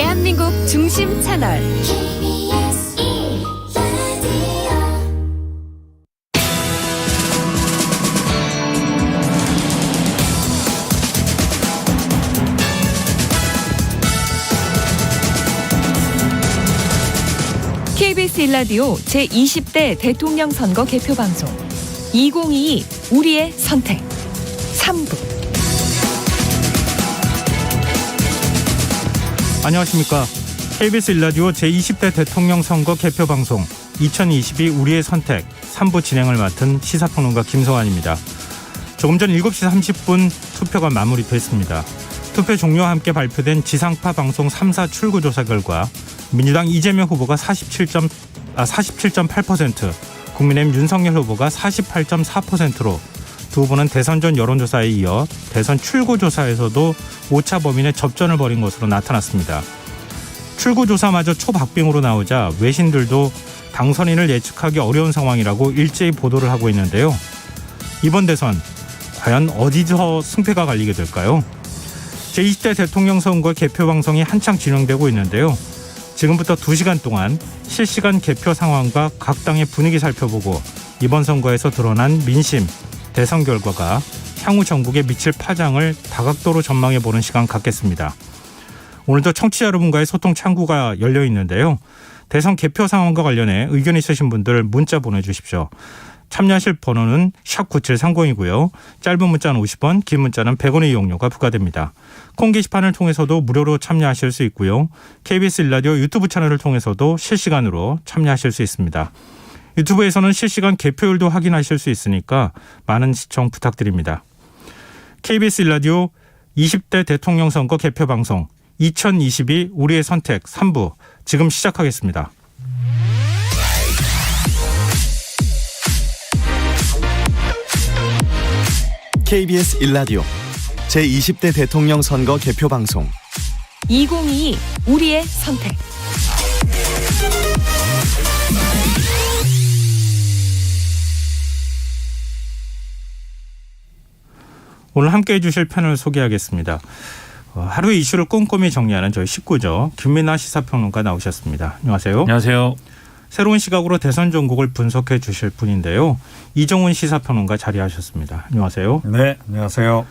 대한민국 중심 채널 KBS 1라디오 제20대 대통령 선거 개표 방송 2022 우리의 선택 3부. 안녕하십니까. KBS 1라디오 제20대 대통령 선거 개표 방송 2022 우리의 선택 3부 진행을 맡은 시사평론가 김성환입니다. 조금 전 7시 30분 투표가 마무리됐습니다. 투표 종료와 함께 발표된 지상파 방송 3사 출구조사 결과 민주당 이재명 후보가 47.8%, 국민의힘 윤석열 후보가 48.4%로 두 후보는 대선 전 여론조사에 이어 대선 출구조사에서도 오차 범위 내 접전을 벌인 것으로 나타났습니다. 출구조사마저 초박빙으로 나오자 외신들도 당선인을 예측하기 어려운 상황이라고 일제히 보도를 하고 있는데요. 이번 대선 과연 어디서 승패가 갈리게 될까요? 제20대 대통령 선거 개표 방송이 한창 진행되고 있는데요. 지금부터 2시간 동안 실시간 개표 상황과 각 당의 분위기 살펴보고 이번 선거에서 드러난 민심, 대선 결과가 향후 전국에 미칠 파장을 다각도로 전망해보는 시간 갖겠습니다. 오늘도 청취자 여러분과의 소통 창구가 열려 있는데요. 대선 개표 상황과 관련해 의견 있으신 분들 문자 보내주십시오. 참여하실 번호는 샵9730이고요. 짧은 문자는 50원, 긴 문자는 100원의 이용료가 부과됩니다. 콩 게시판을 통해서도 무료로 참여하실 수 있고요. KBS 1라디오 유튜브 채널을 통해서도 실시간으로 참여하실 수 있습니다. 유튜브에서는 실시간 개표율도 확인하실 수 있으니까 많은 시청 부탁드립니다. KBS 1라디오 20대 대통령 선거 개표 방송 2022 우리의 선택 3부 지금 시작하겠습니다. KBS 1라디오 제20대 대통령 선거 개표 방송 2022 우리의 선택. 오늘 함께해 주실 패널 소개하겠습니다. 하루의 이슈를 꼼꼼히 정리하는 저희 식구죠. 김민아 시사평론가 나오셨습니다. 안녕하세요. 안녕하세요. 새로운 시각으로 대선 전국을 분석해 주실 분인데요. 이정훈 시사평론가 자리하셨습니다. 안녕하세요. 네, 안녕하세요.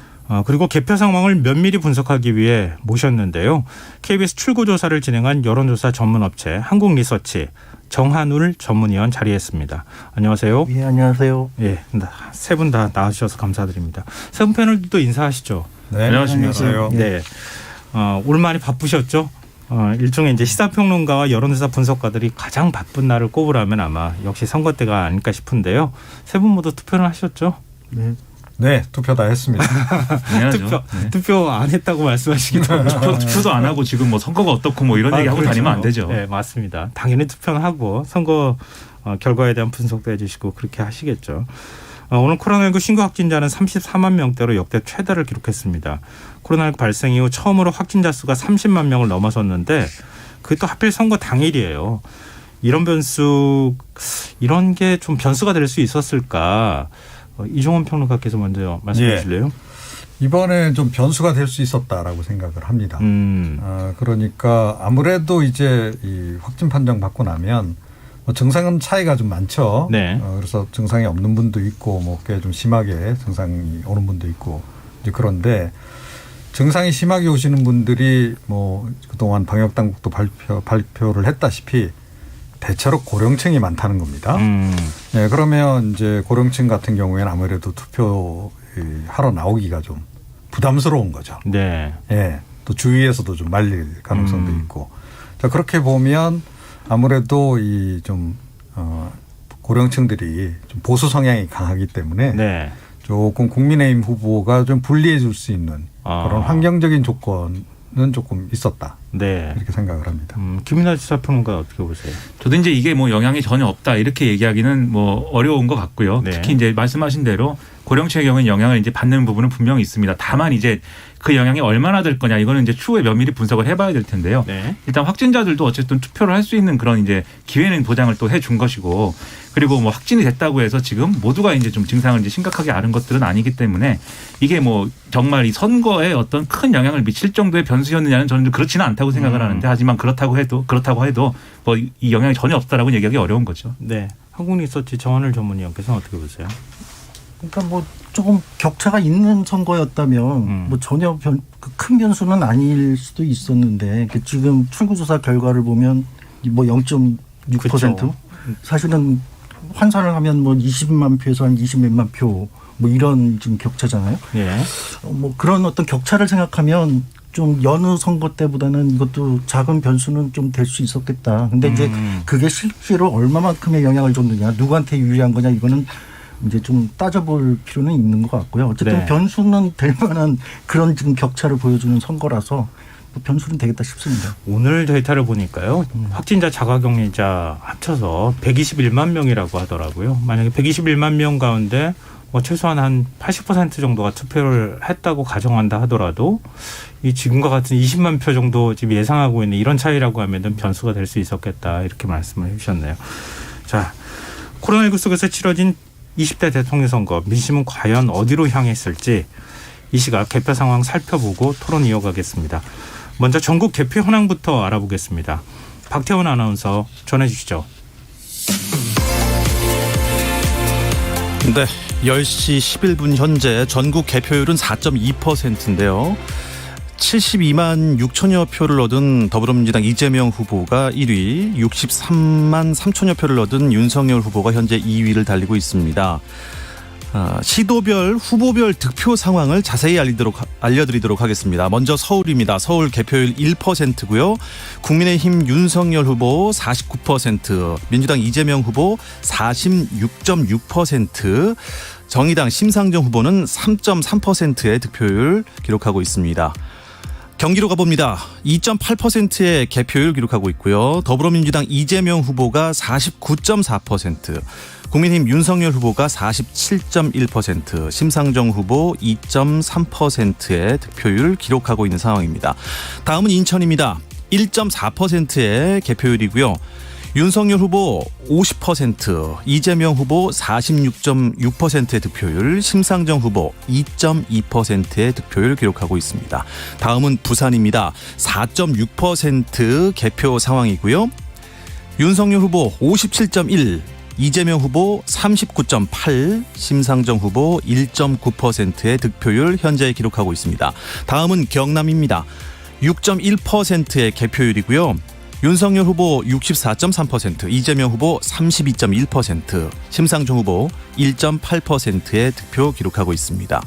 그리고 개표 상황을 면밀히 분석하기 위해 모셨는데요. KBS 출구조사를 진행한 여론조사 전문업체 한국리서치 정한울 전문위원 자리했습니다. 안녕하세요. 예, 안녕하세요. 예, 세 분 다 나와주셔서 감사드립니다. 세 분 패널도 인사하시죠. 네, 안녕하십니까. 네, 오늘 많이 바쁘셨죠? 일종의 이제 시사평론가와 여론조사 분석가들이 가장 바쁜 날을 꼽으라면 아마 역시 선거 때가 아닐까 싶은데요. 세 분 모두 투표를 하셨죠? 네. 네, 투표 다 했습니다. 투표 안 했다고 말씀하시기도 하고. 투표도 안 하고 지금 뭐 선거가 어떻고 뭐 이런 얘기 하고 그렇죠. 다니면 안 되죠. 네, 맞습니다. 당연히 투표는 하고 선거 결과에 대한 분석도 해주시고 그렇게 하시겠죠. 오늘 코로나19 신규 확진자는 34만 명대로 역대 최다를 기록했습니다. 코로나19 발생 이후 처음으로 확진자 수가 30만 명을 넘어섰는데 그게 또 하필 선거 당일이에요. 이런 변수, 이런 게 좀 변수가 될 수 있었을까? 이종원 평론가께서 먼저 말씀해 주실래요? 이번에 좀 변수가 될 수 있었다라고 생각을 합니다. 그러니까 아무래도 이제 이 확진 판정 받고 나면 뭐 증상은 차이가 좀 많죠. 네. 그래서 증상이 없는 분도 있고 뭐 꽤 좀 심하게 증상이 오는 분도 있고 이제 그런데 증상이 심하게 오시는 분들이 뭐 그동안 방역 당국도 발표를 했다시피 대체로 고령층이 많다는 겁니다. 네, 그러면 이제 고령층 같은 경우에는 아무래도 투표하러 나오기가 좀 부담스러운 거죠. 네. 예, 또 주위에서도 좀 말릴 가능성도 있고. 자, 그렇게 보면 아무래도 이 좀 고령층들이 좀 보수 성향이 강하기 때문에 네. 조금 국민의힘 후보가 좀 불리해 줄 수 있는 그런 환경적인 조건은 조금 있었다. 네. 이렇게 생각을 합니다. 김민아 시사평론가 어떻게 보세요? 저도 이제 이게 뭐 영향이 전혀 없다 이렇게 얘기하기는 뭐 어려운 것 같고요. 네. 특히 이제 말씀하신 대로 고령층의 경우에는 영향을 이제 받는 부분은 분명히 있습니다. 다만 이제 그 영향이 얼마나 될 거냐 이거는 이제 추후에 면밀히 분석을 해봐야 될 텐데요. 네. 일단 확진자들도 어쨌든 투표를 할 수 있는 그런 이제 기회는 보장을 또 해준 것이고, 그리고 뭐 확진이 됐다고 해서 지금 모두가 이제 좀 증상을 이제 심각하게 앓은 것들은 아니기 때문에 이게 뭐 정말 이 선거에 어떤 큰 영향을 미칠 정도의 변수였느냐는 저는 좀 그렇지는 않다고 생각을 하는데, 하지만 그렇다고 해도 뭐 이 영향이 전혀 없다라고 얘기하기 어려운 거죠. 네. 한국리서치 정원을 전문위원께서는 어떻게 보세요? 그러니까 뭐 조금 격차가 있는 선거였다면 뭐 전혀 큰 변수는 아닐 수도 있었는데 지금 출구조사 결과를 보면 뭐 0.6%. 그쵸. 사실은 환산을 하면 뭐 20만 표에서 한 20몇만 표 뭐 이런 지금 격차잖아요. 예. 뭐 그런 어떤 격차를 생각하면 좀 여느 선거 때보다는 이것도 작은 변수는 좀 될 수 있었겠다. 근데 이제 그게 실제로 얼마만큼의 영향을 줬느냐, 누구한테 유리한 거냐, 이거는 이제 좀 따져볼 필요는 있는 것 같고요. 어쨌든 네. 변수는 될 만한 그런 지금 격차를 보여주는 선거라서 뭐 변수는 되겠다 싶습니다. 오늘 데이터를 보니까요. 확진자 자가격리자 합쳐서 121만 명이라고 하더라고요. 만약에 121만 명 가운데 뭐 최소한 한 80% 정도가 투표를 했다고 가정한다 하더라도 이 지금과 같은 20만 표 정도 지금 예상하고 있는 이런 차이라고 하면은 변수가 될 수 있었겠다 이렇게 말씀을 해주셨네요. 자, 코로나19 속에서 치러진 20대 대통령 선거 민심은 과연 어디로 향했을지 이 시각 개표 상황 살펴보고 토론 이어가겠습니다. 먼저 전국 개표 현황부터 알아보겠습니다. 박태원 아나운서 전해주시죠. 네, 10시 11분 현재 전국 개표율은 4.2%인데요. 72만 6천여 표를 얻은 더불어민주당 이재명 후보가 1위, 63만 3천여 표를 얻은 윤석열 후보가 현재 2위를 달리고 있습니다. 시도별 후보별 득표 상황을 자세히 알려드리도록 하겠습니다. 먼저 서울입니다. 서울 개표율 1%고요. 국민의힘 윤석열 후보 49%, 민주당 이재명 후보 46.6%, 정의당 심상정 후보는 3.3%의 득표율 기록하고 있습니다. 경기로 가봅니다. 2.8%의 개표율 기록하고 있고요. 더불어민주당 이재명 후보가 49.4%, 국민의힘 윤석열 후보가 47.1%, 심상정 후보 2.3%의 득표율 기록하고 있는 상황입니다. 다음은 인천입니다. 1.4%의 개표율이고요. 윤석열 후보 50%, 이재명 후보 46.6%의 득표율, 심상정 후보 2.2%의 득표율 기록하고 있습니다. 다음은 부산입니다. 4.6% 개표 상황이고요. 윤석열 후보 57.1%, 이재명 후보 39.8%, 심상정 후보 1.9%의 득표율 현재 기록하고 있습니다. 다음은 경남입니다. 6.1%의 개표율이고요. 윤석열 후보 64.3%, 이재명 후보 32.1%, 심상정 후보 1.8%의 득표 기록하고 있습니다.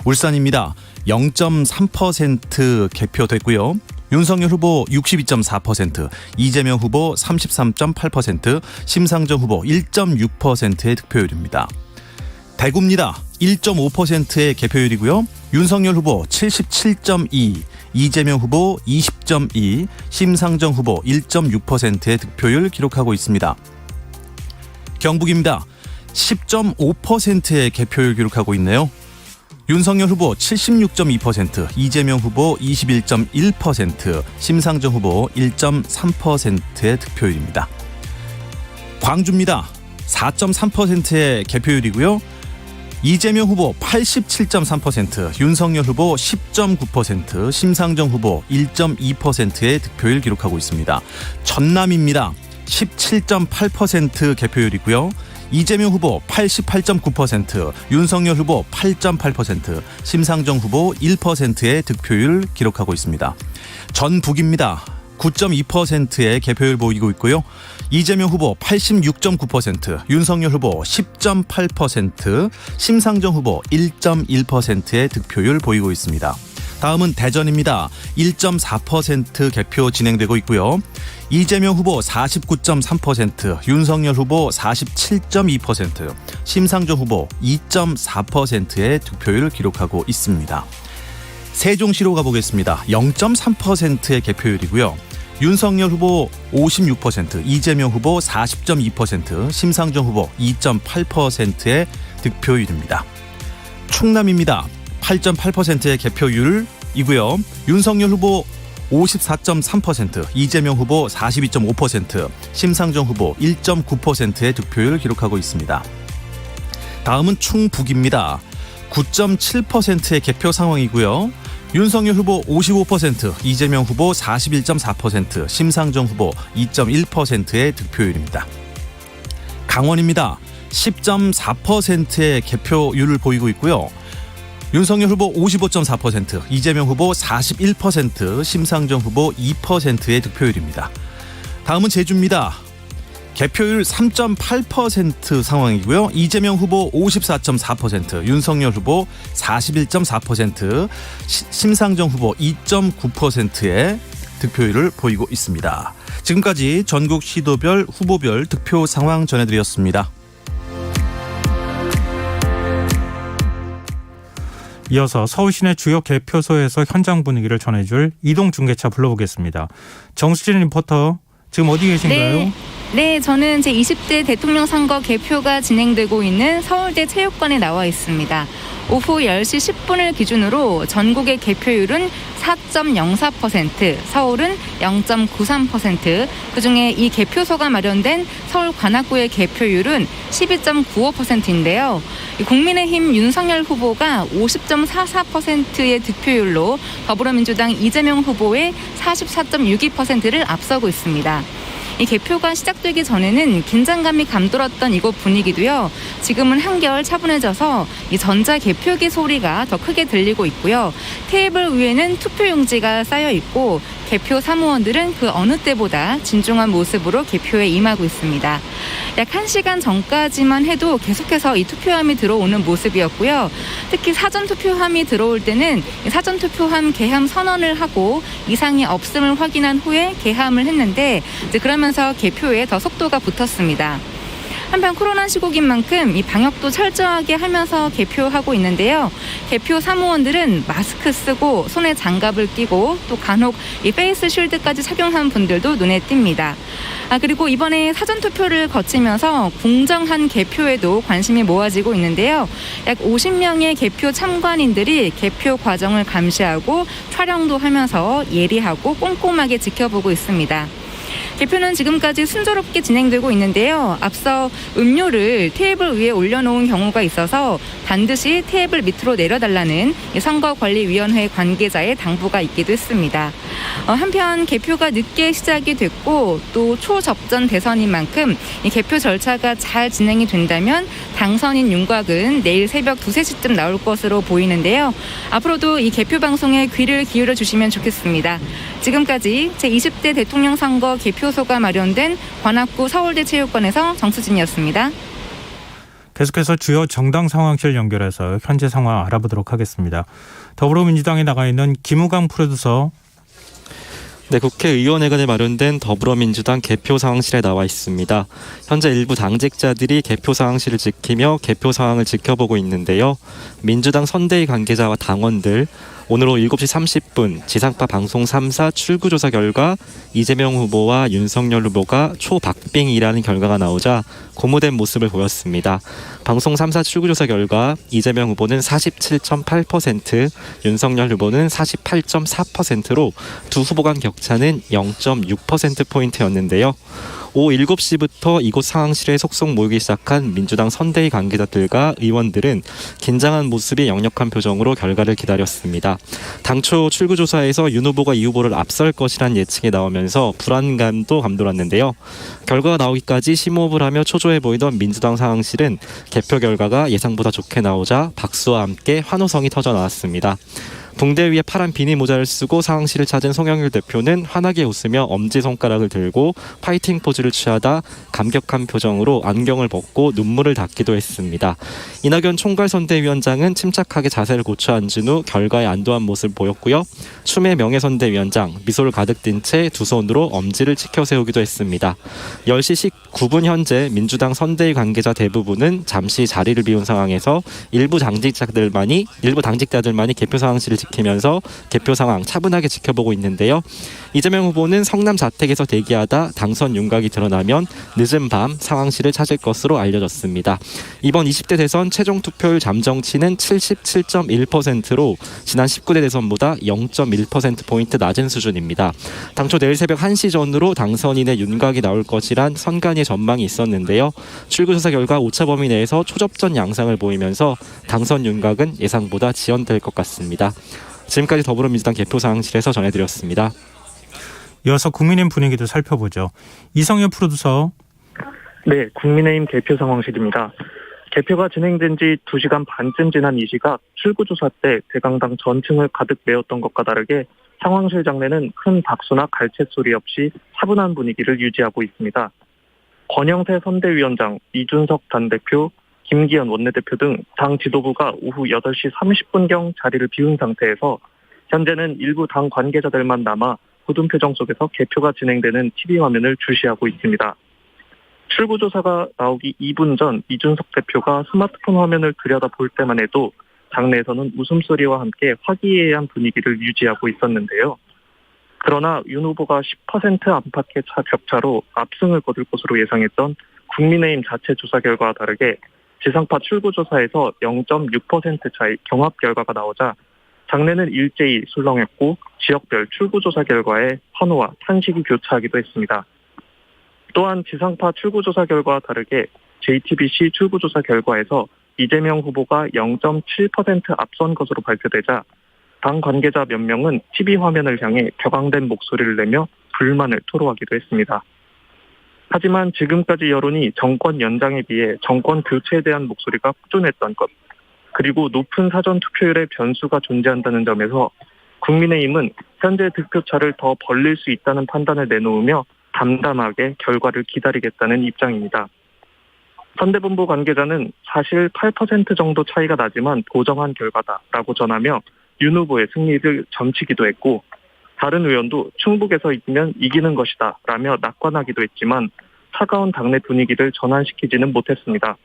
울산입니다. 0.3% 개표됐고요. 윤석열 후보 62.4%, 이재명 후보 33.8%, 심상정 후보 1.6%의 득표율입니다. 대구입니다. 1.5%의 개표율이고요. 윤석열 후보 77.2%, 이재명 후보 20.2%, 심상정 후보 1.6%의 득표율 기록하고 있습니다. 경북입니다. 10.5%의 개표율 기록하고 있네요. 윤석열 후보 76.2%, 이재명 후보 21.1%, 심상정 후보 1.3%의 득표율입니다. 광주입니다. 4.3%의 개표율이고요. 이재명 후보 87.3%, 윤석열 후보 10.9%, 심상정 후보 1.2%의 득표율 기록하고 있습니다. 전남입니다. 17.8% 개표율이고요. 이재명 후보 88.9%, 윤석열 후보 8.8%, 심상정 후보 1%의 득표율 기록하고 있습니다. 전북입니다. 9.2%의 개표율 보이고 있고요. 이재명 후보 86.9%, 윤석열 후보 10.8%, 심상정 후보 1.1%의 득표율 보이고 있습니다. 다음은 대전입니다. 1.4% 개표 진행되고 있고요. 이재명 후보 49.3%, 윤석열 후보 47.2%, 심상정 후보 2.4%의 득표율을 기록하고 있습니다. 세종시로 가보겠습니다. 0.3%의 개표율이고요. 윤석열 후보 56%, 이재명 후보 40.2%, 심상정 후보 2.8%의 득표율입니다. 충남입니다. 8.8%의 개표율이고요. 윤석열 후보 54.3%, 이재명 후보 42.5%, 심상정 후보 1.9%의 득표율을 기록하고 있습니다. 다음은 충북입니다. 9.7%의 개표 상황이고요. 윤석열 후보 55%, 이재명 후보 41.4%, 심상정 후보 2.1%의 득표율입니다. 강원입니다. 10.4%의 개표율을 보이고 있고요. 윤석열 후보 55.4%, 이재명 후보 41%, 심상정 후보 2%의 득표율입니다. 다음은 제주입니다. 개표율 3.8% 상황이고요. 이재명 후보 54.4%, 윤석열 후보 41.4%, 심상정 후보 2.9%의 득표율을 보이고 있습니다. 지금까지 전국 시도별 후보별 득표 상황 전해드렸습니다. 이어서 서울 시내 주요 개표소에서 현장 분위기를 전해줄 이동 중계차 불러보겠습니다. 정수진 리포터, 지금 어디 계신가요? 네, 저는 제20대 대통령 선거 개표가 진행되고 있는 서울대 체육관에 나와 있습니다. 오후 10시 10분을 기준으로 전국의 개표율은 4.04%, 서울은 0.93%, 그중에 이 개표소가 마련된 서울 관악구의 개표율은 12.95%인데요. 국민의힘 윤석열 후보가 50.44%의 득표율로 더불어민주당 이재명 후보의 44.62%를 앞서고 있습니다. 이 개표가 시작되기 전에는 긴장감이 감돌았던 이곳 분위기도요. 지금은 한결 차분해져서 이 전자 개표기 소리가 더 크게 들리고 있고요. 테이블 위에는 투표용지가 쌓여 있고 개표 사무원들은 그 어느 때보다 진중한 모습으로 개표에 임하고 있습니다. 약 1시간 전까지만 해도 계속해서 이 투표함이 들어오는 모습이었고요. 특히 사전투표함이 들어올 때는 사전투표함 개함 선언을 하고 이상이 없음을 확인한 후에 개함을 했는데 이제 그러면서 개표에 더 속도가 붙었습니다. 한편 코로나 시국인 만큼 이 방역도 철저하게 하면서 개표하고 있는데요. 개표 사무원들은 마스크 쓰고 손에 장갑을 끼고 또 간혹 이 페이스 쉴드까지 착용한 분들도 눈에 띕니다. 그리고 이번에 사전투표를 거치면서 공정한 개표에도 관심이 모아지고 있는데요. 약 50명의 개표 참관인들이 개표 과정을 감시하고 촬영도 하면서 예리하고 꼼꼼하게 지켜보고 있습니다. 개표는 지금까지 순조롭게 진행되고 있는데요. 앞서 음료를 테이블 위에 올려놓은 경우가 있어서 반드시 테이블 밑으로 내려달라는 선거관리위원회 관계자의 당부가 있기도 했습니다. 한편 개표가 늦게 시작이 됐고 또 초접전 대선인 만큼 이 개표 절차가 잘 진행이 된다면 당선인 윤곽은 내일 새벽 2, 3시쯤 나올 것으로 보이는데요. 앞으로도 이 개표 방송에 귀를 기울여 주시면 좋겠습니다. 지금까지 제20대 대통령 선거 개표소가 마련된 관악구 서울대 체육관에서 정수진이었습니다. 계속해서 주요 정당 상황실 연결해서 현재 상황 알아보도록 하겠습니다. 더불어민주당에 나가 있는 김우강 프로듀서. 네, 국회의원회관에 마련된 더불어민주당 개표 상황실에 나와 있습니다. 현재 일부 당직자들이 개표 상황실을 지키며 개표 상황을 지켜보고 있는데요. 민주당 선대위 관계자와 당원들, 오늘 오후 7시 30분 지상파 방송 3사 출구조사 결과 이재명 후보와 윤석열 후보가 초박빙이라는 결과가 나오자 고무된 모습을 보였습니다. 방송 3사 출구조사 결과 이재명 후보는 47.8%, 윤석열 후보는 48.4%로 두 후보 간 격차는 0.6%포인트였는데요. 오후 7시부터 이곳 상황실에 속속 모이기 시작한 민주당 선대위 관계자들과 의원들은 긴장한 모습이 역력한 표정으로 결과를 기다렸습니다. 당초 출구조사에서 윤 후보가 이 후보를 앞설 것이란 예측이 나오면서 불안감도 감돌았는데요. 결과가 나오기까지 심호흡을 하며 초조해 보이던 민주당 상황실은 개표 결과가 예상보다 좋게 나오자 박수와 함께 환호성이 터져 나왔습니다. 붕대 위에 파란 비니 모자를 쓰고 상황실을 찾은 송영길 대표는 환하게 웃으며 엄지손가락을 들고 파이팅 포즈를 취하다 감격한 표정으로 안경을 벗고 눈물을 닦기도 했습니다. 이낙연 총괄선대위원장은 침착하게 자세를 고쳐 앉은 후 결과에 안도한 모습을 보였고요. 추미애 명예선대위원장 미소를 가득 띤 채 두 손으로 엄지를 치켜 세우기도 했습니다. 10시 19분 현재 민주당 선대위 관계자 대부분은 잠시 자리를 비운 상황에서 일부 당직자들만이 개표 상황실을 지키면서 개표 상황 차분하게 지켜보고 있는데요. 이재명 후보는 성남 자택에서 대기하다 당선 윤곽이 드러나면 늦은 밤 상황실을 찾을 것으로 알려졌습니다. 이번 20대 대선 최종 투표율 잠정치는 77.1%로 지난 19대 대선보다 0.1%포인트 낮은 수준입니다. 당초 내일 새벽 1시 전으로 당선인의 윤곽이 나올 것이란 선관위의 전망이 있었는데요. 출구조사 결과 오차 범위 내에서 초접전 양상을 보이면서 당선 윤곽은 예상보다 지연될 것 같습니다. 지금까지 더불어민주당 개표 상황실에서 전해드렸습니다. 이어서 국민의힘 분위기도 살펴보죠. 이성엽 프로듀서. 네, 국민의힘 개표 상황실입니다. 개표가 진행된 지 2시간 반쯤 지난 이 시각 출구조사 때 대강당 전층을 가득 메웠던 것과 다르게 상황실 장내는 큰 박수나 갈채 소리 없이 차분한 분위기를 유지하고 있습니다. 권영세 선대위원장, 이준석 당대표, 김기현 원내대표 등 당 지도부가 오후 8시 30분경 자리를 비운 상태에서 현재는 일부 당 관계자들만 남아 굳은 표정 속에서 개표가 진행되는 TV 화면을 주시하고 있습니다. 출구조사가 나오기 2분 전 이준석 대표가 스마트폰 화면을 들여다볼 때만 해도 당내에서는 웃음소리와 함께 화기애애한 분위기를 유지하고 있었는데요. 그러나 윤 후보가 10% 안팎의 격차로 압승을 거둘 것으로 예상했던 국민의힘 자체 조사 결과와 다르게 지상파 출구조사에서 0.6% 차이 경합 결과가 나오자 당내는 일제히 술렁했고 지역별 출구조사 결과에 환호와 탄식이 교차하기도 했습니다. 또한 지상파 출구조사 결과와 다르게 JTBC 출구조사 결과에서 이재명 후보가 0.7% 앞선 것으로 발표되자 당 관계자 몇 명은 TV 화면을 향해 격앙된 목소리를 내며 불만을 토로하기도 했습니다. 하지만 지금까지 여론이 정권 연장에 비해 정권 교체에 대한 목소리가 꾸준했던 것, 그리고 높은 사전 투표율의 변수가 존재한다는 점에서 국민의힘은 현재 득표차를 더 벌릴 수 있다는 판단을 내놓으며 담담하게 결과를 기다리겠다는 입장입니다. 선대본부 관계자는 사실 8% 정도 차이가 나지만 보정한 결과다라고 전하며 윤 후보의 승리를 점치기도 했고, 다른 의원도 충북에서 이기면 이기는 것이다 라며 낙관하기도 했지만 차가운 당내 분위기를 전환시키지는 못했습니다.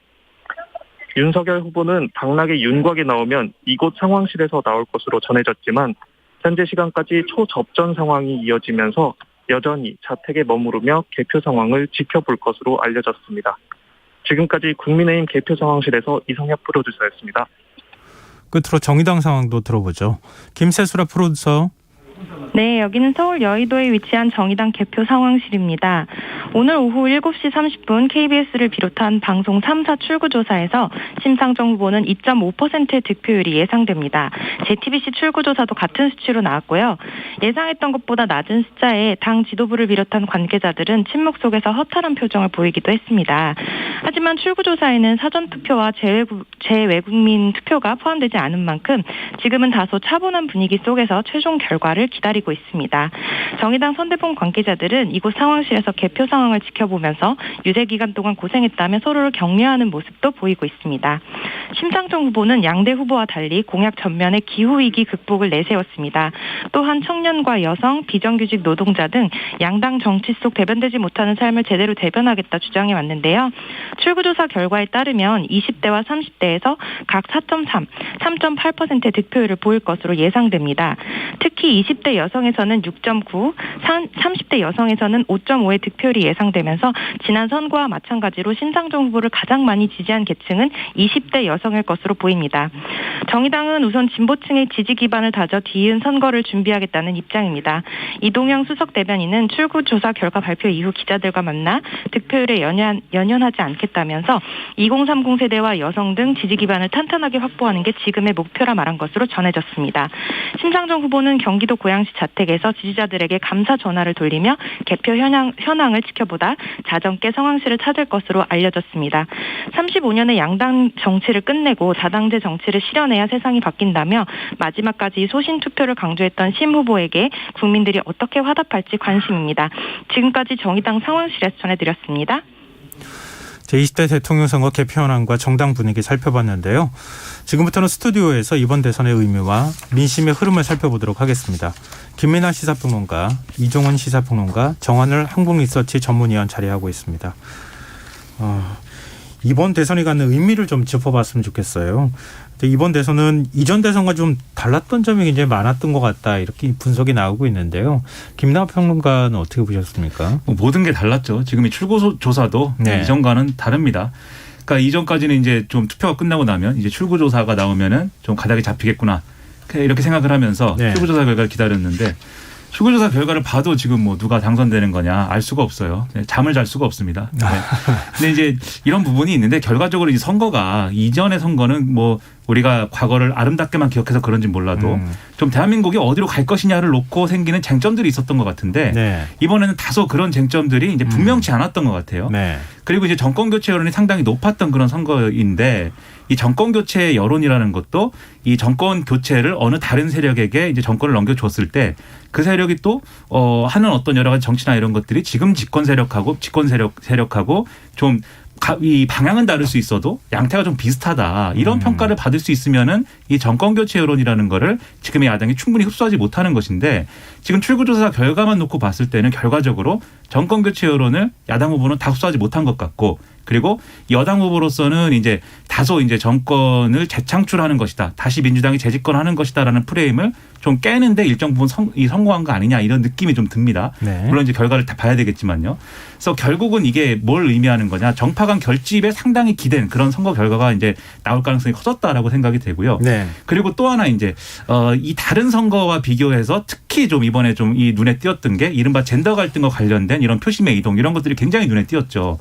윤석열 후보는 당락에 윤곽이 나오면 이곳 상황실에서 나올 것으로 전해졌지만 현재 시간까지 초접전 상황이 이어지면서 여전히 자택에 머무르며 개표 상황을 지켜볼 것으로 알려졌습니다. 지금까지 국민의힘 개표 상황실에서 이성엽 프로듀서였습니다. 끝으로 정의당 상황도 들어보죠. 김세수라 프로듀서. 네, 여기는 서울 여의도에 위치한 정의당 개표 상황실입니다. 오늘 오후 7시 30분 KBS를 비롯한 방송 3사 출구조사에서 심상정 후보는 2.5%의 득표율이 예상됩니다. JTBC 출구조사도 같은 수치로 나왔고요. 예상했던 것보다 낮은 숫자에 당 지도부를 비롯한 관계자들은 침묵 속에서 허탈한 표정을 보이기도 했습니다. 하지만 출구조사에는 사전투표와 재외국민 투표가 포함되지 않은 만큼 지금은 다소 차분한 분위기 속에서 최종 결과를 기다리고 있습니다. 정의당 선대본 관계자들은 이곳 상황실에서 개표 상황을 지켜보면서 유세 기간 동안 고생했다며 서로를 격려하는 모습도 보이고 있습니다. 심상정 후보는 양대 후보와 달리 공약 전면에 기후위기 극복을 내세웠습니다. 또한 청년과 여성, 비정규직 노동자 등 양당 정치 속 대변되지 못하는 삶을 제대로 대변하겠다 주장해 왔는데요. 출구조사 결과에 따르면 20대와 30대에서 각 4.3, 3.8%의 득표율을 보일 것으로 예상됩니다. 특히 20대 여성에서는 6.9, 30대 여성에서는 5.5의 득표율이 예상되면서 지난 선거와 마찬가지로 심상정 후보를 가장 많이 지지한 계층은 20대 여성일 것으로 보입니다. 정의당은 우선 진보층의 지지 기반을 다져 뒤이은 선거를 준비하겠다는 입장입니다. 이동영 수석 대변인은 출구조사 결과 발표 이후 기자들과 만나 득표율에 연연하지 않겠다면서 2030 세대와 여성 등 지지 기반을 탄탄하게 확보하는 게 지금의 목표라 말한 것으로 전해졌습니다. 심상정 후보는 경기도 고양시 자택에서 지지자들에게 감사 전화를 돌리며 개표 현황을 지켜보다 자정께 상황실을 찾을 것으로 알려졌습니다. 35년의 양당 정치를 끝내고 다당제 정치를 실현해야 세상이 바뀐다며 마지막까지 소신 투표를 강조했던 심 후보에게 국민들이 어떻게 화답할지 관심입니다. 지금까지 정의당 상황실에서 전해드렸습니다. 제20대 대통령 선거 개표 현황과 정당 분위기 살펴봤는데요. 지금부터는 스튜디오에서 이번 대선의 의미와 민심의 흐름을 살펴보도록 하겠습니다. 김민아 시사평론가, 이종훈 시사평론가, 정한을 한국리서치 전문위원 자리하고 있습니다. 이번 대선이 갖는 의미를 좀 짚어봤으면 좋겠어요. 이번 대선은 이전 대선과 좀 달랐던 점이 굉장히 많았던 것 같다 이렇게 분석이 나오고 있는데요. 김남학 평론가는 어떻게 보셨습니까? 모든 게 달랐죠. 지금 이 출구조사도 네. 이전과는 다릅니다. 그러니까 이전까지는 이제 좀 투표가 끝나고 나면 이제 출구조사가 나오면은 좀 가닥이 잡히겠구나 이렇게 생각을 하면서 네. 출구조사 결과를 기다렸는데 출구조사 결과를 봐도 지금 뭐 누가 당선되는 거냐 알 수가 없어요. 잠을 잘 수가 없습니다. 네. 근데 이제 이런 부분이 있는데 결과적으로 이 선거가 이전의 선거는 뭐 우리가 과거를 아름답게만 기억해서 그런지 몰라도 좀 대한민국이 어디로 갈 것이냐를 놓고 생기는 쟁점들이 있었던 것 같은데 네. 이번에는 다소 그런 쟁점들이 이제 분명치 않았던 것 같아요. 네. 그리고 이제 정권 교체 여론이 상당히 높았던 그런 선거인데 이 정권 교체 여론이라는 것도 이 정권 교체를 어느 다른 세력에게 이제 정권을 넘겨줬을 때 그 세력이 또 하는 어떤 여러 가지 정치나 이런 것들이 지금 집권 세력하고 좀 이 방향은 다를 수 있어도 양태가 좀 비슷하다. 이런 평가를 받을 수 있으면은 이 정권 교체 여론이라는 거를 지금의 야당이 충분히 흡수하지 못하는 것인데 지금 출구조사 결과만 놓고 봤을 때는 결과적으로 정권 교체 여론을 야당 후보는 다 흡수하지 못한 것 같고 그리고 여당 후보로서는 이제 다소 이제 정권을 재창출하는 것이다. 다시 민주당이 재집권하는 것이다라는 프레임을 좀 깨는데 일정 부분 성공한 거 아니냐 이런 느낌이 좀 듭니다. 네. 물론 이제 결과를 다 봐야 되겠지만요. 그래서 결국은 이게 뭘 의미하는 거냐. 정파 간 결집에 상당히 기댄 그런 선거 결과가 이제 나올 가능성이 커졌다라고 생각이 되고요. 네. 그리고 또 하나 이제 이 다른 선거와 비교해서 특히 좀 이번에 좀 이 눈에 띄었던 게 이른바 젠더 갈등과 관련된 이런 표심의 이동 이런 것들이 굉장히 눈에 띄었죠.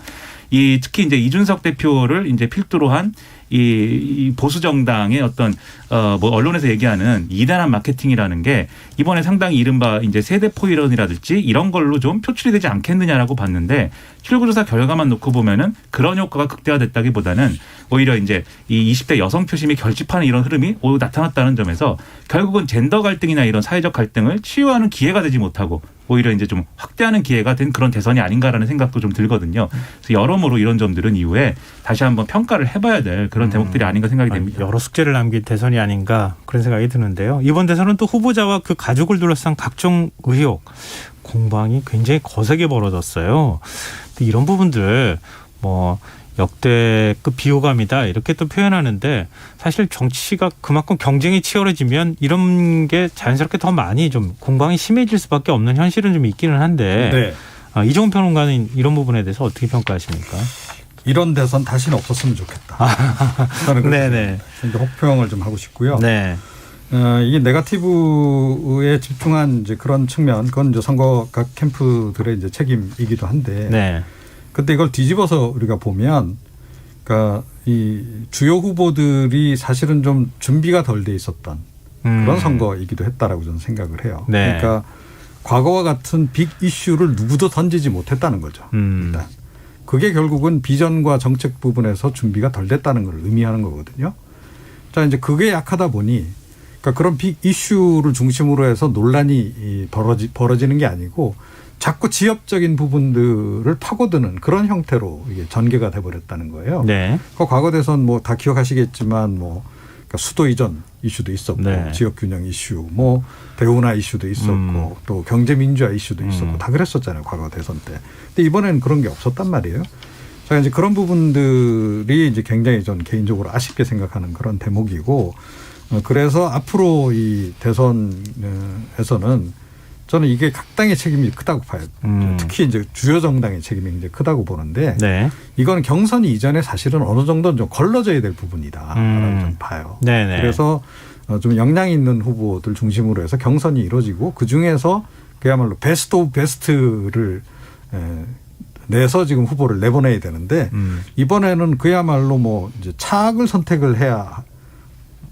특히 이제 이준석 대표를 이제 필두로 한 이 보수 정당의 어떤 뭐 언론에서 얘기하는 이단한 마케팅이라는 게 이번에 상당히 이른바 이제 세대 포이론이라든지 이런 걸로 좀 표출이 되지 않겠느냐라고 봤는데 출구조사 결과만 놓고 보면은 그런 효과가 극대화됐다기보다는 오히려 이제 이 20대 여성 표심이 결집하는 이런 흐름이 나타났다는 점에서 결국은 젠더 갈등이나 이런 사회적 갈등을 치유하는 기회가 되지 못하고 오히려 이제 좀 확대하는 기회가 된 그런 대선이 아닌가라는 생각도 좀 들거든요. 그래서 여러모로 이런 점들은 이후에 다시 한번 평가를 해봐야 될 그런 대목들이 아닌가 생각이 됩니다. 여러 숙제를 남긴 대선이 아닌가 그런 생각이 드는데요. 이번 대선은 또 후보자와 그 가족을 둘러싼 각종 의혹, 공방이 굉장히 거세게 벌어졌어요. 이런 부분들 뭐 역대급 비호감이다 이렇게 또 표현하는데 사실 정치가 그만큼 경쟁이 치열해지면 이런 게 자연스럽게 더 많이 좀 공방이 심해질 수밖에 없는 현실은 좀 있기는 한데 네. 이종훈 평론가는 이런 부분에 대해서 어떻게 평가하십니까? 이런 대선 다시는 없었으면 좋겠다. 저는 네네. 혹평을 좀 하고 싶고요. 네. 이게 네거티브에 집중한 이제 그런 측면, 그건 이제 선거 각 캠프들의 이제 책임이기도 한데. 네. 근데 이걸 뒤집어서 우리가 보면, 그러니까 이 주요 후보들이 사실은 좀 준비가 덜 돼 있었던 그런 선거이기도 했다라고 저는 생각을 해요. 네. 그러니까 과거와 같은 빅 이슈를 누구도 던지지 못했다는 거죠. 일단. 그게 결국은 비전과 정책 부분에서 준비가 덜 됐다는 걸 의미하는 거거든요. 자, 이제 그게 약하다 보니, 그러니까 그런 빅 이슈를 중심으로 해서 논란이 벌어지는 게 아니고 자꾸 지역적인 부분들을 파고드는 그런 형태로 이게 전개가 돼버렸다는 거예요. 네. 그 과거 대선 뭐 다 기억하시겠지만 뭐 그러니까 수도 이전 이슈도 있었고 네. 지역 균형 이슈, 뭐 배우나 이슈도 있었고 또 경제 민주화 이슈도 있었고 다 그랬었잖아요. 과거 대선 때. 근데 이번에는 그런 게 없었단 말이에요. 자, 이제 그런 부분들이 이제 굉장히 전 개인적으로 아쉽게 생각하는 그런 대목이고, 그래서 앞으로 이 대선에서는 저는 이게 각 당의 책임이 크다고 봐요. 특히 이제 주요 정당의 책임이 굉장히 크다고 보는데, 네. 이건 경선 이전에 사실은 어느 정도는 좀 걸러져야 될 부분이다라고 좀 봐요. 네네. 그래서 좀 역량 있는 후보들 중심으로 해서 경선이 이루어지고 그 중에서 그야말로 베스트 오브 베스트를 내서 지금 후보를 내보내야 되는데 이번에는 그야말로 뭐 이제 차악을 선택을 해야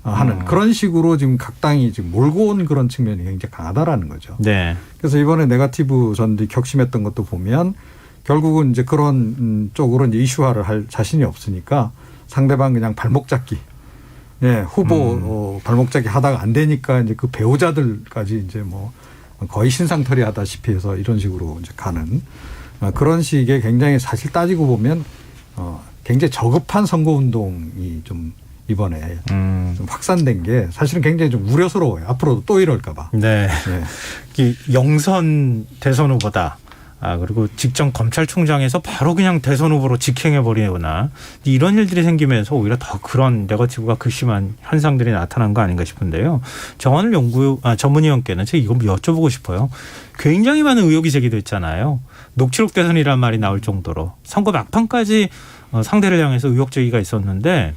하는 그런 식으로 지금 각 당이 지금 몰고 온 그런 측면이 굉장히 강하다라는 거죠. 네. 그래서 그래서 이번에 네거티브 전지 격심했던 것도 보면 결국은 이제 그런 쪽으로 이제 이슈화를 할 자신이 없으니까 상대방 그냥 발목 잡기. 예, 후보 발목 잡기 하다가 안 되니까 이제 그 배우자들까지 이제 뭐 거의 신상털이 하다시피 해서 이런 식으로 이제 가는 그런 식의 굉장히 사실 따지고 보면 굉장히 저급한 선거운동이 좀 이번에 좀 확산된 게 사실은 굉장히 좀 우려스러워요. 앞으로도 또 이럴까 봐. 네. 이 영선 대선 후보다. 그리고 직전 검찰총장에서 바로 그냥 대선 후보로 직행해버리거나 이런 일들이 생기면서 오히려 더 그런 네거티브가 극심한 현상들이 나타난 거 아닌가 싶은데요. 정한을 전문위원께는 제가 이거 여쭤보고 싶어요. 굉장히 많은 의혹이 제기됐잖아요. 녹취록 대선이란 말이 나올 정도로 선거 막판까지 상대를 향해서 의혹 제기가 있었는데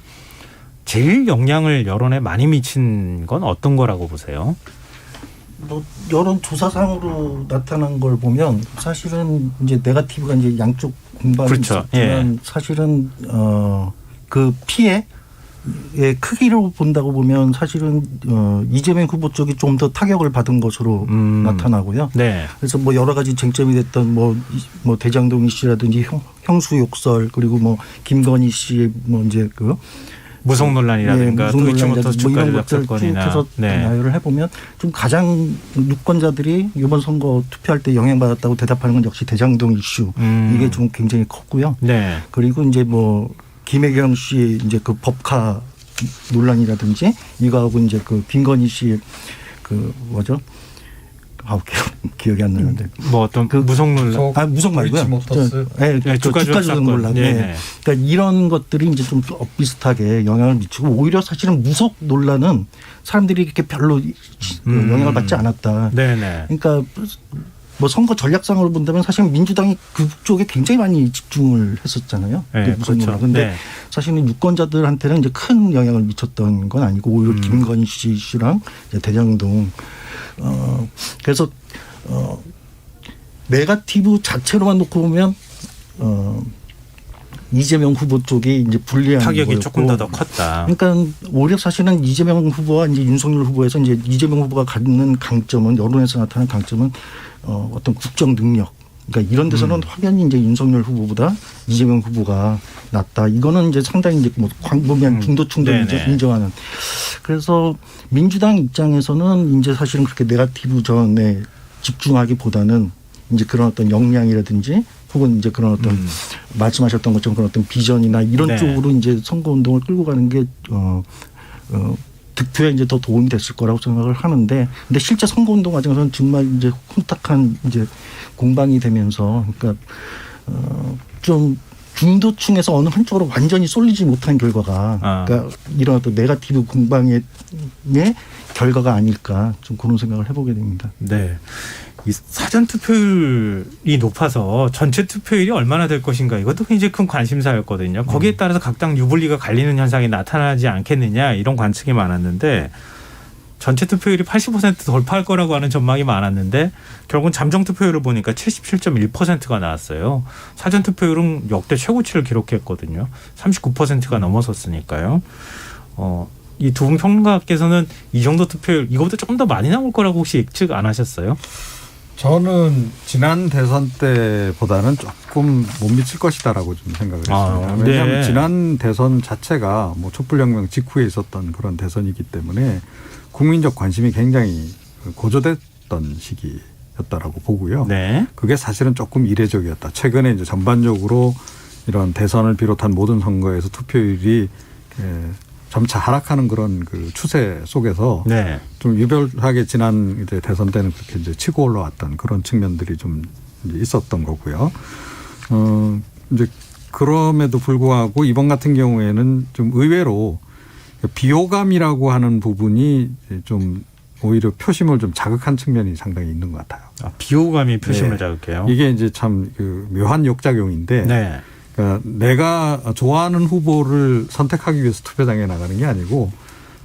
제일 영향을 여론에 많이 미친 건 어떤 거라고 보세요? 뭐 여론 조사상으로 나타난 걸 보면 사실은 이제 네거티브가 이제 양쪽 공방이 그렇죠. 있었지만 예. 사실은 그 피해의 크기로 본다고 보면 사실은 이재명 후보 쪽이 좀 더 타격을 받은 것으로 나타나고요. 네. 그래서 뭐 여러 가지 쟁점이 됐던 뭐 대장동 이슈라든지 형수 욕설 그리고 뭐 김건희 씨의 뭐 이제 그 무속 논란이라든가 도이치모터스 뭐 이런 주가 것들 쭉 사건이나 해서 네. 나열을 해보면 좀 가장 유권자들이 이번 선거 투표할 때 영향받았다고 대답하는 건 역시 대장동 이슈 이게 좀 굉장히 컸고요. 네. 그리고 이제 뭐 김혜경 씨의 이제 그 법카 논란이라든지 이거하고 이제 그 김건희 씨의 그 뭐죠? 기억이 안 나는데. 뭐 어떤 그 무속 논란. 무속 말고요. 네, 주가 조작 논란. 네. 그러니까 이런 것들이 이제 좀 비슷하게 영향을 미치고 오히려 사실은 무속 논란은 사람들이 이렇게 별로 영향을 받지 않았다. 네네. 그러니까 뭐 선거 전략상으로 본다면 사실 민주당이 그쪽에 굉장히 많이 집중을 했었잖아요. 네, 무속 논란. 그렇죠. 근데 네. 사실은 유권자들한테는 이제 큰 영향을 미쳤던 건 아니고 오히려 김건희 씨랑 이제 대장동 그래서 네거티브 자체로만 놓고 보면 이재명 후보 쪽이 이제 불리한 타격이 거였고. 조금 더 컸다. 그러니까 오히려 사실은 이재명 후보와 이제 윤석열 후보에서 이제 이재명 후보가 갖는 강점은 여론에서 나타나는 강점은 어떤 국정 능력. 그러니까 이런 데서는 확연히 이제 윤석열 후보보다 이재명 후보가 낫다. 이거는 이제 상당히 이제 뭐 광범위한 중도층도 인정하는. 그래서 민주당 입장에서는 이제 사실은 그렇게 네거티브 전에 집중하기보다는 이제 그런 어떤 역량이라든지 혹은 이제 그런 어떤 말씀하셨던 것처럼 그런 어떤 비전이나 이런 네. 쪽으로 이제 선거 운동을 끌고 가는 게 득표에 이제 더 도움이 됐을 거라고 생각을 하는데, 근데 실제 선거 운동 과정에서는 정말 이제 혼탁한 이제 공방이 되면서, 그러니까 좀 중도층에서 어느 한쪽으로 완전히 쏠리지 못한 결과가, 그러니까 이런 어떤 네거티브 공방의 결과가 아닐까 좀 그런 생각을 해보게 됩니다. 네. 이 사전 투표율이 높아서 전체 투표율이 얼마나 될 것인가 이것도 굉장히 큰 관심사였거든요. 거기에 따라서 각 당 유불리가 갈리는 현상이 나타나지 않겠느냐 이런 관측이 많았는데 전체 투표율이 80% 돌파할 거라고 하는 전망이 많았는데 결국은 잠정 투표율을 보니까 77.1%가 나왔어요. 사전 투표율은 역대 최고치를 기록했거든요. 39%가 넘어섰으니까요. 이 두 분 평론가께서는 이 정도 투표율 이거보다 조금 더 많이 나올 거라고 혹시 예측 안 하셨어요? 저는 지난 대선 때보다는 조금 못 미칠 것이다라고 좀 생각을 했습니다. 왜냐하면 네. 지난 대선 자체가 뭐 촛불혁명 직후에 있었던 그런 대선이기 때문에 국민적 관심이 굉장히 고조됐던 시기였다라고 보고요. 네. 그게 사실은 조금 이례적이었다. 최근에 이제 전반적으로 이런 대선을 비롯한 모든 선거에서 투표율이 점차 하락하는 그런 그 추세 속에서 네. 좀 유별하게 지난 이제 대선 때는 그렇게 이제 치고 올라왔던 그런 측면들이 좀 이제 있었던 거고요. 이제 그럼에도 불구하고 이번 같은 경우에는 좀 의외로 비호감이라고 하는 부분이 좀 오히려 표심을 좀 자극한 측면이 상당히 있는 것 같아요. 비호감이 표심을 자극해요. 이게 이제 참 그 묘한 역작용인데. 네. 그러니까 내가 좋아하는 후보를 선택하기 위해서 투표장에 나가는 게 아니고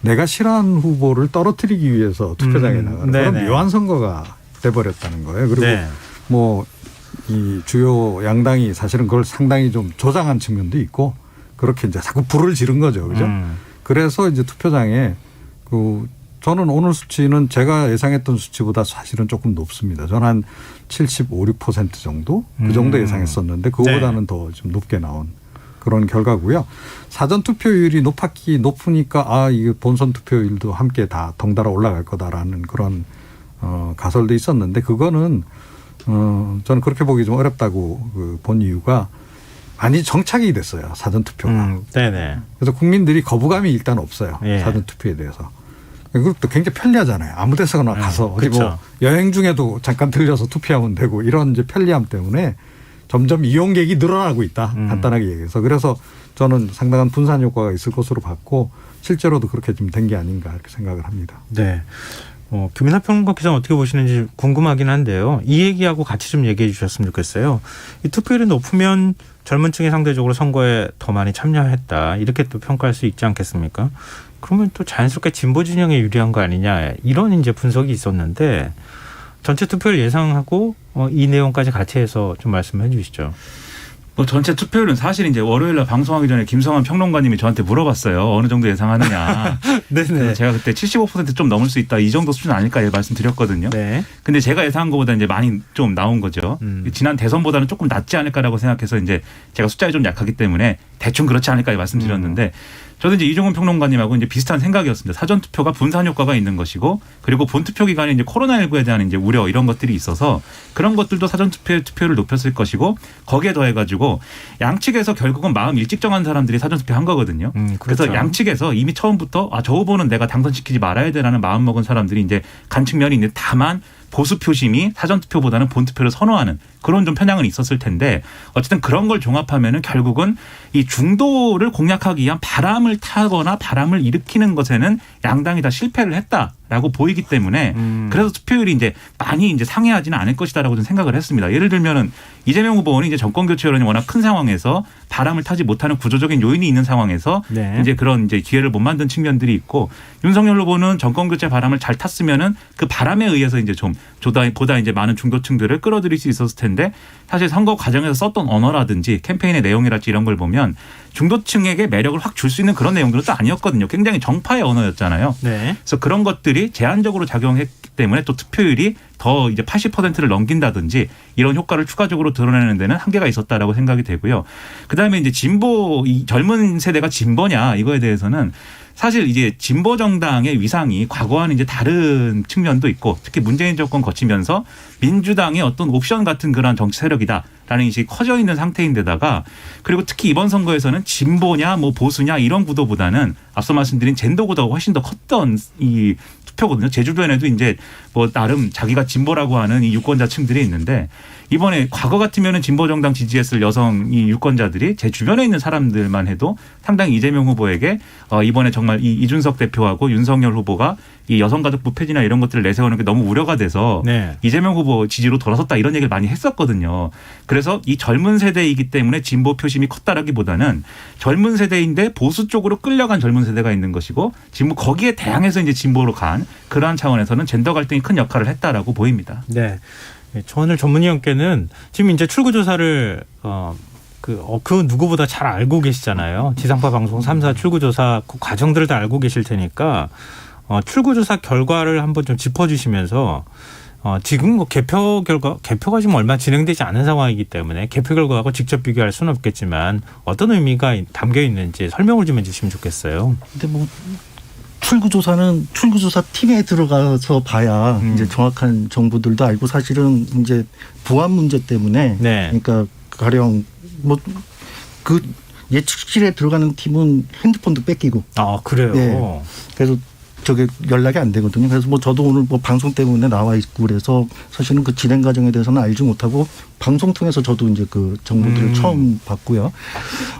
내가 싫어하는 후보를 떨어뜨리기 위해서 투표장에 나가는 그런 묘한 선거가 돼버렸다는 거예요. 그리고 네. 뭐 이 주요 양당이 사실은 그걸 상당히 좀 조장한 측면도 있고 그렇게 이제 자꾸 불을 지른 거죠. 그죠? 그래서 이제 투표장에 저는 오늘 수치는 제가 예상했던 수치보다 사실은 조금 높습니다. 저는 한 75, 6% 정도? 그 정도 예상했었는데 그거보다는 더 좀 높게 나온 그런 결과고요. 사전 투표율이 높으니까 이게 본선 투표율도 함께 다 덩달아 올라갈 거다라는 그런 가설도 있었는데 그거는 저는 그렇게 보기 좀 어렵다고 본 이유가 많이 정착이 됐어요. 사전 투표가. 네네. 그래서 국민들이 거부감이 일단 없어요. 예. 사전 투표에 대해서. 그것도 굉장히 편리하잖아요. 아무 데서나 가서. 그리고 그렇죠. 여행 중에도 잠깐 들려서 투표하면 되고 이런 이제 편리함 때문에 점점 이용객이 늘어나고 있다. 간단하게 얘기해서. 그래서 저는 상당한 분산 효과가 있을 것으로 봤고 실제로도 그렇게 좀 된 게 아닌가 이렇게 생각을 합니다. 네. 김민하 평론가 기자는 어떻게 보시는지 궁금하긴 한데요. 이 얘기하고 같이 좀 얘기해 주셨으면 좋겠어요. 이 투표율이 높으면 젊은 층이 상대적으로 선거에 더 많이 참여했다. 이렇게 또 평가할 수 있지 않겠습니까? 그러면 또 자연스럽게 진보 진영에 유리한 거 아니냐. 이런 이제 분석이 있었는데 전체 투표율 예상하고 이 내용까지 같이 해서 좀 말씀해 주시죠. 뭐 전체 투표율은 사실 이제 월요일날 방송하기 전에 김성환 평론가님이 저한테 물어봤어요. 어느 정도 예상하느냐. 네네. 제가 그때 75% 좀 넘을 수 있다. 이 정도 수준 아닐까 말씀드렸거든요. 네. 근데 제가 예상한 것보다 이제 많이 좀 나온 거죠. 지난 대선보다는 조금 낮지 않을까라고 생각해서 이제 제가 숫자에 좀 약하기 때문에 대충 그렇지 않을까 말씀드렸는데 저도 이제 이종훈 평론가님하고 이제 비슷한 생각이었습니다. 사전 투표가 분산 효과가 있는 것이고 그리고 본 투표 기간에 이제 코로나19에 대한 이제 우려 이런 것들이 있어서 그런 것들도 사전 투표율을 높였을 것이고 거기에 더해가지고 양측에서 결국은 마음 일찍 정한 사람들이 사전 투표한 거거든요. 그렇죠. 그래서 양측에서 이미 처음부터 저 후보는 내가 당선시키지 말아야 되라는 마음 먹은 사람들이 이제 간 측면이 있는데 다만 보수 표심이 사전 투표보다는 본 투표를 선호하는 그런 좀 편향은 있었을 텐데 어쨌든 그런 걸 종합하면은 결국은 이 중도를 공략하기 위한 바람을 타거나 바람을 일으키는 것에는 양당이 다 실패를 했다라고 보이기 때문에 그래서 투표율이 이제 많이 이제 상회하지는 않을 것이다라고 좀 생각을 했습니다. 예를 들면은 이재명 후보는 이제 정권 교체 여론이 워낙 큰 상황에서 바람을 타지 못하는 구조적인 요인이 있는 상황에서 네. 이제 그런 이제 기회를 못 만든 측면들이 있고 윤석열 후보는 정권 교체 바람을 잘 탔으면은 그 바람에 의해서 이제 좀 보다 이제 많은 중도층들을 끌어들일 수 있었을 텐데 사실 선거 과정에서 썼던 언어라든지 캠페인의 내용이랄지 이런 걸 보면 중도층에게 매력을 확 줄 수 있는 그런 내용들은 또 아니었거든요. 굉장히 정파의 언어였잖아요. 네. 그래서 그런 것들이 제한적으로 작용했기 때문에 또 투표율이 더 이제 80%를 넘긴다든지 이런 효과를 추가적으로 드러내는 데는 한계가 있었다라고 생각이 되고요. 그다음에 이제 진보 이 젊은 세대가 진보냐 이거에 대해서는 사실 이제 진보 정당의 위상이 과거와는 이제 다른 측면도 있고 특히 문재인 정권 거치면서 민주당의 어떤 옵션 같은 그런 정치 세력이다라는 인식이 커져 있는 상태인데다가 그리고 특히 이번 선거에서는 진보냐 뭐 보수냐 이런 구도보다는 앞서 말씀드린 젠더 구도가 훨씬 더 컸던 이 투표거든요. 제 주변에도 이제 뭐 나름 자기가 진보라고 하는 이 유권자층들이 있는데 이번에 과거 같으면은 진보 정당 지지했을 여성 이 유권자들이 제 주변에 있는 사람들만 해도 상당히 이재명 후보에게 이번에 정말 이 이준석 대표하고 윤석열 후보가 이 여성가족부 폐지나 이런 것들을 내세우는 게 너무 우려가 돼서 네. 이재명 후보 지지로 돌아섰다 이런 얘기를 많이 했었거든요. 그래서 이 젊은 세대이기 때문에 진보 표심이 컸다라기보다는 젊은 세대인데 보수 쪽으로 끌려간 젊은 세대가 있는 것이고 진보 거기에 대항해서 이제 진보로 간 그러한 차원에서는 젠더 갈등이 큰 역할을 했다라고 보입니다. 네. 오늘 전문위원께는 지금 이제 출구조사를 그 누구보다 잘 알고 계시잖아요. 지상파 방송 3사 출구조사 그 과정들을 다 알고 계실 테니까 출구조사 결과를 한번 좀 짚어주시면서 지금 뭐 개표가 지금 얼마 진행되지 않은 상황이기 때문에 개표 결과하고 직접 비교할 수는 없겠지만 어떤 의미가 담겨 있는지 설명을 좀 해주시면 좋겠어요. 근데 뭐 출구조사는 출구조사 팀에 들어가서 봐야 이제 정확한 정보들도 알고 사실은 이제 보안 문제 때문에 네. 그러니까 가령 뭐 그 예측실에 들어가는 팀은 핸드폰도 뺏기고. 그래요. 네. 그래서 저게 연락이 안 되거든요. 그래서 뭐 저도 오늘 뭐 방송 때문에 나와 있고 그래서 사실은 그 진행 과정에 대해서는 알지 못하고 방송 통해서 저도 이제 그 정보들을 처음 봤고요.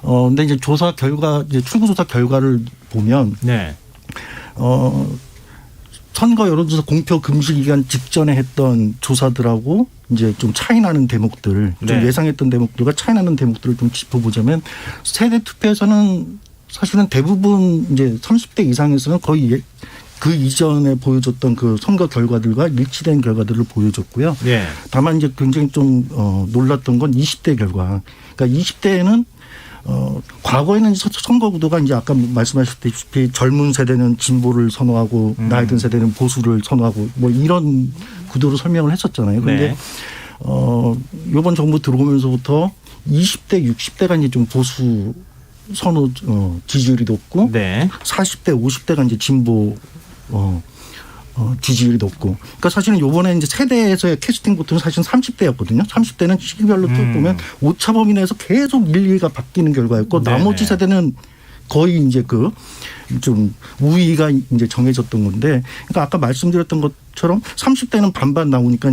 근데 이제 조사 결과 이제 출구조사 결과를 보면 네. 선거 여론조사 공표 금지 기간 직전에 했던 조사들하고 이제 좀 차이나는 대목들, 좀 네. 예상했던 대목들과 차이나는 대목들을 좀 짚어보자면 세대 투표에서는 사실은 대부분 이제 30대 이상에서는 거의 그 이전에 보여줬던 그 선거 결과들과 일치된 결과들을 보여줬고요. 네. 다만 이제 굉장히 좀 놀랐던 건 20대 결과. 그러니까 20대에는 과거에는 선거 구도가 이제 아까 말씀하셨다시피 젊은 세대는 진보를 선호하고 나이 든 세대는 보수를 선호하고 뭐 이런 구도로 설명을 했었잖아요. 그런데 네. 이번 정부 들어오면서부터 20대, 60대가 이제 좀 보수 선호 지지율이 높고 네. 40대, 50대가 이제 진보 지지율이 높고. 그러니까 사실은 요번에 이제 세대에서의 캐스팅 보트는 사실은 30대였거든요. 30대는 시기별로 쭉 보면 오차 범위 내에서 계속 일리가 바뀌는 결과였고 네네. 나머지 세대는 거의 이제 좀 우위가 이제 정해졌던 건데, 그러니까 아까 말씀드렸던 것처럼 30대는 반반 나오니까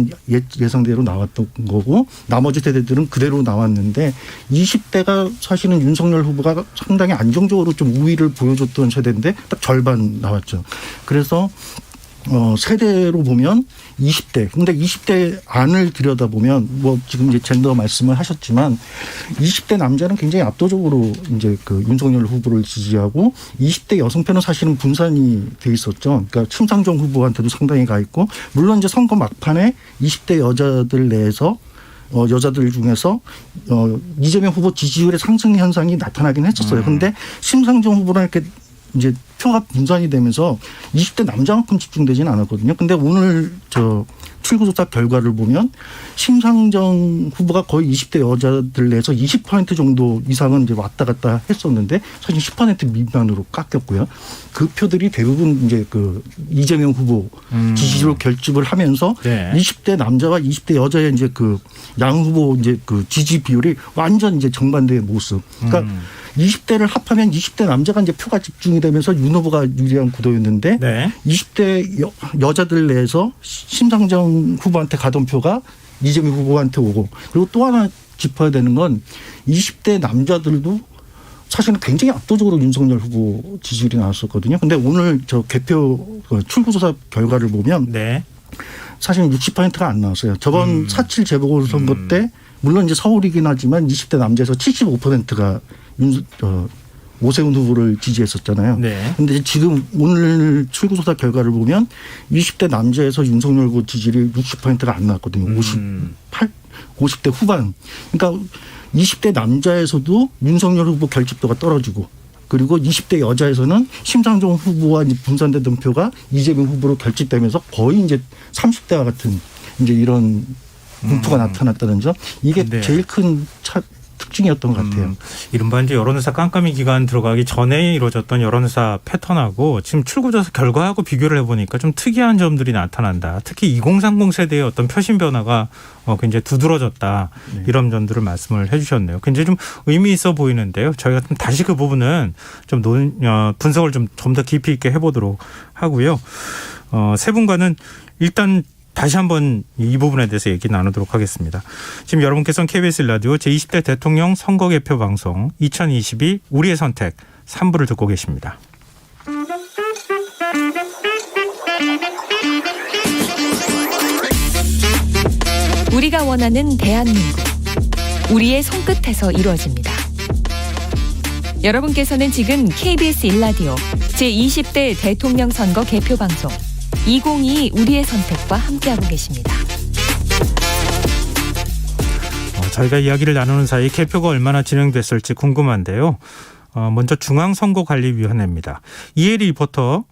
예상대로 나왔던 거고, 나머지 세대들은 그대로 나왔는데 20대가 사실은 윤석열 후보가 상당히 안정적으로 좀 우위를 보여줬던 세대인데 딱 절반 나왔죠. 그래서 세대로 보면 20대. 근데 20대 안을 들여다보면 뭐 지금 이제 젠더 말씀을 하셨지만 20대 남자는 굉장히 압도적으로 이제 윤석열 후보를 지지하고 20대 여성편은 사실은 분산이 돼 있었죠. 그러니까 심상정 후보한테도 상당히 가 있고, 물론 이제 선거 막판에 20대 여자들 내에서 여자들 중에서 이재명 후보 지지율의 상승 현상이 나타나긴 했었어요. 그런데 심상정 후보랑 이렇게 이제 표가 분산이 되면서 20대 남자만큼 집중되지는 않았거든요. 근데 오늘 출구조사 결과를 보면 심상정 후보가 거의 20대 여자들 내에서 20% 정도 이상은 이제 왔다 갔다 했었는데 사실 10% 미만으로 깎였고요. 그 표들이 대부분 이제 이재명 후보 지지로 결집을 하면서 네. 20대 남자와 20대 여자의 이제 양 후보 이제 지지 비율이 완전 이제 정반대의 모습. 그러니까 20대를 합하면 20대 남자가 이제 표가 집중이 되면서 윤 후보가 유리한 구도였는데 네. 20대 여자들 내에서 심상정 후보한테 가던 표가 이재명 후보한테 오고, 그리고 또 하나 짚어야 되는 건 20대 남자들도 사실은 굉장히 압도적으로 윤석열 후보 지지율이 나왔었거든요. 근데 오늘 개표 출구조사 결과를 보면 네. 사실은 60%가 안 나왔어요. 저번 4.7 재보궐선거 때 물론 이제 서울이긴 하지만 20대 남자에서 75%가 오세훈 후보를 지지했었잖아요. 그런데 네. 지금 오늘 출구조사 결과를 보면 20대 남자에서 윤석열 후보 지지율이 60%가 안 나왔거든요. 50대 후반. 그러니까 20대 남자에서도 윤석열 후보 결집도가 떨어지고, 그리고 20대 여자에서는 심상정 후보와 분산되던 표가 이재명 후보로 결집되면서 거의 이제 30대와 같은 이제 이런 분포가 나타났다는 점. 이게 네. 제일 큰 특징이었던 것 같아요. 이른바 이제 여론조사 깜깜이 기간 들어가기 전에 이루어졌던 여론조사 패턴하고 지금 출구조사 결과하고 비교를 해보니까 좀 특이한 점들이 나타난다. 특히 2030 세대의 어떤 표심 변화가 굉장히 두드러졌다. 네. 이런 점들을 말씀을 해 주셨네요. 굉장히 좀 의미 있어 보이는데요. 저희가 좀 다시 그 부분은 좀 분석을 좀 더 깊이 있게 해보도록 하고요. 세 분과는 일단 다시 한번 이 부분에 대해서 얘기 나누도록 하겠습니다. 지금 여러분께서는 KBS 라디오 제20대 대통령 선거 개표 방송 2022 우리의 선택 3부를 듣고 계십니다. 우리가 원하는 대한민국, 우리의 손끝에서 이루어집니다. 여러분께서는 지금 KBS 1라디오 제20대 대통령 선거 개표 방송 2022 우리의 선택과 함께하고 계십니다. 저희가 이야기를 나누는 사이 개표가 얼마나 진행됐을지 궁금한데요. 먼저 중앙선거관리위원회입니다. 이혜리 리포터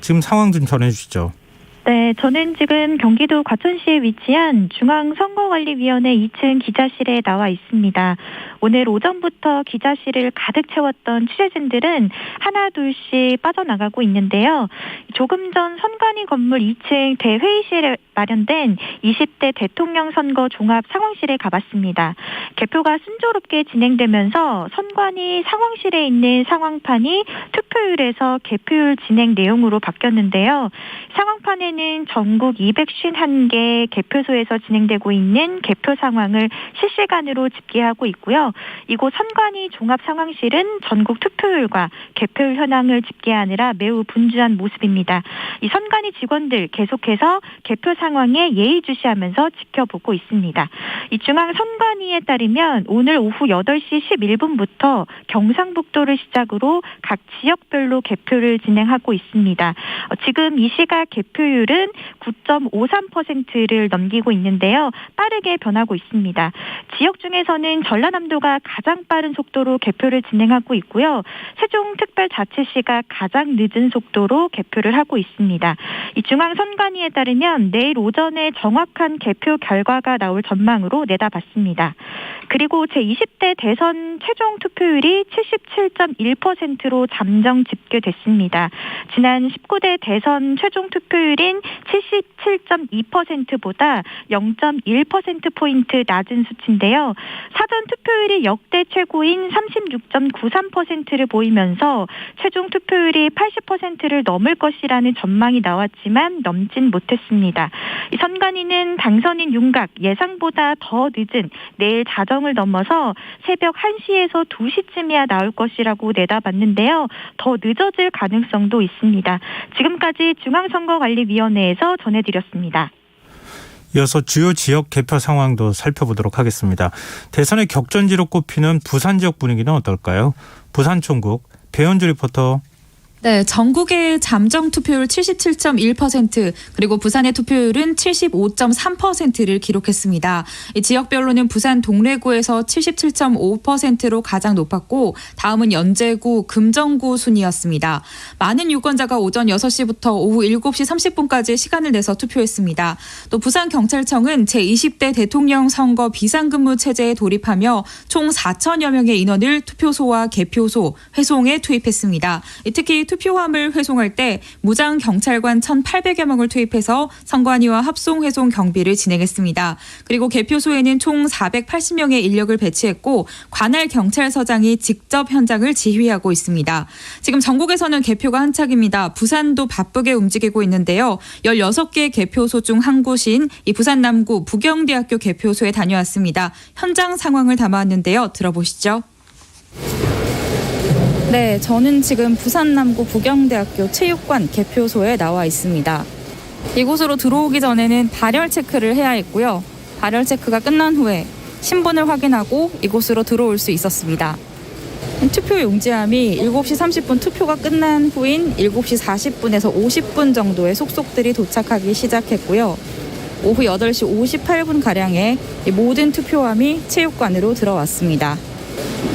지금 상황 좀 전해주시죠. 네, 저는 지금 경기도 과천시에 위치한 중앙선거관리위원회 2층 기자실에 나와 있습니다. 오늘 오전부터 기자실을 가득 채웠던 취재진들은 하나 둘씩 빠져나가고 있는데요. 조금 전 선관위 건물 2층 대회의실에 마련된 20대 대통령 선거 종합 상황실에 가봤습니다. 개표가 순조롭게 진행되면서 선관위 상황실에 있는 상황판이 투표율에서 개표율 진행 내용으로 바뀌었는데요. 상황판에는 전국 251개 개표소에서 진행되고 있는 개표 상황을 실시간으로 집계하고 있고요. 이곳 선관위 종합상황실은 전국 투표율과 개표율 현황을 집계하느라 매우 분주한 모습입니다. 이 선관위 직원들 계속해서 개표 상황에 예의주시하면서 지켜보고 있습니다. 이 중앙선관위에 따르면 오늘 오후 8시 11분부터 경상북도를 시작으로 각 지역별로 개표를 진행하고 있습니다. 지금 이 시각 개표율은 9.53%를 넘기고 있는데요. 빠르게 변하고 있습니다. 지역 중에서는 전라남도가 가장 빠른 속도로 개표를 진행하고 있고요. 세종특별자치시가 가장 늦은 속도로 개표를 하고 있습니다. 이 중앙선관위에 따르면 내일 오전에 정확한 개표 결과가 나올 전망으로 내다봤습니다. 그리고 제20대 대선 최종 투표율이 77.1%로 잠정 집계됐습니다. 지난 19대 대선 최종 투표율인 투표율은 77.2%보다 0.1%포인트 낮은 수치인데요. 사전 투표율이 역대 최고인 36.93%를 보이면서 최종 투표율이 80%를 넘을 것이라는 전망이 나왔지만 넘진 못했습니다. 이 선관위는 당선인 윤곽 예상보다 더 늦은 내일 자정을 넘어서 새벽 1시에서 2시쯤이야 나올 것이라고 내다봤는데요. 더 늦어질 가능성도 있습니다. 지금까지 중앙선거관리위원회에서 전해드렸습니다. 이어서 주요 지역 개표 상황도 살펴보도록 하겠습니다. 대선의 격전지로 꼽히는 부산 지역 분위기는 어떨까요? 부산총국 배현주 리포터. 네, 전국의 잠정 투표율 77.1% 그리고 부산의 투표율은 75.3%를 기록했습니다. 이 지역별로는 부산 동래구에서 77.5%로 가장 높았고 다음은 연제구, 금정구 순이었습니다. 많은 유권자가 오전 6시부터 오후 7시 30분까지 시간을 내서 투표했습니다. 또 부산경찰청은 제20대 대통령 선거 비상근무 체제에 돌입하며 총 4천여 명의 인원을 투표소와 개표소, 회송에 투입했습니다. 특히 투표함을 회송할 때 무장 경찰관 1,800여 명을 투입해서 선관위와 합송 회송 경비를 진행했습니다. 그리고 개표소에는 총 480명의 인력을 배치했고 관할 경찰서장이 직접 현장을 지휘하고 있습니다. 지금 전국에서는 개표가 한창입니다. 부산도 바쁘게 움직이고 있는데요. 16개 개표소 중 한 곳인 이 부산 남구 부경대학교 개표소에 다녀왔습니다. 현장 상황을 담아왔는데요. 들어보시죠. 네, 저는 지금 부산 남구 부경대학교 체육관 개표소에 나와 있습니다. 이곳으로 들어오기 전에는 발열 체크를 해야 했고요. 발열 체크가 끝난 후에 신분을 확인하고 이곳으로 들어올 수 있었습니다. 투표 용지함이 7시 30분 투표가 끝난 후인 7시 40분에서 50분 정도의 속속들이 도착하기 시작했고요. 오후 8시 58분가량에 모든 투표함이 체육관으로 들어왔습니다.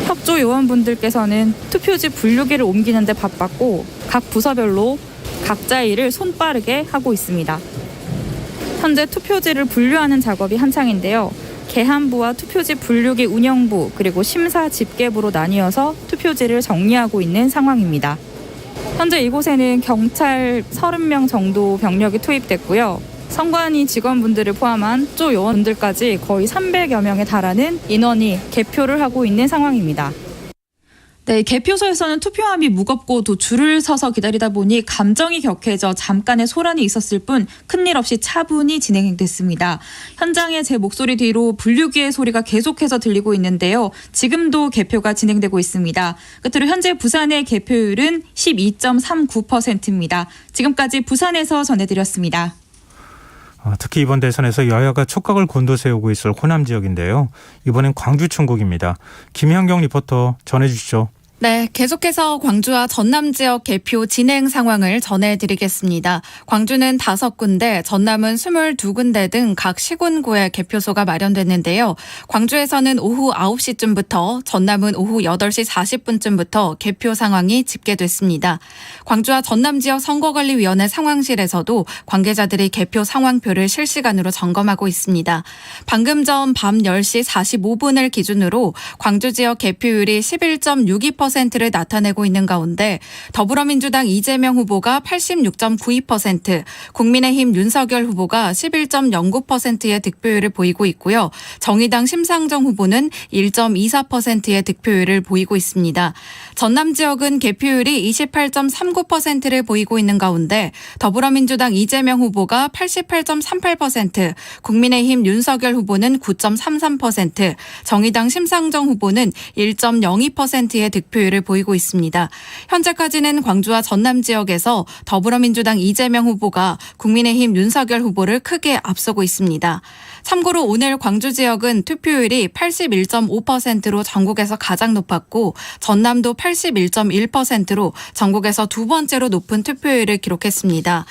협조 요원분들께서는 투표지 분류기를 옮기는 데 바빴고 각 부서별로 각자의 일을 손빠르게 하고 있습니다. 현재 투표지를 분류하는 작업이 한창인데요. 계함부와 투표지 분류기 운영부 그리고 심사 집계부로 나뉘어서 투표지를 정리하고 있는 상황입니다. 현재 이곳에는 경찰 30명 정도 병력이 투입됐고요. 선관위 직원분들을 포함한 협조 요원분들까지 거의 300여 명에 달하는 인원이 개표를 하고 있는 상황입니다. 네, 개표소에서는 투표함이 무겁고 또 줄을 서서 기다리다 보니 감정이 격해져 잠깐의 소란이 있었을 뿐 큰일 없이 차분히 진행됐습니다. 현장에 제 목소리 뒤로 분류기의 소리가 계속해서 들리고 있는데요. 지금도 개표가 진행되고 있습니다. 끝으로 현재 부산의 개표율은 12.39%입니다. 지금까지 부산에서 전해드렸습니다. 특히 이번 대선에서 여야가 촉각을 곤두세우고 있을 호남 지역인데요. 이번엔 광주총국입니다. 김현경 리포터 전해주시죠. 네, 계속해서 광주와 전남 지역 개표 진행 상황을 전해드리겠습니다. 광주는 5군데, 전남은 22군데 등 각 시군구에 개표소가 마련됐는데요. 광주에서는 오후 9시쯤부터, 전남은 오후 8시 40분쯤부터 개표 상황이 집계됐습니다. 광주와 전남 지역 선거관리위원회 상황실에서도 관계자들이 개표 상황표를 실시간으로 점검하고 있습니다. 방금 전 밤 10시 45분을 기준으로 광주 지역 개표율이 11.62%를 나타내고 있는 가운데 더불어민주당 이재명 후보가 86.92%, 국민의힘 윤석열 후보가 11.09%의 득표율을 보이고 있고요. 정의당 심상정 후보는 1.24%의 득표율을 보이고 있습니다. 전남 지역은 개표율이 28.39%를 보이고 있는 가운데 더불어민주당 이재명 후보가 88.38%, 국민의힘 윤석열 후보는 9.33%, 정의당 심상정 후보는 1.02%의 득표율을 보이고 있습니다. 현재까지는 광주와 전남 지역에서 더불어민주당 이재명 후보가 국민의힘 윤석열 후보를 크게 앞서고 있습니다. 참고로 오늘 광주 지역은 투표율이 81.5%로 전국에서 가장 높았고 전남도 81.1%로 전국에서 두 번째로 높은 투표율을 기록했습니다.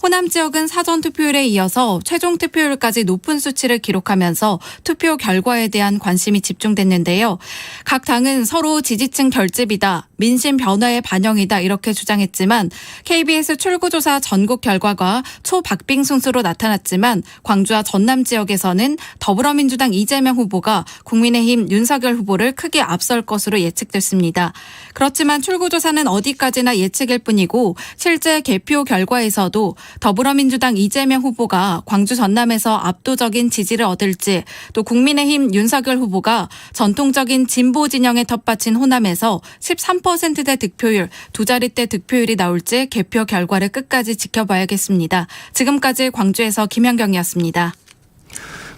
호남 지역은 사전 투표율에 이어서 최종 투표율까지 높은 수치를 기록하면서 투표 결과에 대한 관심이 집중됐는데요. 각 당은 서로 지지층 결집이다, 민심 변화의 반영이다 이렇게 주장했지만 KBS 출구조사 전국 결과가 초박빙 순수로 나타났지만 광주와 전남 지역에서는 더불어민주당 이재명 후보가 국민의힘 윤석열 후보를 크게 앞설 것으로 예측됐습니다. 그렇지만 출구조사는 어디까지나 예측일 뿐이고 실제 개표 결과에서도 더불어민주당 이재명 후보가 광주 전남에서 압도적인 지지를 얻을지, 또 국민의힘 윤석열 후보가 전통적인 진보 진영에 텃밭인 호남에서 13%대 득표율, 두 자릿대 득표율이 나올지 개표 결과를 끝까지 지켜봐야겠습니다. 지금까지 광주에서 김현경이었습니다.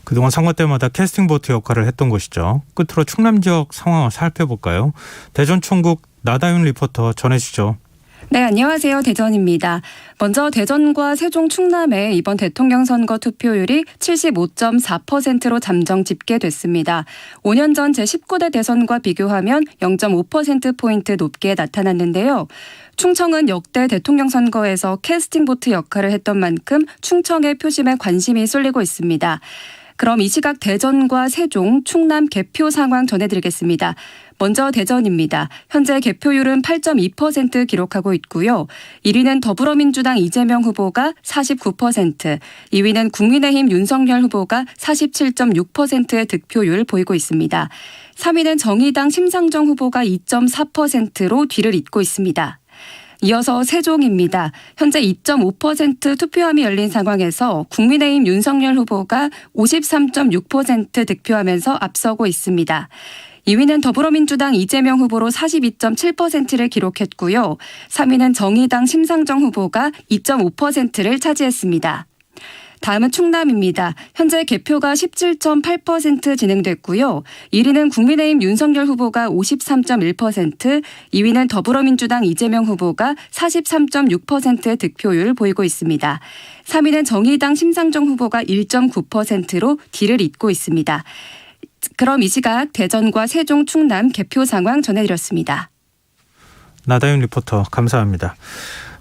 그동안 선거 때마다 캐스팅 보트 역할을 했던 곳이죠. 끝으로 충남 지역 상황을 살펴볼까요? 대전 총국 나다윤 리포터 전해주시죠. 네, 안녕하세요. 대전입니다. 먼저 대전과 세종 충남의 이번 대통령 선거 투표율이 75.4%로 잠정 집계됐습니다. 5년 전 제19대 대선과 비교하면 0.5%포인트 높게 나타났는데요. 충청은 역대 대통령 선거에서 캐스팅 보트 역할을 했던 만큼 충청의 표심에 관심이 쏠리고 있습니다. 그럼 이 시각 대전과 세종, 충남 개표 상황 전해드리겠습니다. 먼저 대전입니다. 현재 개표율은 8.2% 기록하고 있고요. 1위는 더불어민주당 이재명 후보가 49%, 2위는 국민의힘 윤석열 후보가 47.6%의 득표율을 보이고 있습니다. 3위는 정의당 심상정 후보가 2.4%로 뒤를 잇고 있습니다. 이어서 세종입니다. 현재 2.5% 투표함이 열린 상황에서 국민의힘 윤석열 후보가 53.6% 득표하면서 앞서고 있습니다. 2위는 더불어민주당 이재명 후보로 42.7%를 기록했고요. 3위는 정의당 심상정 후보가 2.5%를 차지했습니다. 다음은 충남입니다. 현재 개표가 17.8% 진행됐고요. 1위는 국민의힘 윤석열 후보가 53.1%, 2위는 더불어민주당 이재명 후보가 43.6%의 득표율을 보이고 있습니다. 3위는 정의당 심상정 후보가 1.9%로 뒤를 잇고 있습니다. 그럼 이 시각 대전과 세종, 충남 개표 상황 전해드렸습니다. 나다윤 리포터 감사합니다.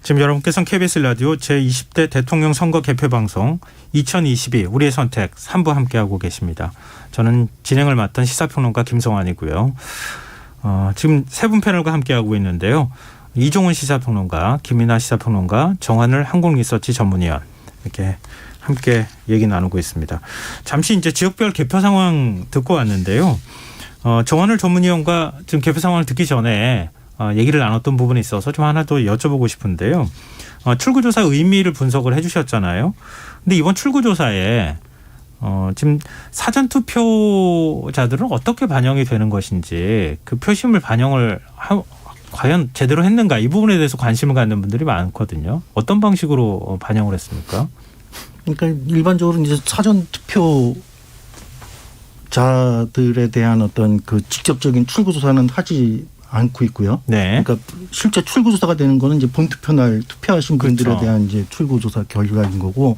지금 여러분께서는 KBS 라디오 제20대 대통령 선거 개표 방송 2022 우리의 선택 3부 함께하고 계십니다. 저는 진행을 맡은 시사평론가 김성환이고요. 지금 세 분 패널과 함께하고 있는데요. 이종훈 시사평론가, 김민아 시사평론가, 정한을 한국리서치 전문위원 이렇게 함께 얘기 나누고 있습니다. 잠시 이제 지역별 개표 상황 듣고 왔는데요. 정한을 전문위원과 지금 개표 상황을 듣기 전에 얘기를 나눴던 부분이 있어서 좀 하나 더 여쭤보고 싶은데요. 출구조사 의미를 분석을 해 주셨잖아요. 근데 이번 출구조사에 지금 사전투표자들은 어떻게 반영이 되는 것인지 그 표심을 반영을 과연 제대로 했는가 이 부분에 대해서 관심을 갖는 분들이 많거든요. 어떤 방식으로 반영을 했습니까? 그러니까 일반적으로 이제 사전투표자들에 대한 어떤 그 직접적인 출구조사는 하지 않고 있고요. 네. 그러니까 실제 출구조사가 되는 거는 이제 본투표날 투표하신 분들에 그렇죠. 대한 이제 출구조사 결과인 거고,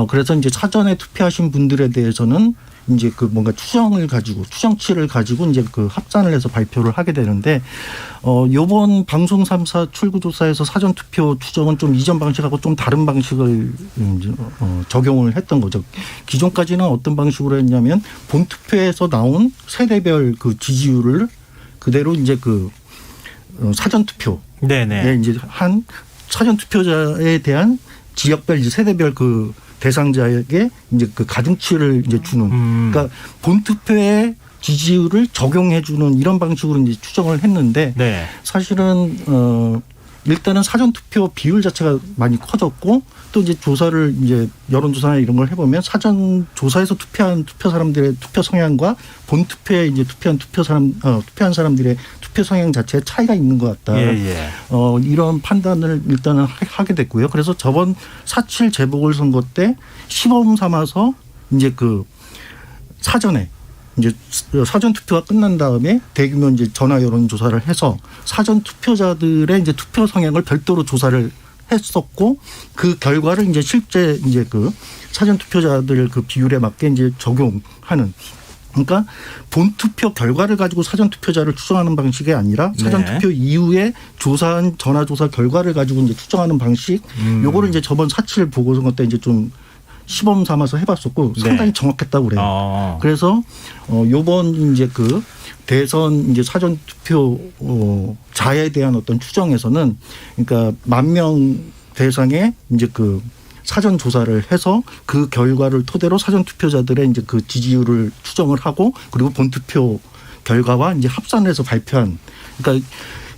그래서 이제 사전에 투표하신 분들에 대해서는 이제 그 뭔가 추정치를 가지고 이제 그 합산을 해서 발표를 하게 되는데, 요번 방송 3사 출구조사에서 사전투표 추정은 좀 이전 방식하고 좀 다른 방식을 이제 적용을 했던 거죠. 기존까지는 어떤 방식으로 했냐면 본투표에서 나온 세대별 그 지지율을 그대로 이제 그 사전투표. 네네. 이제 한 사전투표자에 대한 지역별 이제 세대별 그 대상자에게 이제 그 가중치를 이제 주는. 그러니까 본투표의 지지율을 적용해 주는 이런 방식으로 이제 추정을 했는데 네. 사실은 일단은 사전투표 비율 자체가 많이 커졌고 또 이제 조사를 이제 여론조사나 이런 걸 해보면 사전 조사에서 투표한 투표 사람들의 투표 성향과 본투표에 이제 투표한 사람들의 투표 성향 자체에 차이가 있는 것 같다. 예. 이런 판단을 일단은 하게 됐고요. 그래서 저번 4.7 재보궐선거 때 시범 삼아서 이제 그 사전에 이제 사전 투표가 끝난 다음에 대규모 이제 전화 여론 조사를 해서 사전 투표자들의 이제 투표 성향을 별도로 조사를 했었고 그 결과를 이제 실제 이제 그 사전 투표자들 그 비율에 맞게 이제 적용하는. 그러니까 본 투표 결과를 가지고 사전 투표자를 추정하는 방식이 아니라 사전 투표 이후에 조사한 전화 조사 결과를 가지고 이제 추정하는 방식. 요거를 이제 저번 4.7 보궐선거 때 이제 좀 시범 삼아서 해봤었고 상당히 정확했다고 그래요. 그래서 요번 이제 그 대선 이제 사전 투표자에 대한 어떤 추정에서는 그러니까 10,000명 대상의 이제 그 사전 조사를 해서 그 결과를 토대로 사전 투표자들의 이제 그 지지율을 추정을 하고 그리고 본 투표 결과와 이제 합산해서 발표한. 그러니까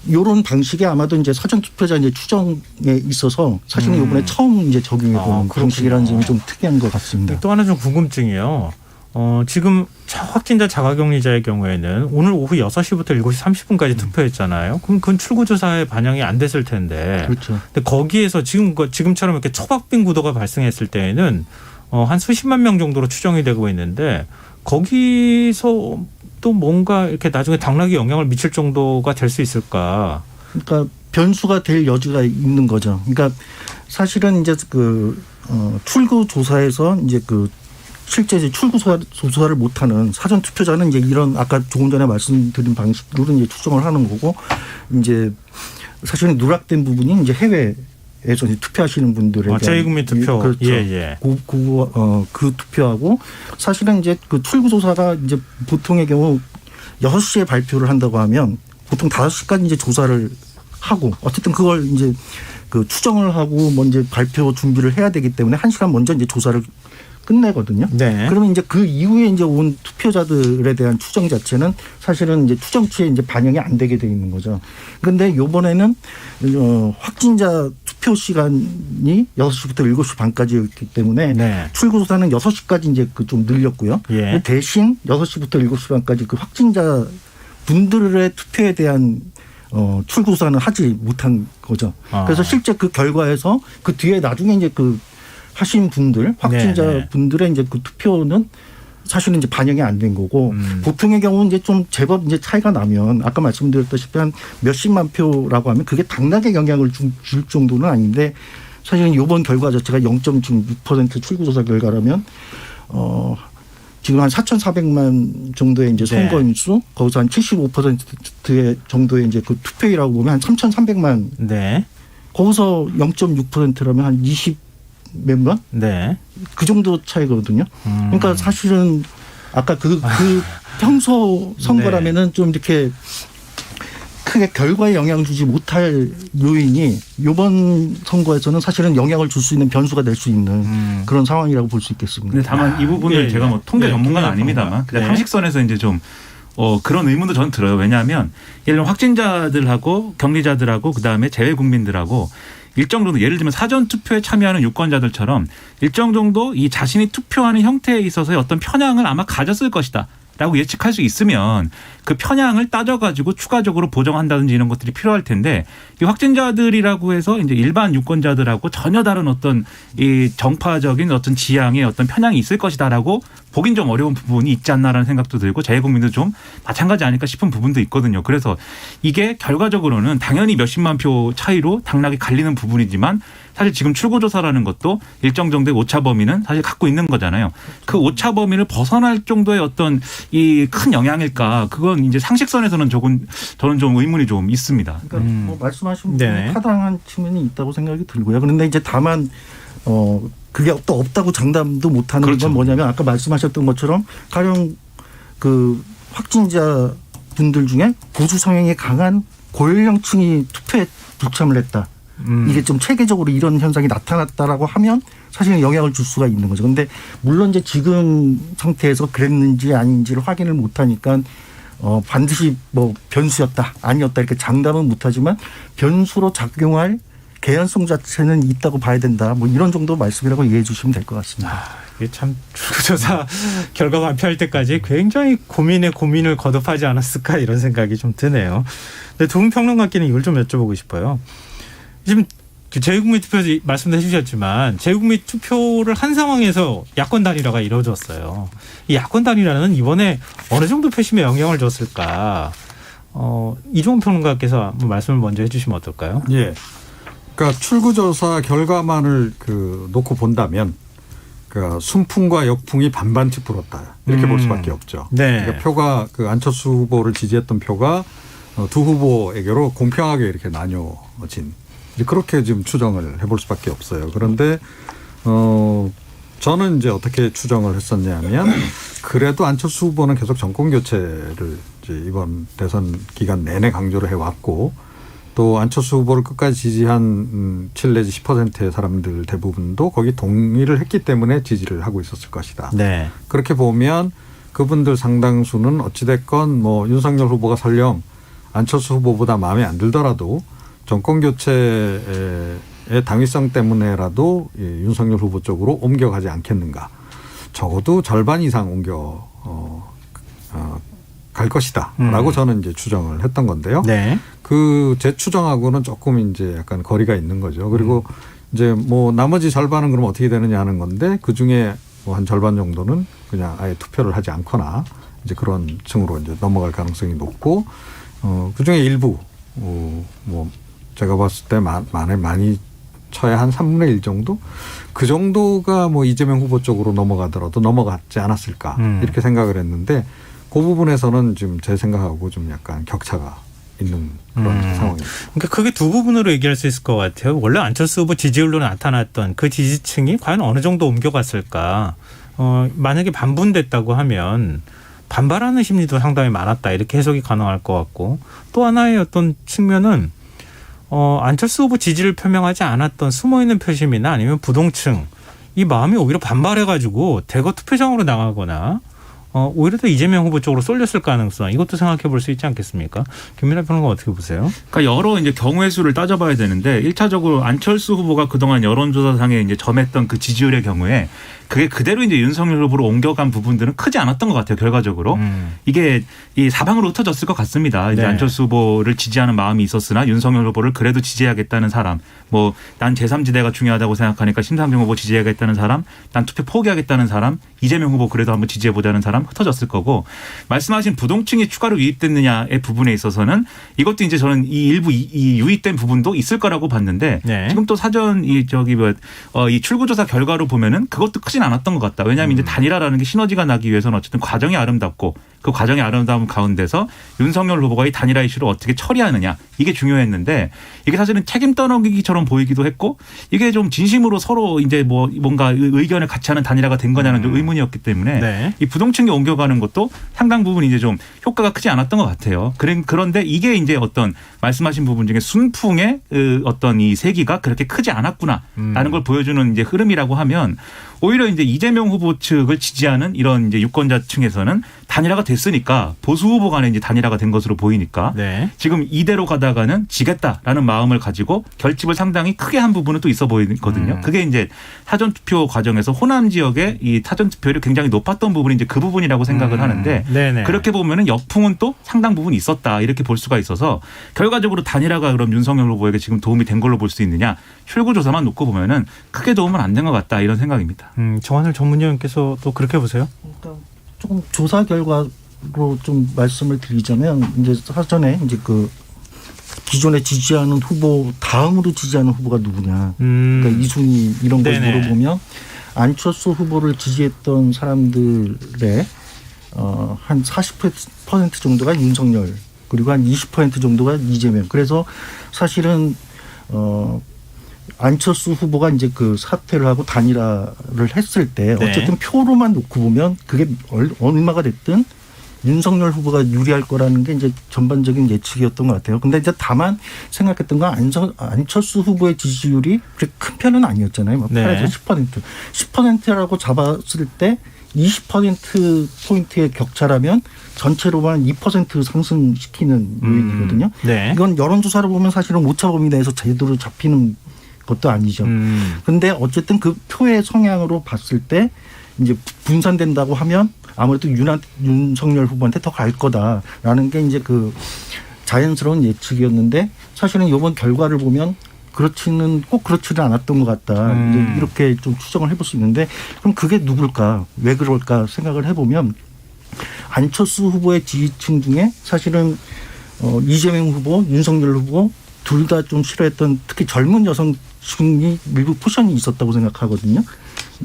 이런 방식이 아마도 이제 사전 투표자 이제 추정에 있어서 사실은 이번에 처음 이제 적용해 본 방식이라는 점이 좀 특이한 것 같습니다. 또 하나 좀 궁금증이요. 지금 확진자 자가격리자의 경우에는 오늘 오후 6시부터 7시 30분까지 투표했잖아요. 그럼 그건 출구조사에 반영이 안 됐을 텐데. 그렇죠. 근데 거기에서 지금처럼 이렇게 초박빙 구도가 발생했을 때에는 한 수십만 명 정도로 추정이 되고 있는데 거기서 또 뭔가 이렇게 나중에 당락에 영향을 미칠 정도가 될 수 있을까? 그러니까 변수가 될 여지가 있는 거죠. 그러니까 사실은 이제 출구조사에서 이제 실제 이제 출구조사를 못하는 사전 투표자는 이제 이런 아까 조금 전에 말씀드린 방식으로 이제 추정을 하는 거고, 이제 사실은 누락된 부분이 이제 해외에서 이제 투표하시는 분들에 대한 재외국민 투표, 그렇죠. 예. 그 투표하고 사실은 이제 그 출구조사가 이제 보통의 경우 6시에 발표를 한다고 하면 보통 5시까지 이제 조사를 하고 어쨌든 그걸 이제 추정을 하고 먼저 발표 준비를 해야 되기 때문에 1시간 먼저 이제 조사를 끝내거든요. 네. 그러면 이제 그 이후에 이제 온 투표자들에 대한 추정 자체는 사실은 이제 추정치에 이제 반영이 안 되게 돼 있는 거죠. 그런데 이번에는 확진자 투표 시간이 6시부터 7시 반까지였기 때문에 네. 출구조사는 6시까지 이제 좀 늘렸고요. 예. 대신 6시부터 7시 반까지 그 확진자 분들의 투표에 대한 출구조사는 하지 못한 거죠. 그래서 실제 그 결과에서 그 뒤에 나중에 이제 하신 분들, 확진자 분들의 이제 그 투표는 사실은 이제 반영이 안 된 거고, 보통의 경우는 이제 좀 제법 이제 차이가 나면 아까 말씀드렸다시피 한 몇십만 표라고 하면 그게 당락에 영향을 줄 정도는 아닌데, 사실은 이번 결과 자체가 0.6% 출구조사 결과라면, 지금 한 4,400만 정도의 이제 선거인수, 거기서 한 75%의 정도의 이제 그 투표율이라고 보면 한 3,300만. 네. 거기서 0.6%라면 한 20 몇만? 네. 그 정도 차이거든요. 그러니까 사실은 아까 그 평소 선거라면은 좀 이렇게 크게 결과에 영향을 주지 못할 요인이 이번 선거에서는 사실은 영향을 줄 수 있는 변수가 될 수 있는 그런 상황이라고 볼 수 있겠습니다. 근데 다만 이 부분을 제가 뭐 통계 전문가는 아닙니다만 그냥 상식선에서 이제 좀 그런 의문도 저는 들어요. 왜냐하면 예를 들면 확진자들하고 격리자들하고 그다음에 재외국민들하고 일정 정도 예를 들면 사전 투표에 참여하는 유권자들처럼 일정 정도 이 자신이 투표하는 형태에 있어서의 어떤 편향을 아마 가졌을 것이다. 라고 예측할 수 있으면 그 편향을 따져가지고 추가적으로 보정한다든지 이런 것들이 필요할 텐데 이 확진자들이라고 해서 이제 일반 유권자들하고 전혀 다른 어떤 이 정파적인 어떤 지향의 어떤 편향이 있을 것이다라고 보긴 좀 어려운 부분이 있지 않나라는 생각도 들고 재외국민도 좀 마찬가지 아닐까 싶은 부분도 있거든요. 그래서 이게 결과적으로는 당연히 몇십만 표 차이로 당락이 갈리는 부분이지만 사실 지금 출구조사라는 것도 일정 정도의 오차 범위는 사실 갖고 있는 거잖아요. 그 오차 범위를 벗어날 정도의 어떤 이 큰 영향일까? 그건 이제 상식선에서는 저는 좀 의문이 좀 있습니다. 그러니까 뭐 말씀하신 부분이 타당한 측면이 있다고 생각이 들고요. 그런데 이제 다만 그게 또 없다고 장담도 못하는 건 뭐냐면 아까 말씀하셨던 것처럼 가령 그 확진자 분들 중에 보수 성향이 강한 고연령층이 투표에 불참을 했다. 이게 좀 체계적으로 이런 현상이 나타났다라고 하면 사실은 영향을 줄 수가 있는 거죠. 그런데 물론 이제 지금 상태에서 그랬는지 아닌지를 확인을 못하니까 반드시 뭐 변수였다 아니었다 이렇게 장담은 못하지만 변수로 작용할 개연성 자체는 있다고 봐야 된다. 뭐 이런 정도 말씀이라고 이해해 주시면 될 것 같습니다. 이게 참 출구조사 결과 발표할 때까지 굉장히 고민을 거듭하지 않았을까 이런 생각이 좀 드네요. 근데 두 분 평론가께는 이걸 좀 여쭤보고 싶어요. 지금 재외국민 투표에서 말씀도 해주셨지만 재외국민 투표를 한 상황에서 야권 단일화가 이루어졌어요. 이 야권 단일화는 이번에 어느 정도 표심에 영향을 줬을까? 이종훈 평론가께서 한번 말씀을 먼저 해주시면 어떨까요? 예. 그러니까 출구조사 결과만을 놓고 본다면 그러니까 순풍과 역풍이 반반씩 불었다 이렇게 볼 수밖에 없죠. 네. 그러니까 표가 안철수 후보를 지지했던 표가 두 후보에게로 공평하게 이렇게 나뉘어진. 그렇게 지금 추정을 해볼 수밖에 없어요. 그런데 저는 이제 어떻게 추정을 했었냐면 그래도 안철수 후보는 계속 정권 교체를 이제 이번 대선 기간 내내 강조를 해왔고 또 안철수 후보를 끝까지 지지한 7 내지 10%의 사람들 대부분도 거기 동의를 했기 때문에 지지를 하고 있었을 것이다. 네. 그렇게 보면 그분들 상당수는 어찌됐건 뭐 윤석열 후보가 설령 안철수 후보보다 마음에 안 들더라도 정권 교체의 당위성 때문에라도 윤석열 후보 쪽으로 옮겨가지 않겠는가. 적어도 절반 이상 갈 것이다라고 저는 이제 추정을 했던 건데요. 네. 그 제 추정하고는 조금 이제 약간 거리가 있는 거죠. 그리고 이제 뭐 나머지 절반은 그럼 어떻게 되느냐 하는 건데 그 중에 뭐 한 절반 정도는 그냥 아예 투표를 하지 않거나 이제 그런 층으로 이제 넘어갈 가능성이 높고 그 중에 일부 뭐 제가 봤을 때 많이 쳐야 한 3분의 1 정도 그 정도가 뭐 이재명 후보 쪽으로 넘어가더라도 넘어갔지 않았을까 이렇게 생각을 했는데 그 부분에서는 지금 제 생각하고 좀 약간 격차가 있는 그런 상황입니다. 그러니까 크게 두 부분으로 얘기할 수 있을 것 같아요. 원래 안철수 후보 지지율로 나타났던 그 지지층이 과연 어느 정도 옮겨갔을까. 만약에 반분됐다고 하면 반발하는 심리도 상당히 많았다. 이렇게 해석이 가능할 것 같고 또 하나의 어떤 측면은 안철수 후보 지지를 표명하지 않았던 숨어있는 표심이나 아니면 부동층 이 마음이 오히려 반발해가지고 대거 투표장으로 나가거나 오히려 더 이재명 후보 쪽으로 쏠렸을 가능성 이것도 생각해 볼 수 있지 않겠습니까? 김민하 평론가 어떻게 보세요? 그러니까 여러 이제 경우의 수를 따져봐야 되는데 1차적으로 안철수 후보가 그동안 여론조사상에 이제 점했던 그 지지율의 경우에 그게 그대로 이제 윤석열 후보로 옮겨간 부분들은 크지 않았던 것 같아요. 결과적으로 이게 이 사방으로 흩어졌을 것 같습니다. 이제 안철수 후보를 지지하는 마음이 있었으나 윤석열 후보를 그래도 지지하겠다는 사람, 뭐 난 제3지대가 중요하다고 생각하니까 심상정 후보 지지하겠다는 사람, 난 투표 포기하겠다는 사람, 이재명 후보 그래도 한번 지지해보자는 사람 흩어졌을 거고 말씀하신 부동층이 추가로 유입됐느냐의 부분에 있어서는 이것도 이제 저는 이 일부 이 유입된 부분도 있을 거라고 봤는데 지금 또 사전 이 출구조사 결과로 보면은 그것도 크진 않았던 것 같다. 왜냐하면 이제 단일화라는 게 시너지가 나기 위해서는 어쨌든 과정이 아름답고 그 과정의 아름다움 가운데서 윤석열 후보가 이 단일화 이슈를 어떻게 처리하느냐 이게 중요했는데 이게 사실은 책임 떠넘기기처럼 보이기도 했고 이게 좀 진심으로 서로 이제 뭐 뭔가 의견을 같이 하는 단일화가 된 거냐는 좀 의문이었기 때문에 이 부동층이 옮겨가는 것도 상당 부분 이제 좀 효과가 크지 않았던 것 같아요. 그런데 이게 이제 어떤 말씀하신 부분 중에 순풍의 어떤 이 세기가 그렇게 크지 않았구나라는 걸 보여주는 이제 흐름이라고 하면 오히려 이제 이재명 후보 측을 지지하는 이런 이제 유권자층에서는 단일화가 됐으니까 보수 후보 간에 이제 단일화가 된 것으로 보이니까 지금 이대로 가다가는 지겠다라는 마음을 가지고 결집을 상당히 크게 한 부분은 또 있어 보이거든요. 그게 이제 사전 투표 과정에서 호남 지역의 이 사전 투표율이 굉장히 높았던 부분이 이제 그 부분이라고 생각을 하는데 그렇게 보면은 역풍은 또 상당 부분 있었다 이렇게 볼 수가 있어서 결과적으로 단일화가 그럼 윤석열 후보에게 지금 도움이 된 걸로 볼 수 있느냐 출구조사만 놓고 보면은 크게 도움은 안 된 것 같다 이런 생각입니다. 정한을 전문위원께서 또 그렇게 보세요? 그러니까 조금 조사 결과로 좀 말씀을 드리자면 이제 사전에 이제 그 기존에 지지하는 후보 다음으로 지지하는 후보가 누구냐, 그러니까 2순위 이런 걸 물어보면 안철수 후보를 지지했던 사람들의 한 40% 정도가 윤석열 그리고 한 20% 정도가 이재명. 그래서 사실은 안철수 후보가 이제 그 사퇴를 하고 단일화를 했을 때 어쨌든 표로만 놓고 보면 그게 얼마가 됐든 윤석열 후보가 유리할 거라는 게 이제 전반적인 예측이었던 것 같아요. 근데 이제 다만 생각했던 건 안철수 후보의 지지율이 그렇게 큰 편은 아니었잖아요. 뭐 8에서 10%. 10%라고 잡았을 때 20%포인트의 격차라면 전체로만 2% 상승시키는 요인이거든요. 이건 여론조사를 보면 사실은 오차 범위 내에서 제대로 잡히는 것도 아니죠. 근데 어쨌든 그 표의 성향으로 봤을 때 이제 분산된다고 하면 아무래도 윤석열 후보한테 더 갈 거다라는 게 이제 그 자연스러운 예측이었는데 사실은 이번 결과를 보면 그렇지는 않았던 것 같다. 이제 이렇게 좀 추정을 해볼 수 있는데 그럼 그게 누굴까? 왜 그럴까 생각을 해보면 안철수 후보의 지지층 중에 사실은 이재명 후보, 윤석열 후보 둘 다 좀 싫어했던 특히 젊은 여성층이 일부 포션이 있었다고 생각하거든요.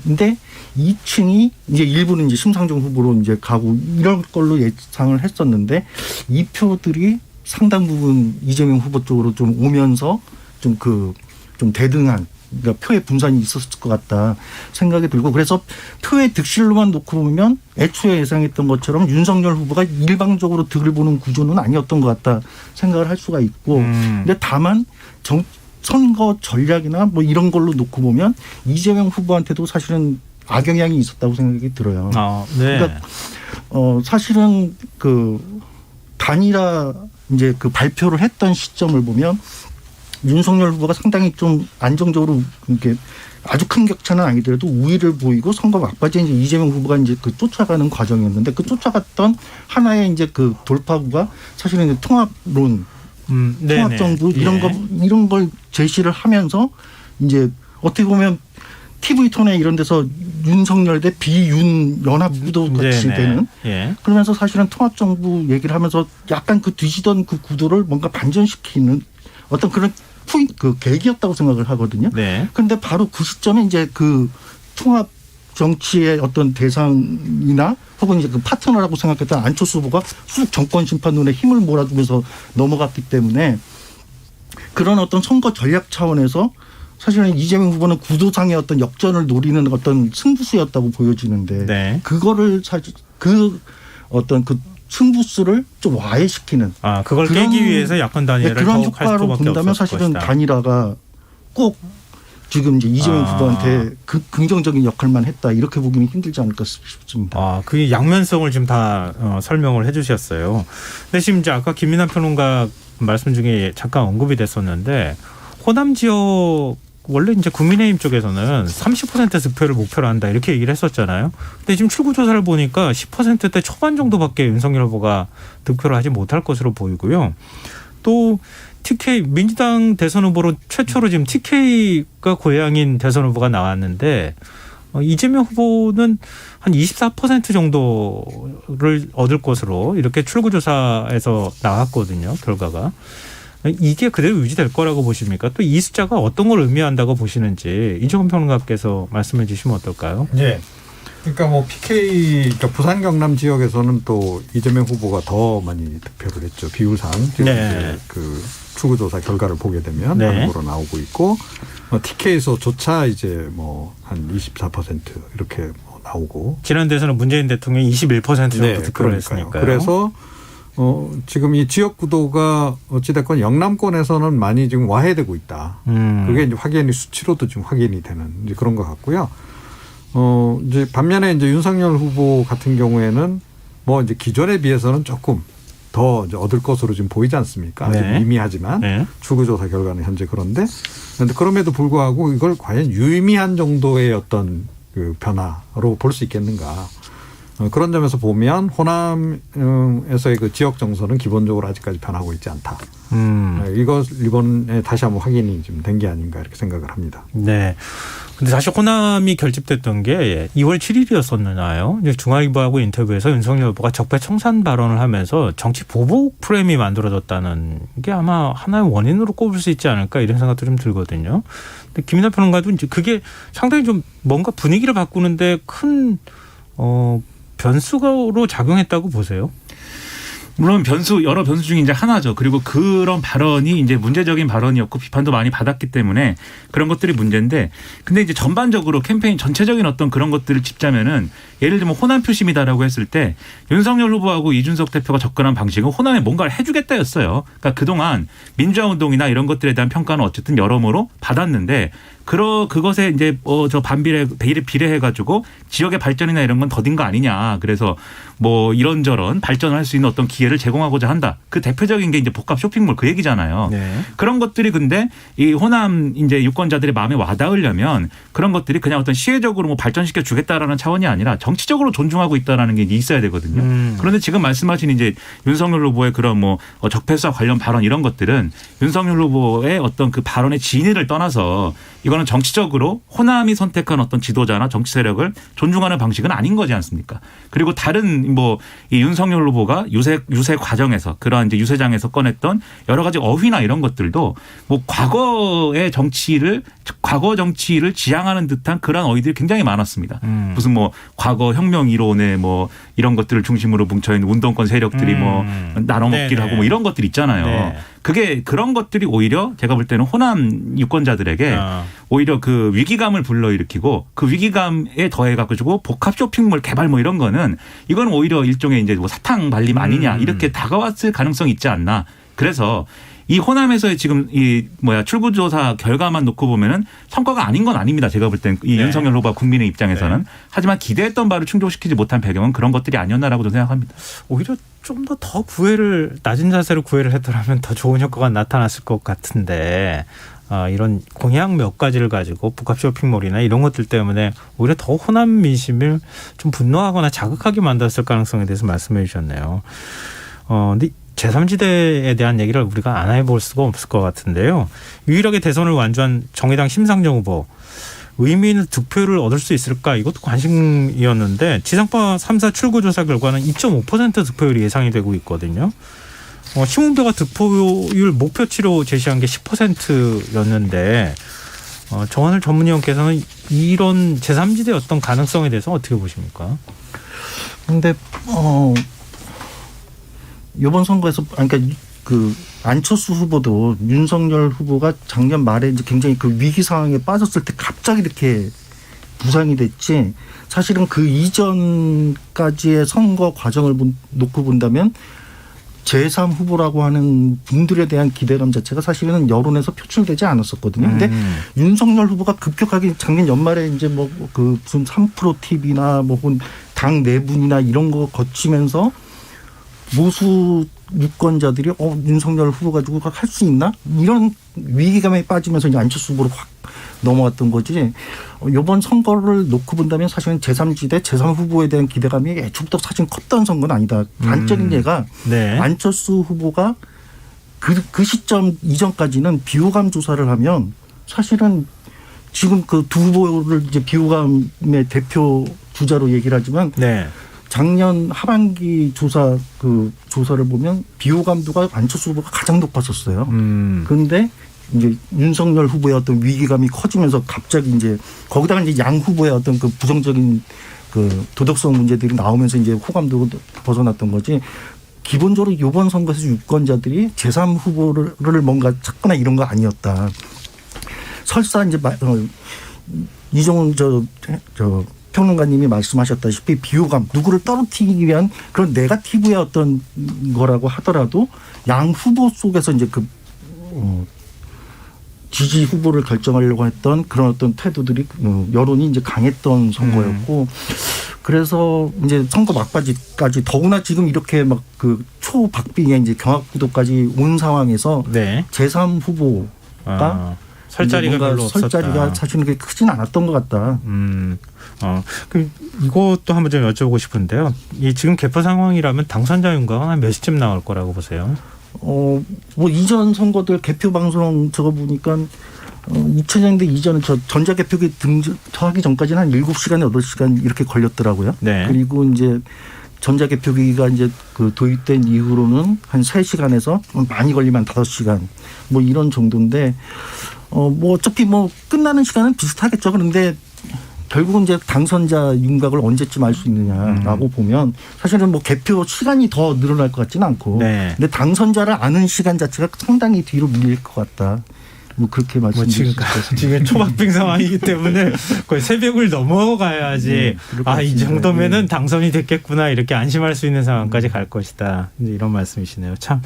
근데 2층이 이제 일부는 이제 심상정 후보로 이제 가고 이런 걸로 예상을 했었는데 이 표들이 상당 부분 이재명 후보 쪽으로 좀 오면서 좀 대등한 그러니까 표의 분산이 있었을 것 같다 생각이 들고 그래서 표의 득실로만 놓고 보면 애초에 예상했던 것처럼 윤석열 후보가 일방적으로 득을 보는 구조는 아니었던 것 같다 생각을 할 수가 있고 근데 다만 선거 전략이나 뭐 이런 걸로 놓고 보면 이재명 후보한테도 사실은 악영향이 있었다고 생각이 들어요. 그러니까 사실은 그 단일화 이제 그 발표를 했던 시점을 보면 윤석열 후보가 상당히 좀 안정적으로 이렇게 아주 큰 격차는 아니더라도 우위를 보이고 선거 막바지에 이제 이재명 후보가 이제 그 쫓아가는 과정이었는데 그 쫓아갔던 하나의 이제 그 돌파구가 사실은 이제 통합론, 통합정부 이런 걸 제시를 하면서 이제 어떻게 보면 TV 톤에 이런 데서 윤석열 대 비윤 연합구도 같이 되는 그러면서 사실은 통합정부 얘기를 하면서 약간 그 뒤지던 그 구도를 뭔가 반전시키는 어떤 그런 그 계기였다고 생각을 하거든요. 그런데 바로 그 시점에 이제 그 통합 정치의 어떤 대상이나 혹은 이제 그 파트너라고 생각했던 안철수 후보가 쑥 정권 심판론에 힘을 몰아주면서 넘어갔기 때문에 그런 어떤 선거 전략 차원에서 사실은 이재명 후보는 구도상의 어떤 역전을 노리는 어떤 승부수였다고 보여지는데 그거를 사실 그 어떤 그 승부수를 좀 와해시키는 그걸 깨기 위해서 야권 단일화를 그런 더욱 할 효과로 수밖에 본다면 없었을 사실은 것이다. 단일화가 꼭 지금 이제 이재명 후보한테 긍정적인 역할만 했다 이렇게 보기는 힘들지 않을까 싶습니다. 그 양면성을 지금 다 설명을 해주셨어요. 근데 지금 이제 아까 김민하 평론가 말씀 중에 잠깐 언급이 됐었는데 호남 지역 원래 이제 국민의힘 쪽에서는 30% 득표를 목표로 한다 이렇게 얘기를 했었잖아요. 근데 지금 출구조사를 보니까 10%대 초반 정도밖에 윤석열 후보가 득표를 하지 못할 것으로 보이고요. 또 TK 민주당 대선 후보로 최초로 지금 TK가 고향인 대선 후보가 나왔는데 이재명 후보는 한 24% 정도를 얻을 것으로 이렇게 출구조사에서 나왔거든요. 결과가. 이게 그대로 유지될 거라고 보십니까? 또 이 숫자가 어떤 걸 의미한다고 보시는지 이종훈 평론가께서 말씀해 주시면 어떨까요? 네. 그러니까 뭐 PK 그러니까 부산 경남 지역에서는 또 이재명 후보가 더 많이 득표를 했죠. 비율상 지금 이제 그 출구조사 결과를 보게 되면 다른 거로 나오고 있고 TK에서조차 이제 뭐 한 24% 이렇게 나오고 지난 대선은 문재인 대통령이 21% 정도 득표를 했으니까요. 그래서 지금 이 지역 구도가 어찌됐건 영남권에서는 많이 지금 와해되고 있다. 그게 이제 확연히 수치로도 지금 확인이 되는 이제 그런 것 같고요. 이제 반면에 이제 윤석열 후보 같은 경우에는 뭐 이제 기존에 비해서는 조금 더 이제 얻을 것으로 지금 보이지 않습니까? 아직 미미하지만 출구조사 결과는 현재 그런데 그럼에도 불구하고 이걸 과연 유의미한 정도의 어떤 그 변화로 볼 수 있겠는가? 그런 점에서 보면 호남에서의 그 지역 정서는 기본적으로 아직까지 변하고 있지 않다. 이것 이번에 다시 한번 확인이 좀 된 게 아닌가 이렇게 생각을 합니다. 네. 근데 사실 호남이 결집됐던 게 2월 7일이었었나요? 이제 중앙일보하고 인터뷰에서 윤석열 후보가 적폐 청산 발언을 하면서 정치 보복 프레임이 만들어졌다는 게 아마 하나의 원인으로 꼽을 수 있지 않을까 이런 생각도 좀 들거든요. 근데 김민하 평론가도 이제 그게 상당히 좀 뭔가 분위기를 바꾸는데 큰 변수로 작용했다고 보세요? 물론 여러 변수 중에 이제 하나죠. 그리고 그런 발언이 이제 문제적인 발언이었고 비판도 많이 받았기 때문에 그런 것들이 문제인데 근데 이제 전반적으로 캠페인 전체적인 어떤 그런 것들을 짚자면은 예를 들면 호남 표심이다라고 했을 때 윤석열 후보하고 이준석 대표가 접근한 방식은 호남에 뭔가를 해주겠다였어요. 그러니까 그동안 민주화 운동이나 이런 것들에 대한 평가는 어쨌든 여러모로 받았는데 그것에 이제 저 비례해가지고 지역의 발전이나 이런 건 더딘 거 아니냐. 그래서 뭐 이런저런 발전할 수 있는 어떤 기회를 제공하고자 한다. 그 대표적인 게 이제 복합 쇼핑몰 그 얘기잖아요. 그런 것들이 근데 이 호남 이제 유권자들의 마음에 와닿으려면 그런 것들이 그냥 어떤 시혜적으로 뭐 발전시켜 주겠다라는 차원이 아니라 정치적으로 존중하고 있다라는 게 있어야 되거든요. 그런데 지금 말씀하신 이제 윤석열 후보의 그런 뭐 적폐수사 관련 발언 이런 것들은 윤석열 후보의 어떤 그 발언의 진위를 떠나서 이거는 정치적으로 호남이 선택한 어떤 지도자나 정치 세력을 존중하는 방식은 아닌 거지 않습니까? 그리고 다른 뭐 이 윤석열 후보가 유세 과정에서 그러한 이제 유세장에서 꺼냈던 여러 가지 어휘나 이런 것들도 뭐 과거 정치를 지향하는 듯한 그런 어휘들이 굉장히 많았습니다. 무슨 뭐 과거 혁명 이론에 뭐 이런 것들을 중심으로 뭉쳐있는 운동권 세력들이 뭐 나눠먹기를 하고 뭐 이런 것들 있잖아요. 그게 그런 것들이 오히려 제가 볼 때는 호남 유권자들에게 오히려 그 위기감을 불러일으키고 그 위기감에 더해가지고 복합 쇼핑몰 개발 뭐 이런 거는 이거는 오히려 일종의 이제 뭐 사탕 발림 아니냐 이렇게 다가왔을 가능성이 있지 않나. 그래서 이 호남에서의 지금 출구조사 결과만 놓고 보면은 성과가 아닌 건 아닙니다. 제가 볼 땐 이 윤석열 후보가 국민의 입장에서는. 네. 하지만 기대했던 바를 충족시키지 못한 배경은 그런 것들이 아니었나라고도 생각합니다. 오히려 좀 더 구애를 낮은 자세로 구애를 했더라면 더 좋은 효과가 나타났을 것 같은데 이런 공약 몇 가지를 가지고 복합 쇼핑몰이나 이런 것들 때문에 오히려 더 호남 민심을 좀 분노하거나 자극하게 만들었을 가능성에 대해서 말씀해 주셨네요. 근데 제3지대에 대한 얘기를 우리가 안 해볼 수가 없을 것 같은데요. 유일하게 대선을 완주한 정의당 심상정 후보. 의미 있는 득표를 얻을 수 있을까? 이것도 관심이었는데 지상파 3사 출구조사 결과는 2.5% 득표율이 예상이 되고 있거든요. 심은표가 득표율 목표치로 제시한 게 10%였는데 정한을 전문위원께서는 이런 제3지대 어떤 가능성에 대해서 어떻게 보십니까? 근데 이번 선거에서 그러니까 안철수 후보도 윤석열 후보가 작년 말에 이제 굉장히 그 위기 상황에 빠졌을 때 갑자기 이렇게 부상이 됐지, 사실은 그 이전까지의 선거 과정을 놓고 본다면 제3 후보라고 하는 분들에 대한 기대감 자체가 사실은 여론에서 표출되지 않았었거든요. 근데 윤석열 후보가 급격하게 작년 연말에 이제 무슨 3프로 TV나 혹은 당 내분이나 이런 거 거치면서 보수 유권자들이 윤석열 후보 가지고 할 수 있나? 이런 위기감에 빠지면서 이제 안철수 후보로 확 넘어갔던 거지. 이번 선거를 놓고 본다면 사실은 제3지대, 제3 후보에 대한 기대감이 애초부터 사실 컸던 선거는 아니다. 단적인 예가 안철수 후보가 그 시점 이전까지는 비호감 조사를 하면 사실은 지금 그 두 후보를 이제 비호감의 대표 주자로 얘기를 하지만 작년 하반기 조사를 보면 비호감도가 안철수 후보가 가장 높았었어요. 그런데 이제 윤석열 후보의 어떤 위기감이 커지면서 갑자기 이제 거기다가 이제 양 후보의 어떤 그 부정적인 그 도덕성 문제들이 나오면서 이제 호감도 벗어났던 거지. 기본적으로 이번 선거에서 유권자들이 제3 후보를 뭔가 찾거나 이런 거 아니었다. 설사 이제 이종훈 평론가님이 말씀하셨다시피 비호감, 누구를 떨어뜨리기 위한 그런 네거티브의 어떤 거라고 하더라도 양 후보 속에서 이제 지지 후보를 결정하려고 했던 그런 어떤 태도들이 여론이 이제 강했던 선거였고, 그래서 이제 선거 막바지까지 더구나 지금 이렇게 막 그 초박빙의 이제 경합구도까지 온 상황에서 제3 후보가 설자리가 별로 없었다. 설자리가 사실은 그렇게 크진 않았던 것 같다. 그럼 이것도 한번 좀 여쭤보고 싶은데요. 이 지금 개표 상황이라면 당선자 윤곽은 한 몇 시쯤 나올 거라고 보세요? 이전 선거들 개표 방송 저거 보니까 2000년대 이전에 전자개표기 등장하기 전까지는 한 7시간, 8시간 이렇게 걸렸더라고요. 그리고 이제 전자개표기가 이제 도입된 이후로는 한 3시간에서 많이 걸리면 5시간 이런 정도인데 어차피 끝나는 시간은 비슷하겠죠. 그런데 결국은 이제 당선자 윤곽을 언제쯤 알 수 있느냐라고 보면 사실은 개표 시간이 더 늘어날 것 같지는 않고 근데 당선자를 아는 시간 자체가 상당히 뒤로 밀릴 것 같다. 그렇게 말씀드릴 수 있습니다. 지금 초박빙 상황이기 때문에 거의 새벽을 넘어가야지 이 정도면은 당선이 됐겠구나 이렇게 안심할 수 있는 상황까지 갈 것이다. 이런 말씀이시네요. 참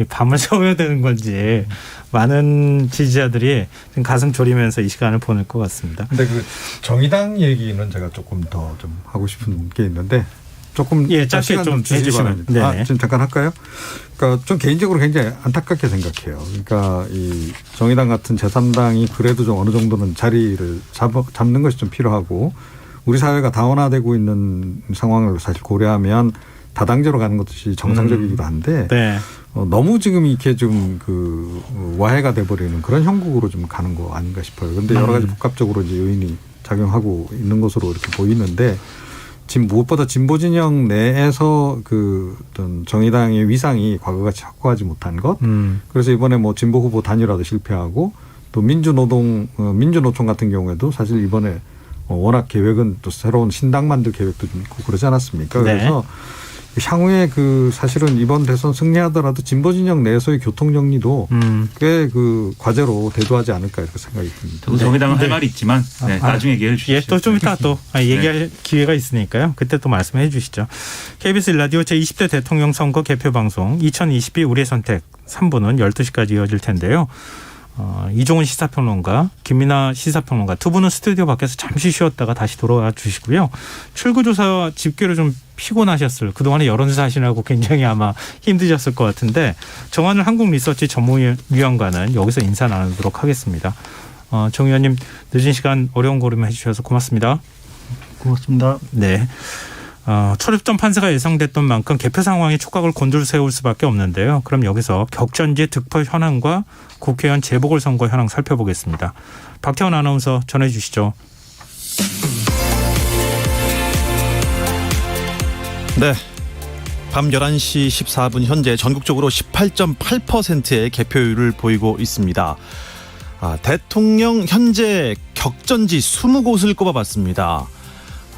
밤을 새워야 되는 건지 많은 지지자들이 지금 가슴 졸이면서 이 시간을 보낼 것 같습니다. 근데 정의당 얘기는 제가 조금 더 좀 하고 싶은 게 있는데 조금 짧게 좀 해주시면. 지금 잠깐 할까요? 그러니까 좀 개인적으로 굉장히 안타깝게 생각해요. 그러니까 이 정의당 같은 제3당이 그래도 좀 어느 정도는 자리를 잡는 것이 좀 필요하고, 우리 사회가 다원화되고 있는 상황을 사실 고려하면 다당제로 가는 것이 정상적이기도 한데 너무 지금 이렇게 좀 와해가 돼버리는 그런 형국으로 좀 가는 거 아닌가 싶어요. 그런데 여러 가지 복합적으로 이제 요인이 작용하고 있는 것으로 이렇게 보이는데, 지금 무엇보다 진보 진영 내에서 어떤 정의당의 위상이 과거같이 확고하지 못한 것. 그래서 이번에 진보 후보 단일화도 실패하고, 또 민주노총 같은 경우에도 사실 이번에 워낙 계획은 또 새로운 신당 만들 계획도 좀 있고 그러지 않았습니까? 그래서 향후에 사실은 이번 대선 승리하더라도 진보 진영 내에서의 교통 정리도 꽤 과제로 대두하지 않을까 이렇게 생각이 듭니다. 정의당은 할 말이 있지만 나중에 얘기해 주시죠. 예, 또 좀 이따 또 얘기할 기회가 있으니까요. 그때 또 말씀해 주시죠. KBS 1라디오 제20대 대통령 선거 개표 방송 2022 우리의 선택 3부는 12시까지 이어질 텐데요. 이종훈 시사평론가, 김민아 시사평론가 두 분은 스튜디오 밖에서 잠시 쉬었다가 다시 돌아와 주시고요. 출구조사 집계로 좀 피곤하셨을, 그동안에 여론조사 하시느라고 굉장히 아마 힘드셨을 것 같은데 정한을 한국리서치 전문위원과는 여기서 인사 나누도록 하겠습니다. 정 의원님 늦은 시간 어려운 고름 해주셔서 고맙습니다. 고맙습니다. 네. 초립점 판세가 예상됐던 만큼 개표 상황에 촉각을 곤두세울 수밖에 없는데요. 그럼 여기서 격전지 득표 현황과 국회의원 재보궐선거 현황 살펴보겠습니다. 박태원 아나운서 전해주시죠. 네. 밤 11시 14분 현재 전국적으로 18.8%의 개표율을 보이고 있습니다. 대통령 현재 격전지 20곳을 꼽아봤습니다.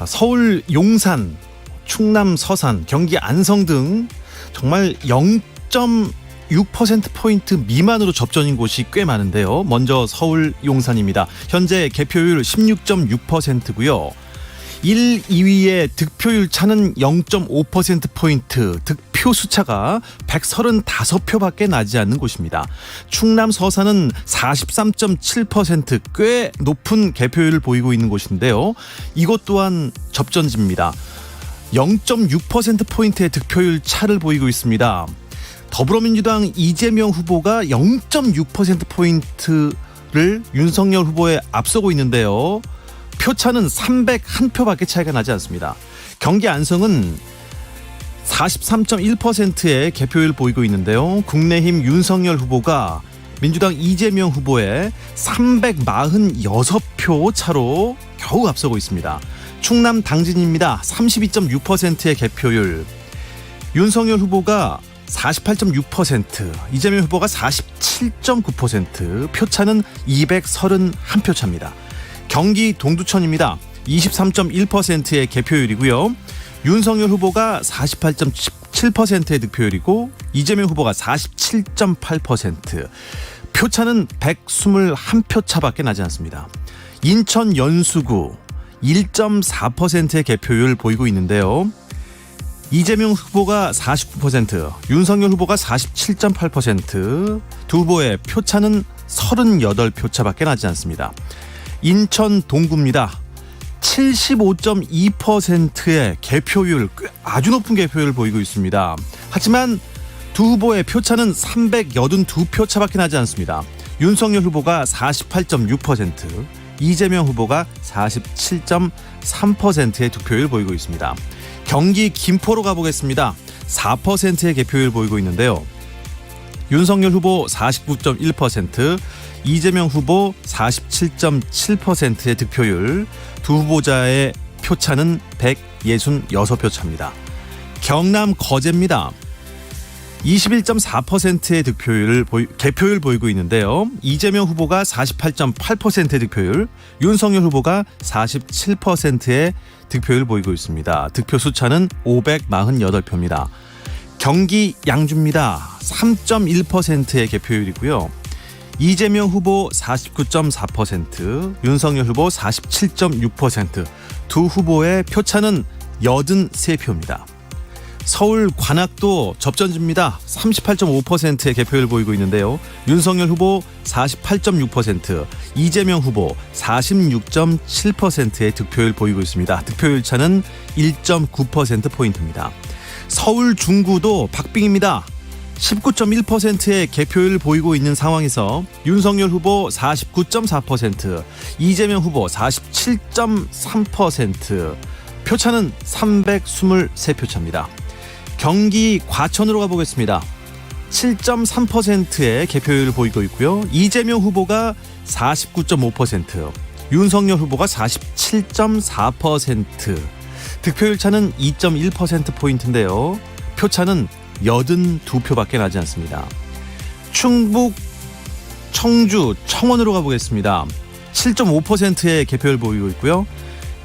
서울 용산, 충남 서산, 경기 안성 등 정말 0.6%포인트 미만으로 접전인 곳이 꽤 많은데요. 먼저 서울 용산입니다. 현재 개표율 16.6%고요. 1, 2위의 득표율 차는 0.5%포인트, 득표 수차가 135표밖에 나지 않는 곳입니다. 충남 서산은 43.7%, 꽤 높은 개표율을 보이고 있는 곳인데요. 이곳 또한 접전지입니다. 0.6%포인트의 득표율 차를 보이고 있습니다. 더불어민주당 이재명 후보가 0.6%포인트를 윤석열 후보에 앞서고 있는데요. 표차는 301표밖에 차이가 나지 않습니다. 경기 안성은 43.1%의 개표율을 보이고 있는데요. 국내힘 윤석열 후보가 민주당 이재명 후보에 346표 차로 겨우 앞서고 있습니다. 충남 당진입니다. 32.6%의 개표율. 윤석열 후보가 48.6%, 이재명 후보가 47.9%, 표차는 231표 차입니다. 경기 동두천입니다. 23.1%의 개표율이고요. 윤석열 후보가 48.7%의 득표율이고 이재명 후보가 47.8%, 표차는 121표 차밖에 나지 않습니다. 인천 연수구 1.4%의 개표율 보이고 있는데요. 이재명 후보가 49%, 윤석열 후보가 47.8%, 두 후보의 표차는 38표 차밖에 나지 않습니다. 인천 동구입니다. 75.2%의 개표율, 아주 높은 개표율을 보이고 있습니다. 하지만 두 후보의 표차는 382표 차밖에 나지 않습니다. 윤석열 후보가 48.6%, 이재명 후보가 47.3%의 득표율을 보이고 있습니다. 경기 김포로 가보겠습니다. 4%의 개표율 보이고 있는데요. 윤석열 후보 49.1%, 이재명 후보 47.7%의 득표율, 두 후보자의 표차는 166표 차입니다. 경남 거제입니다. 21.4%의 개표율 보이고 있는데요. 이재명 후보가 48.8%의 득표율, 윤석열 후보가 47%의 득표율 보이고 있습니다. 득표 수차는 548표입니다. 경기 양주입니다. 3.1%의 개표율이고요. 이재명 후보 49.4%, 윤석열 후보 47.6%, 두 후보의 표차는 83표입니다. 서울 관악도 접전지입니다. 38.5%의 개표율 보이고 있는데요. 윤석열 후보 48.6%, 이재명 후보 46.7%의 득표율 보이고 있습니다. 득표율 차는 1.9%포인트입니다. 서울 중구도 박빙입니다. 19.1%의 개표율을 보이고 있는 상황에서 윤석열 후보 49.4%, 이재명 후보 47.3%, 표차는 323표 차입니다. 경기 과천으로 가보겠습니다. 7.3%의 개표율을 보이고 있고요. 이재명 후보가 49.5%, 윤석열 후보가 47.4%, 득표율 차는 2.1%포인트인데요. 표차는 82표밖에 나지 않습니다. 충북, 청주, 청원으로 가보겠습니다. 7.5%의 개표율 보이고 있고요.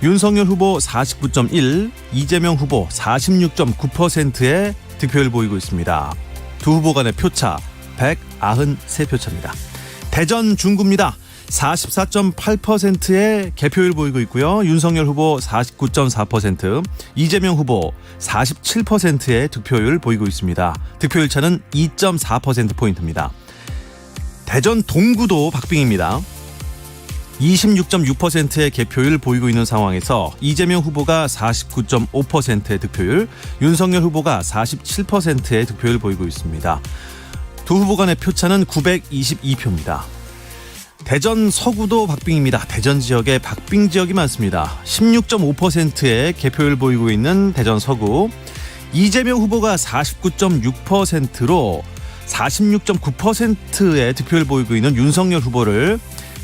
윤석열 후보 49.1, 이재명 후보 46.9%의 득표율 보이고 있습니다. 두 후보 간의 표차 193표 차입니다. 대전 중구입니다. 44.8%의 개표율 보이고 있고요. 윤석열 후보 49.4%, 이재명 후보 47%의 득표율 보이고 있습니다. 득표율 차는 2.4%포인트입니다. 대전 동구도 박빙입니다. 26.6%의 개표율 보이고 있는 상황에서 이재명 후보가 49.5%의 득표율, 윤석열 후보가 47%의 득표율 보이고 있습니다. 두 후보 간의 표차는 922표입니다. 대전 서구도 박빙입니다. 대전 지역에 박빙 지역이 많습니다. 16.5%의 개표율 보이고 있는 대전 서구, 이재명 후보가 49.6%로 46.9%의 득표율 보이고 있는 윤석열 후보를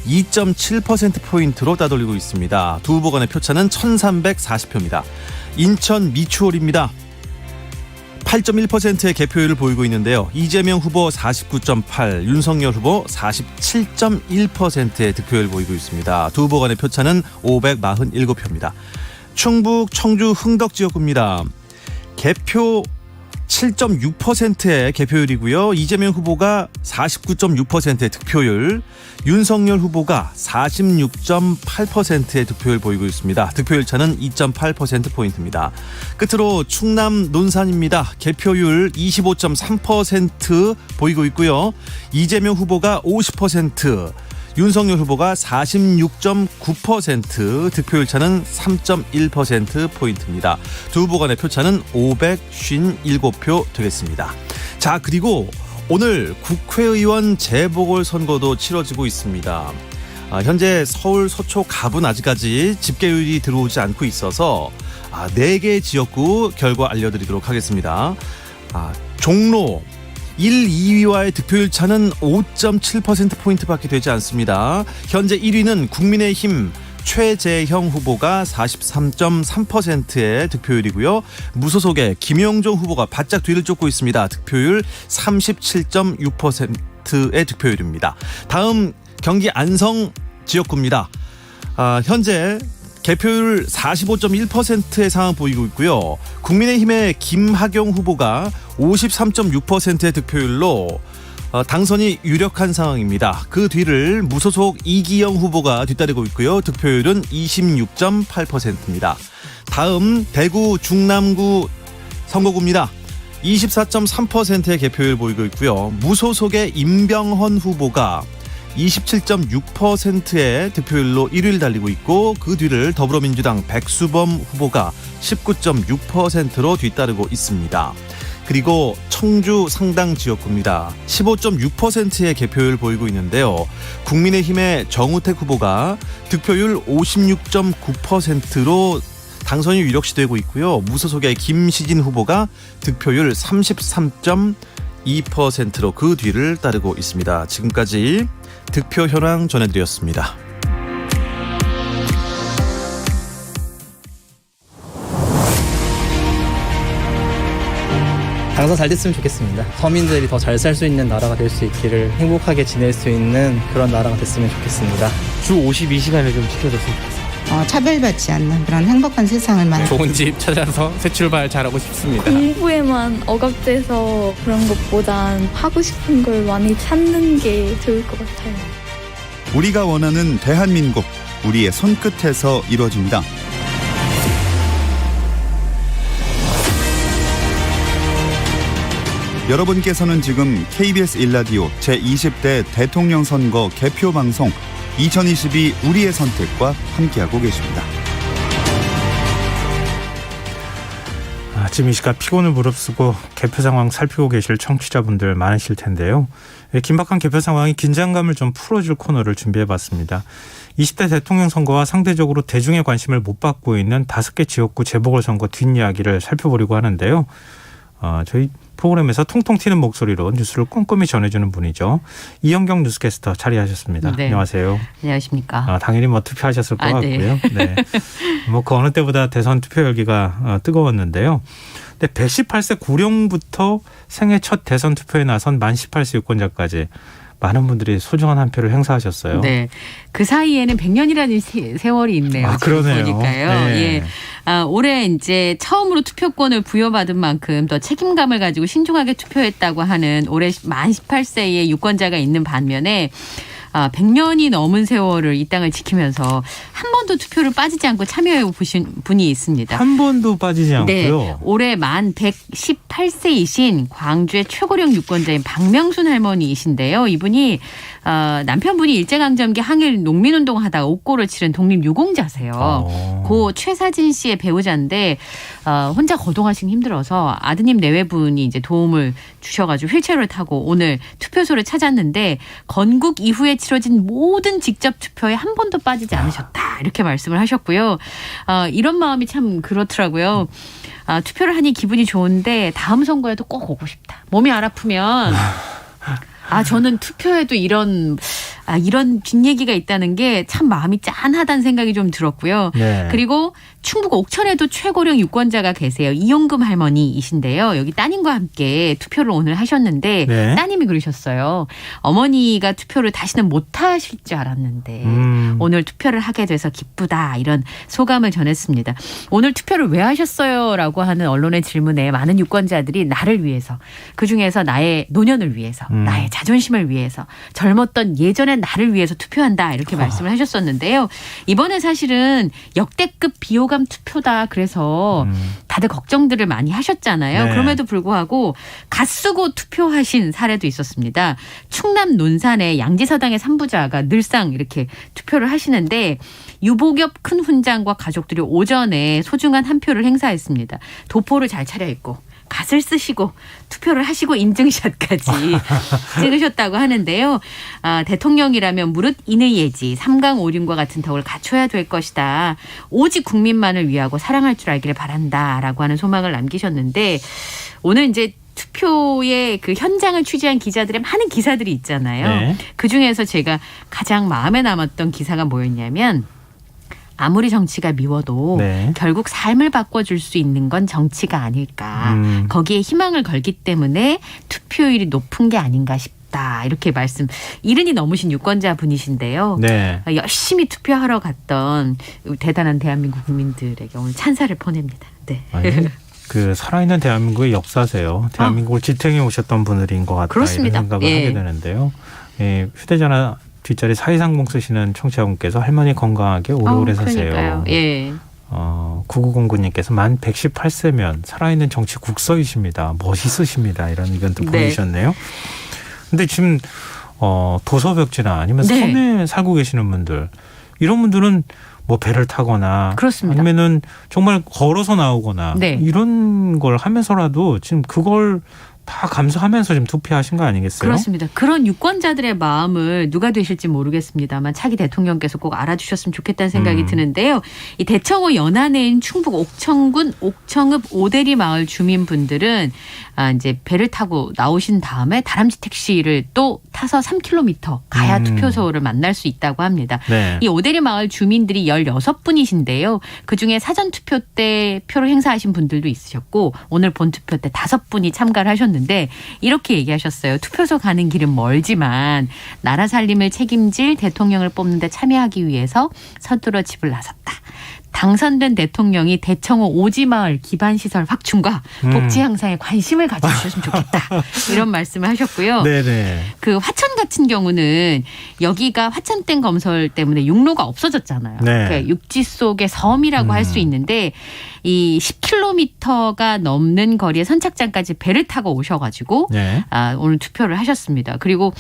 2.7%포인트로 따돌리고 있습니다. 두 후보 간의 표차는 1340표입니다. 인천 미추홀입니다. 8.1%의 개표율을 보이고 있는데요. 이재명 후보 49.8, 윤석열 후보 47.1%의 득표율을 보이고 있습니다. 두 후보 간의 표차는 547표입니다. 충북 청주 흥덕 지역구입니다. 개표 7.6%의 개표율이고요. 이재명 후보가 49.6%의 득표율, 윤석열 후보가 46.8%의 득표율 보이고 있습니다. 득표율 차는 2.8%포인트입니다. 끝으로 충남 논산입니다. 개표율 25.3% 보이고 있고요. 이재명 후보가 50%, 윤석열 후보가 46.9%, 득표율 차는 3.1%포인트입니다. 두 후보 간의 표차는 557표 되겠습니다. 자, 그리고 오늘 국회의원 재보궐선거도 치러지고 있습니다. 현재 서울 서초 갑은 아직까지 집계율이 들어오지 않고 있어서 4개 지역구 결과 알려드리도록 하겠습니다. 종로 1, 2위와의 득표율 차는 5.7%포인트밖에 되지 않습니다. 현재 1위는 국민의힘 최재형 후보가 43.3%의 득표율이고요. 무소속의 김영종 후보가 바짝 뒤를 쫓고 있습니다. 득표율 37.6%의 득표율입니다. 다음 경기 안성 지역구입니다. 현재 개표율 45.1%의 상황 보이고 있고요. 국민의힘의 김학용 후보가 53.6%의 득표율로 당선이 유력한 상황입니다. 그 뒤를 무소속 이기영 후보가 뒤따르고 있고요. 득표율은 26.8%입니다. 다음 대구 중남구 선거구입니다. 24.3%의 개표율 보이고 있고요. 무소속의 임병헌 후보가 27.6%의 득표율로 1위를 달리고 있고, 그 뒤를 더불어민주당 백수범 후보가 19.6%로 뒤따르고 있습니다. 그리고 청주 상당 지역구입니다. 15.6%의 개표율 보이고 있는데요. 국민의힘의 정우택 후보가 득표율 56.9%로 당선이 유력시되고 있고요. 무소속의 김시진 후보가 득표율 33.2%로 그 뒤를 따르고 있습니다. 지금까지 득표 현황 전해드렸습니다. 당선 잘 됐으면 좋겠습니다. 서민들이 더 잘 살 수 있는 나라가 될 수 있기를, 행복하게 지낼 수 있는 그런 나라가 됐으면 좋겠습니다. 주 52시간을 좀 지켜줬으면 좋겠습니다. 차별받지 않는 그런 행복한 세상을 좋은 집 찾아서 새 출발 잘하고 싶습니다. 공부에만 억압돼서 그런 것보단 하고 싶은 걸 많이 찾는 게 좋을 것 같아요. 우리가 원하는 대한민국, 우리의 손끝에서 이루어집니다. 여러분께서는 지금 KBS 1라디오 제20대 대통령 선거 개표 방송 2022 우리의 선택과 함께하고 계십니다. 지금 이 시각 피곤을 무릅쓰고 개표 상황 살피고 계실 청취자분들 많으실 텐데요. 긴박한 개표 상황이 긴장감을 좀 풀어줄 코너를 준비해봤습니다. 20대 대통령 선거와 상대적으로 대중의 관심을 못 받고 있는 5개 지역구 재보궐선거 뒷이야기를 살펴보려고 하는데요. 저희 프로그램에서 통통 튀는 목소리로 뉴스를 꼼꼼히 전해주는 분이죠. 이현경 뉴스캐스터 자리하셨습니다. 네. 안녕하세요. 안녕하십니까. 당연히 투표하셨을 것 같고요. 네. 그 어느 때보다 대선 투표 열기가 뜨거웠는데요. 근데 118세 고령부터 생애 첫 대선 투표에 나선 만 18세 유권자까지 많은 분들이 소중한 한 표를 행사하셨어요. 네. 그 사이에는 100년이라는 세월이 있네요. 아, 그러네요. 보니까요. 네. 예. 올해 이제 처음으로 투표권을 부여받은 만큼 더 책임감을 가지고 신중하게 투표했다고 하는 올해 만 18세의 유권자가 있는 반면에 100년이 넘은 세월을 이 땅을 지키면서 한 번도 투표를 빠지지 않고 참여해 보신 분이 있습니다. 한 번도 빠지지 않고요. 네, 올해 만 118세이신 광주의 최고령 유권자인 박명순 할머니이신데요. 이분이 남편분이 일제강점기 항일 농민운동 하다가 옥고를 치른 독립유공자세요. 고 최사진 씨의 배우자인데 혼자 거동하시기 힘들어서 아드님 내외분이 이제 도움을 주셔가지고 휠체어를 타고 오늘 투표소를 찾았는데 건국 이후에 치러진 모든 직접 투표에 한 번도 빠지지 않으셨다 이렇게 말씀을 하셨고요. 이런 마음이 참 그렇더라고요. 투표를 하니 기분이 좋은데 다음 선거에도 꼭 오고 싶다. 몸이 안 아프면 저는 투표에도 이런 뒷얘기가 있다는 게 참 마음이 짠하다는 생각이 좀 들었고요. 네. 그리고 충북 옥천에도 최고령 유권자가 계세요. 이용금 할머니이신데요. 여기 따님과 함께 투표를 오늘 하셨는데 네. 따님이 그러셨어요. 어머니가 투표를 다시는 못 하실 줄 알았는데 오늘 투표를 하게 돼서 기쁘다 이런 소감을 전했습니다. 오늘 투표를 왜 하셨어요? 라고 하는 언론의 질문에 많은 유권자들이 나를 위해서 그중에서 나의 노년을 위해서 나의 자존심을 위해서 젊었던 예전의 나를 위해서 투표한다 이렇게 말씀을 하셨었는데요. 이번에 사실은 역대급 비호감 투표다 그래서 다들 걱정들을 많이 하셨잖아요. 네. 그럼에도 불구하고 갓쓰고 투표하신 사례도 있었습니다. 충남 논산의 양지서당의 산부자가 늘상 이렇게 투표를 하시는데 유복엽 큰 훈장과 가족들이 오전에 소중한 한 표를 행사했습니다. 도포를 잘 차려입고 갓을 쓰시고 투표를 하시고 인증샷까지 찍으셨다고 하는데요. 대통령이라면 무릇 인의 예지, 삼강오륜과 같은 덕을 갖춰야 될 것이다. 오직 국민만을 위하고 사랑할 줄 알기를 바란다라고 하는 소망을 남기셨는데 오늘 이제 투표의 그 현장을 취재한 기자들의 많은 기사들이 있잖아요. 네. 그중에서 제가 가장 마음에 남았던 기사가 뭐였냐면 아무리 정치가 미워도 네. 결국 삶을 바꿔줄 수 있는 건 정치가 아닐까. 거기에 희망을 걸기 때문에 투표율이 높은 게 아닌가 싶다. 이렇게 말씀. 70이 넘으신 유권자 분이신데요. 네. 열심히 투표하러 갔던 대단한 대한민국 국민들에게 오늘 찬사를 보냅니다. 네. 아니, 그 살아있는 대한민국의 역사세요. 대한민국을 지탱해 오셨던 분들인 것 같다. 그렇습니다. 이런 생각을 예. 하게 되는데요. 예, 휴대전화 뒷자리 4230 쓰시는 청취자분께서 할머니 건강하게 오래오래 사세요. 그러니까요. 예. 9909님께서 만 118세면 살아있는 정치 국서이십니다. 멋있으십니다. 이런 의견도 네. 보내주셨네요. 근데 지금 도서벽지나 아니면 네. 섬에 살고 계시는 분들 이런 분들은 뭐 배를 타거나 그렇습니다. 아니면은 정말 걸어서 나오거나 네. 이런 걸 하면서라도 지금 그걸 다 감수하면서 지금 투표하신 거 아니겠어요? 그렇습니다. 그런 유권자들의 마음을 누가 되실지 모르겠습니다만 차기 대통령께서 꼭 알아주셨으면 좋겠다는 생각이 드는데요. 이 대청호 연안에인 충북 옥천군 옥청읍 오대리 마을 주민분들은 이제 배를 타고 나오신 다음에 다람쥐 택시를 또 타서 3km 가야 투표소를 만날 수 있다고 합니다. 네. 이 오대리 마을 주민들이 16분이신데요. 그중에 사전투표 때 표를 행사하신 분들도 있으셨고 오늘 본투표 때 5분이 참가를 하셨는데 이렇게 얘기하셨어요. 투표소 가는 길은 멀지만 나라 살림을 책임질 대통령을 뽑는 데 참여하기 위해서 서둘러 집을 나섰다. 당선된 대통령이 대청호 오지마을 기반시설 확충과 복지 향상에 관심을 가져주셨으면 좋겠다. 이런 말씀을 하셨고요. 네네. 그 화천 같은 경우는 여기가 화천댐 건설 때문에 육로가 없어졌잖아요. 네. 그러니까 육지 속의 섬이라고 할 수 있는데 이 10km가 넘는 거리에 선착장까지 배를 타고 오셔가지고 네. 오늘 투표를 하셨습니다. 그리고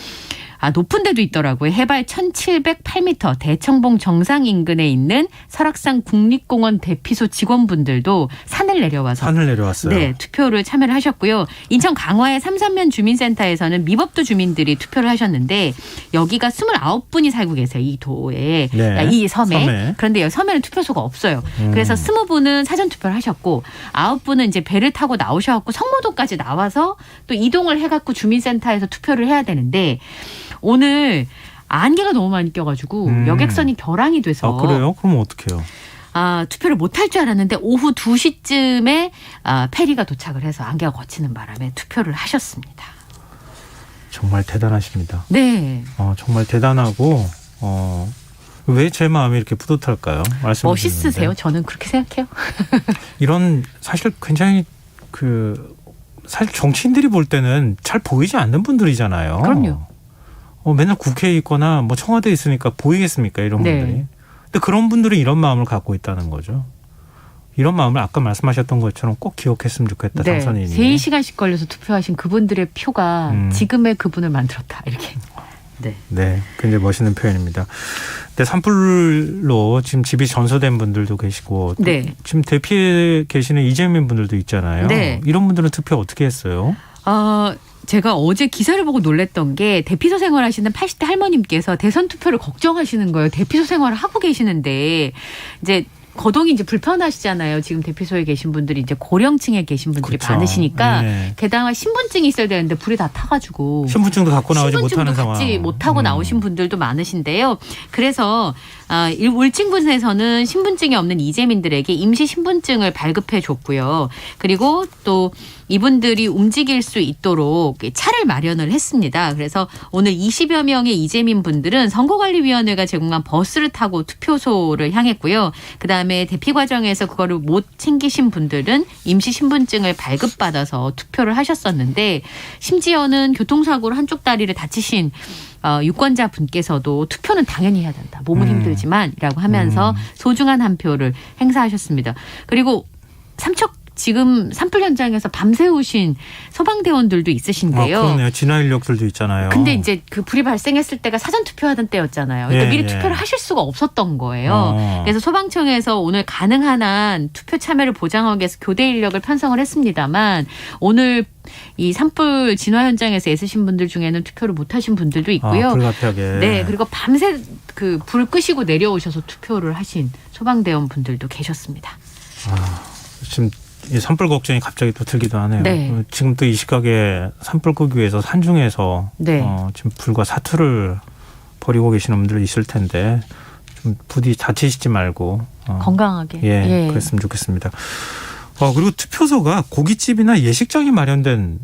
높은 데도 있더라고요. 해발 1708m 대청봉 정상 인근에 있는 설악산 국립공원 대피소 직원분들도 산을 내려왔어요. 네, 투표를 참여를 하셨고요. 인천 강화의 삼산면 주민센터에서는 미법도 주민들이 투표를 하셨는데 여기가 29분이 살고 계세요. 이 도에, 네. 이 섬에. 섬에. 그런데 여기 섬에는 투표소가 없어요. 그래서 20분은 사전투표를 하셨고 9분은 이제 배를 타고 나오셔갖고 성모동까지 나와서 또 이동을 해갖고 주민센터에서 투표를 해야 되는데 오늘 안개가 너무 많이 껴가지고 여객선이 결항이 돼서 그래요? 그럼 어떡해요? 투표를 못할 줄 알았는데 오후 2시쯤에 페리가 도착을 해서 안개가 거치는 바람에 투표를 하셨습니다. 정말 대단하십니다. 네. 정말 대단하고 왜 제 마음이 이렇게 뿌듯할까요? 멋있으세요? 저는 그렇게 생각해요. 이런 사실 굉장히 사실 정치인들이 볼 때는 잘 보이지 않는 분들이잖아요. 그럼요. 맨날 국회에 있거나 뭐 청와대에 있으니까 보이겠습니까? 이런 네. 분들이. 근데 그런 분들이 이런 마음을 갖고 있다는 거죠. 이런 마음을 아까 말씀하셨던 것처럼 꼭 기억했으면 좋겠다. 네. 당선인이. 3시간씩 걸려서 투표하신 그분들의 표가 지금의 그분을 만들었다. 이렇게. 네, 굉장히 멋있는 표현입니다. 근데 산불로 지금 집이 전소된 분들도 계시고 네. 지금 대피해 계시는 이재민 분들도 있잖아요. 네. 이런 분들은 투표 어떻게 했어요? 제가 어제 기사를 보고 놀랐던 게 대피소 생활하시는 80대 할머님께서 대선 투표를 걱정하시는 거예요. 대피소 생활을 하고 계시는데 이제 거동이 이제 불편하시잖아요. 지금 대피소에 계신 분들이 이제 고령층에 계신 분들이 그렇죠. 많으시니까 네. 게다가 신분증이 있어야 되는데 불이 다 타가지고 신분증도 갖고 나오지 신분증도 못하는 상황. 갖지 못하고 나오신 분들도 많으신데요. 그래서 울진군에서는 신분증이 없는 이재민들에게 임시 신분증을 발급해 줬고요. 그리고 또 이분들이 움직일 수 있도록 차를 마련을 했습니다. 그래서 오늘 20여 명의 이재민 분들은 선거관리위원회가 제공한 버스를 타고 투표소를 향했고요. 그다음에 대피 과정에서 그거를 못 챙기신 분들은 임시 신분증을 발급받아서 투표를 하셨었는데 심지어는 교통사고로 한쪽 다리를 다치신 유권자 분께서도 투표는 당연히 해야 된다. 몸은 힘들지만이라고 하면서 소중한 한 표를 행사하셨습니다. 그리고 지금 산불 현장에서 밤새우신 소방대원들도 있으신데요. 그러네요. 진화 인력들도 있잖아요. 근데 이제 그 불이 발생했을 때가 사전 투표하던 때였잖아요. 그러니까 미리 투표를 하실 수가 없었던 거예요. 그래서 소방청에서 오늘 가능한 한 투표 참여를 보장하기 위해서 교대 인력을 편성을 했습니다만 오늘 이 산불 진화 현장에서 애쓰신 분들 중에는 투표를 못 하신 분들도 있고요. 불가피하게. 네, 그리고 밤새 불 끄시고 내려오셔서 투표를 하신 소방대원 분들도 계셨습니다. 지금 이 산불 걱정이 갑자기 또 들기도 하네요. 네. 지금 또 이 시각에 산불 끄기 위해서 산중에서 지금 불과 사투를 벌이고 계시는 분들 있을 텐데 좀 부디 다치시지 말고 건강하게 그랬으면 좋겠습니다. 그리고 투표소가 고깃집이나 예식장이 마련된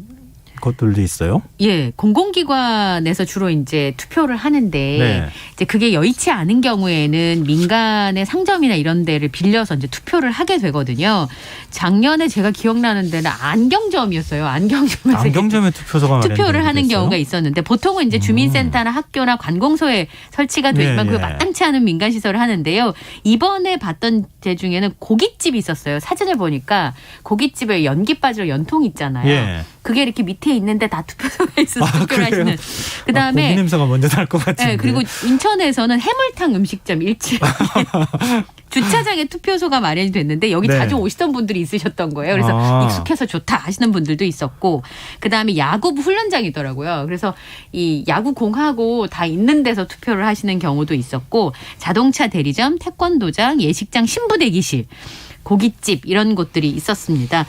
것들도 있어요? 예, 공공기관에서 주로 이제 투표를 하는데 이제 그게 여의치 않은 경우에는 민간의 상점이나 이런 데를 빌려서 이제 투표를 하게 되거든요. 작년에 제가 기억나는 데는 안경점이었어요. 안경점에 투표소가 투표를 하는 경우가 있었는데 보통은 이제 주민센터나 학교나 관공서에 설치가 되지만 그거 마땅치 않은 민간 시설을 하는데요. 이번에 봤던 데 중에는 고깃집이 있었어요. 사진을 보니까 고깃집에 연기 빠지러 연통 있잖아요. 그게 이렇게 밑에 있는데 다 투표소가 있어서 투표를 하시는. 그다음에 고기 냄새가 먼저 날 것 같은데. 네, 그리고 인천에서는 해물탕 음식점 1층 주차장에 투표소가 마련이 됐는데 여기 자주 오시던 분들이 있으셨던 거예요. 그래서 익숙해서 좋다 하시는 분들도 있었고 그다음에 야구부 훈련장이더라고요. 그래서 이 야구공하고 다 있는 데서 투표를 하시는 경우도 있었고 자동차 대리점, 태권도장, 예식장, 신부대기실 고깃집 이런 곳들이 있었습니다.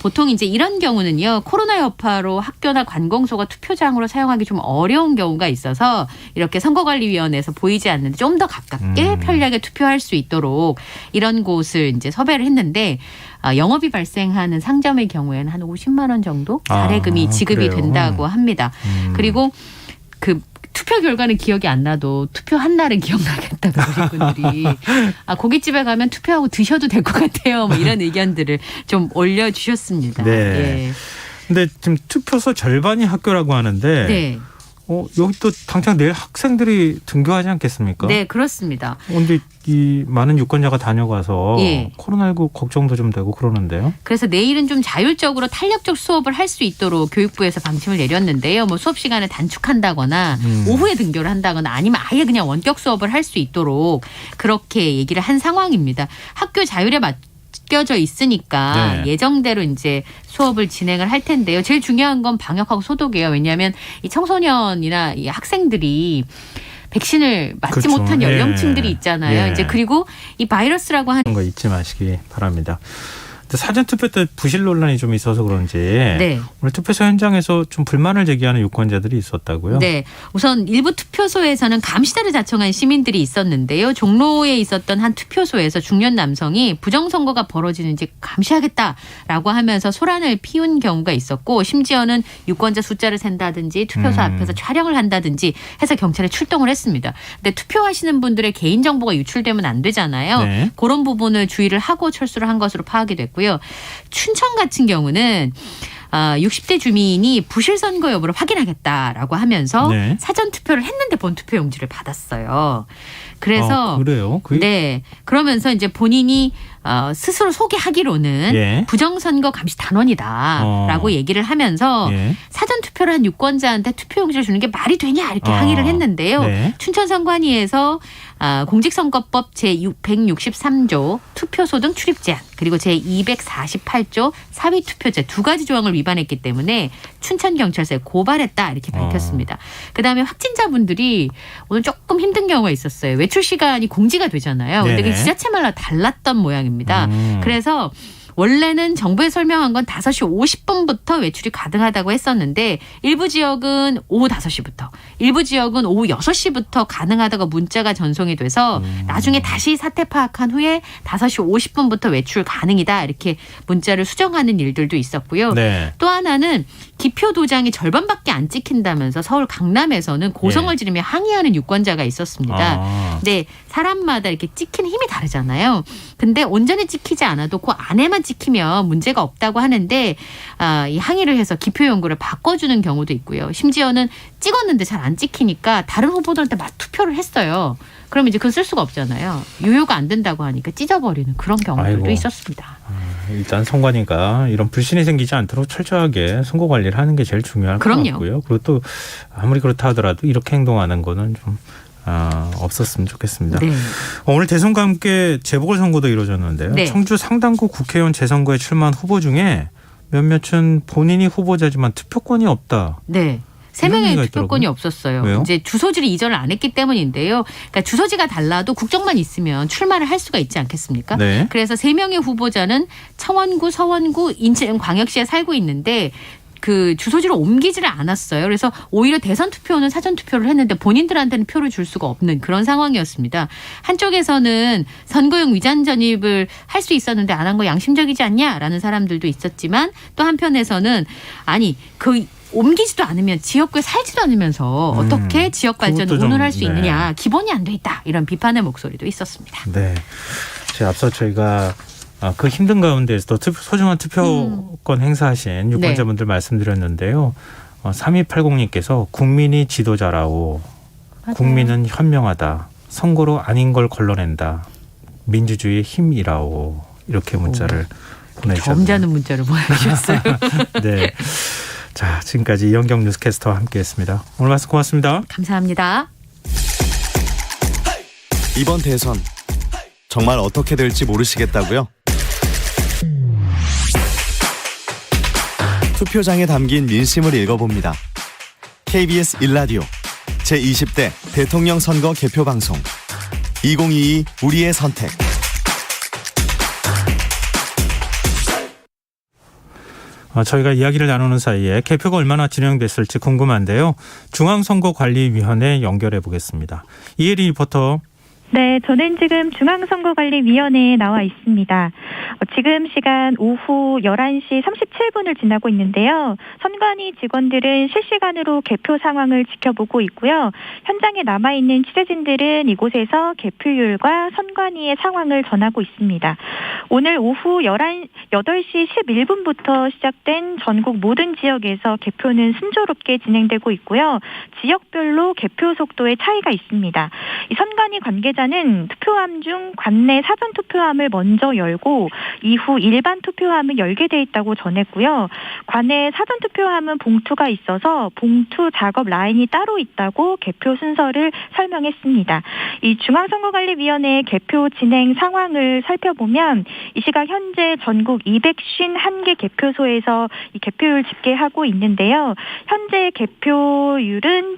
보통 이제 이런 경우는요. 코로나 여파로 학교나 관공서가 투표장으로 사용하기 좀 어려운 경우가 있어서 이렇게 선거관리위원회에서 보이지 않는데 좀 더 가깝게 편리하게 투표할 수 있도록 이런 곳을 이제 섭외를 했는데 영업이 발생하는 상점의 경우에는 한 50만 원 정도 가례금이 지급이 된다고 합니다. 그리고 투표 결과는 기억이 안 나도 투표한 날은 기억나겠다 그러신 분들이 고깃집에 가면 투표하고 드셔도 될 것 같아요. 뭐 이런 의견들을 좀 올려주셨습니다. 네. 근데 지금 투표소 절반이 학교라고 하는데 여기 또 당장 내일 학생들이 등교하지 않겠습니까? 네, 그렇습니다. 근데 이 많은 유권자가 다녀가서 코로나19 걱정도 좀 되고 그러는데요. 그래서 내일은 좀 자율적으로 탄력적 수업을 할 수 있도록 교육부에서 방침을 내렸는데요. 뭐 수업 시간을 단축한다거나 오후에 등교를 한다거나 아니면 아예 그냥 원격 수업을 할 수 있도록 그렇게 얘기를 한 상황입니다. 학교 자율에 맡겨져 있으니까 예정대로 이제 수업을 진행을 할 텐데요. 제일 중요한 건 방역하고 소독이에요. 왜냐하면 이 청소년이나 이 학생들이 백신을 맞지 못한 연령층들이 있잖아요. 이제 그리고 이 바이러스라고 하는 거 잊지 마시기 바랍니다. 근데 사전투표 때 부실 논란이 좀 있어서 그런지 네. 오늘 투표소 현장에서 좀 불만을 제기하는 유권자들이 있었다고요? 네. 우선 일부 투표소에서는 감시자를 자청한 시민들이 있었는데요. 종로에 있었던 한 투표소에서 중년 남성이 부정선거가 벌어지는지 감시하겠다라고 하면서 소란을 피운 경우가 있었고 심지어는 유권자 숫자를 샌다든지 투표소 앞에서 촬영을 한다든지 해서 경찰에 출동을 했습니다. 근데 투표하시는 분들의 개인정보가 유출되면 안 되잖아요. 네. 그런 부분을 주의를 하고 철수를 한 것으로 파악이 됐고요. 춘천 같은 경우는 60대 주민이 부실 선거 여부를 확인하겠다라고 하면서 네. 사전 투표를 했는데 본투표 용지를 받았어요. 그래서 그래요? 네. 그러면서 이제 본인이 스스로 소개하기로는 예. 부정선거 감시 단원이다라고 얘기를 하면서 예. 사전 투표를 한 유권자한테 투표용지를 주는 게 말이 되냐 이렇게 항의를 했는데요. 네. 춘천선관위에서 공직선거법 제163조 투표소 등 출입 제한 그리고 제248조 사위투표제 두 가지 조항을 위반했기 때문에 춘천경찰서에 고발했다 이렇게 밝혔습니다. 그다음에 확진자분들이 오늘 조금 힘든 경우가 있었어요. 외출 시간이 공지가 되잖아요. 근데 그게 네네. 지자체마다 달랐던 모양입니다. 그래서 원래는 정부에 설명한 건 5시 50분부터 외출이 가능하다고 했었는데 일부 지역은 오후 5시부터 일부 지역은 오후 6시부터 가능하다고 문자가 전송이 돼서 나중에 다시 사태 파악한 후에 5시 50분부터 외출 가능이다 이렇게 문자를 수정하는 일들도 있었고요. 네. 또 하나는 기표 도장이 절반밖에 안 찍힌다면서 서울 강남에서는 고성을 지르며 항의하는 유권자가 있었습니다. 근데 사람마다 이렇게 찍히는 힘이 다르잖아요. 근데 온전히 찍히지 않아도 그 안에만 찍히면 문제가 없다고 하는데 이 항의를 해서 기표 용구를 바꿔주는 경우도 있고요. 심지어는 찍었는데 잘 안 찍히니까 다른 후보들한테 막 투표를 했어요. 그럼 이제 그걸 쓸 수가 없잖아요. 유효가 안 된다고 하니까 찢어버리는 그런 경우들도 아이고. 있었습니다. 일단 선관위가 이런 불신이 생기지 않도록 철저하게 선거 관리를 하는 게 제일 중요할 것 그럼요. 같고요. 그리고 또 아무리 그렇다 하더라도 이렇게 행동하는 거는 좀 없었으면 좋겠습니다. 네. 오늘 대선과 함께 재보궐선거도 이루어졌는데요. 네. 청주 상당구 국회의원 재선거에 출마한 후보 중에 몇몇은 본인이 후보자지만 투표권이 없다. 네. 이런 3명의 얘기가 투표권이 있더라고요. 없었어요. 왜요? 이제 주소지를 이전을 안 했기 때문인데요. 그러니까 주소지가 달라도 국적만 있으면 출마를 할 수가 있지 않겠습니까? 네. 그래서 3명의 후보자는 청원구, 서원구, 인천광역시에 살고 있는데 그 주소지로 옮기지를 않았어요. 그래서 오히려 대선 투표는 사전 투표를 했는데 본인들한테는 표를 줄 수가 없는 그런 상황이었습니다. 한쪽에서는 선거용 위장 전입을 할 수 있었는데 안 한 거 양심적이지 않냐라는 사람들도 있었지만 또 한편에서는 아니 그 옮기지도 않으면 지역구에 살지도 않으면서 어떻게 지역 발전을 그것도 좀, 운운할 수 네. 있느냐. 기본이 안 돼 있다. 이런 비판의 목소리도 있었습니다. 네. 앞서 저희가 그 힘든 가운데에서도 소중한 투표권 행사하신 유권자분들 말씀드렸는데요. 3280님께서 국민이 지도자라오. 맞아요. 국민은 현명하다. 선거로 아닌 걸 걸러낸다. 민주주의의 힘이라오. 이렇게 문자를 보내주셨네요. 점잖은 문자를 보내주셨어요. 네. 자, 지금까지 이현경 뉴스캐스터와 함께했습니다. 오늘 말씀 고맙습니다. 감사합니다. 이번 대선 정말 어떻게 될지 모르시겠다고요? 투표장에 담긴 민심을 읽어봅니다. KBS 1라디오 제20대 대통령 선거 개표 방송 2022 우리의 선택. 저희가 이야기를 나누는 사이에 개표가 얼마나 진행됐을지 궁금한데요. 중앙선거관리위원회 연결해 보겠습니다. 이혜리 리포터. 네, 저는 지금 중앙선거관리위원회에 나와 있습니다. 지금 시간 오후 11시 37분을 지나고 있는데요. 선관위 직원들은 실시간으로 개표 상황을 지켜보고 있고요. 현장에 남아있는 취재진들은 이곳에서 개표율과 선관위의 상황을 전하고 있습니다. 오늘 오후 8시 11분부터 시작된 전국 모든 지역에서 개표는 순조롭게 진행되고 있고요. 지역별로 개표 속도의 차이가 있습니다. 이 선관위 관계자는 투표함 중 관내 사전 투표함을 먼저 열고 이후 일반 투표함을 열게 돼 있다고 전했고요. 관내 사전 투표함은 봉투가 있어서 봉투 작업 라인이 따로 있다고 개표 순서를 설명했습니다. 이 중앙선거관리위원회 개표 진행 상황을 살펴보면 이 시각 현재 전국 251개 개표소에서 이 개표율 집계하고 있는데요. 현재 개표율은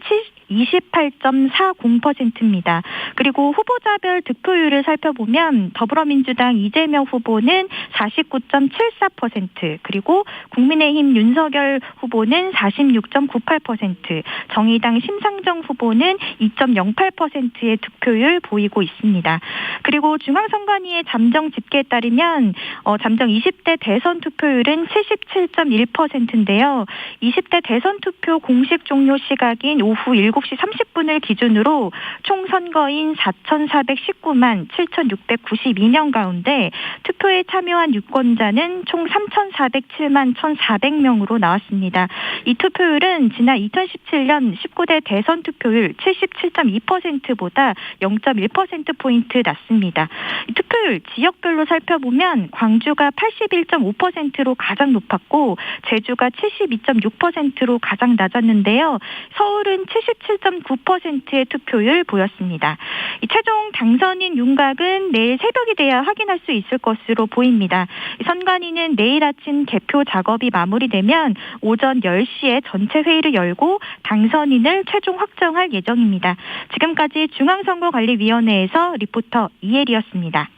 28.40%입니다. 그리고 후보자별 득표율을 살펴보면 더불어민주당 이재명 후보는 49.74%, 그리고 국민의힘 윤석열 후보는 46.98%, 정의당 심상정 후보는 2.08%의 득표율 보이고 있습니다. 그리고 중앙선관위의 잠정 집계에 따르면 잠정 20대 대선 투표율은 77.1%인데요. 20대 대선 투표 공식 종료 시각인 오후 7시 30분을 기준으로 총 선거인 4,419만 7,692명 가운데 투표에 참여한 유권자는 총 3,407만 1,400명으로 나왔습니다. 이 투표율은 지난 2017년 19대 대선 투표율 77.2%보다 0.1%포인트 낮습니다. 이 투표율 지역별로 살펴보면 광주가 81.5%로 가장 높았고 제주가 72.6%로 가장 낮았는데요. 서울은 77.9%의 투표율 보였습니다. 이 최종 당선인 윤곽은 내일 새벽이 돼야 확인할 수 있을 것으로 보입니다. 선관위는 내일 아침 개표 작업이 마무리되면 오전 10시에 전체 회의를 열고 당선인을 최종 확정할 예정입니다. 지금까지 중앙선거관리위원회에서 리포터 이혜리였습니다.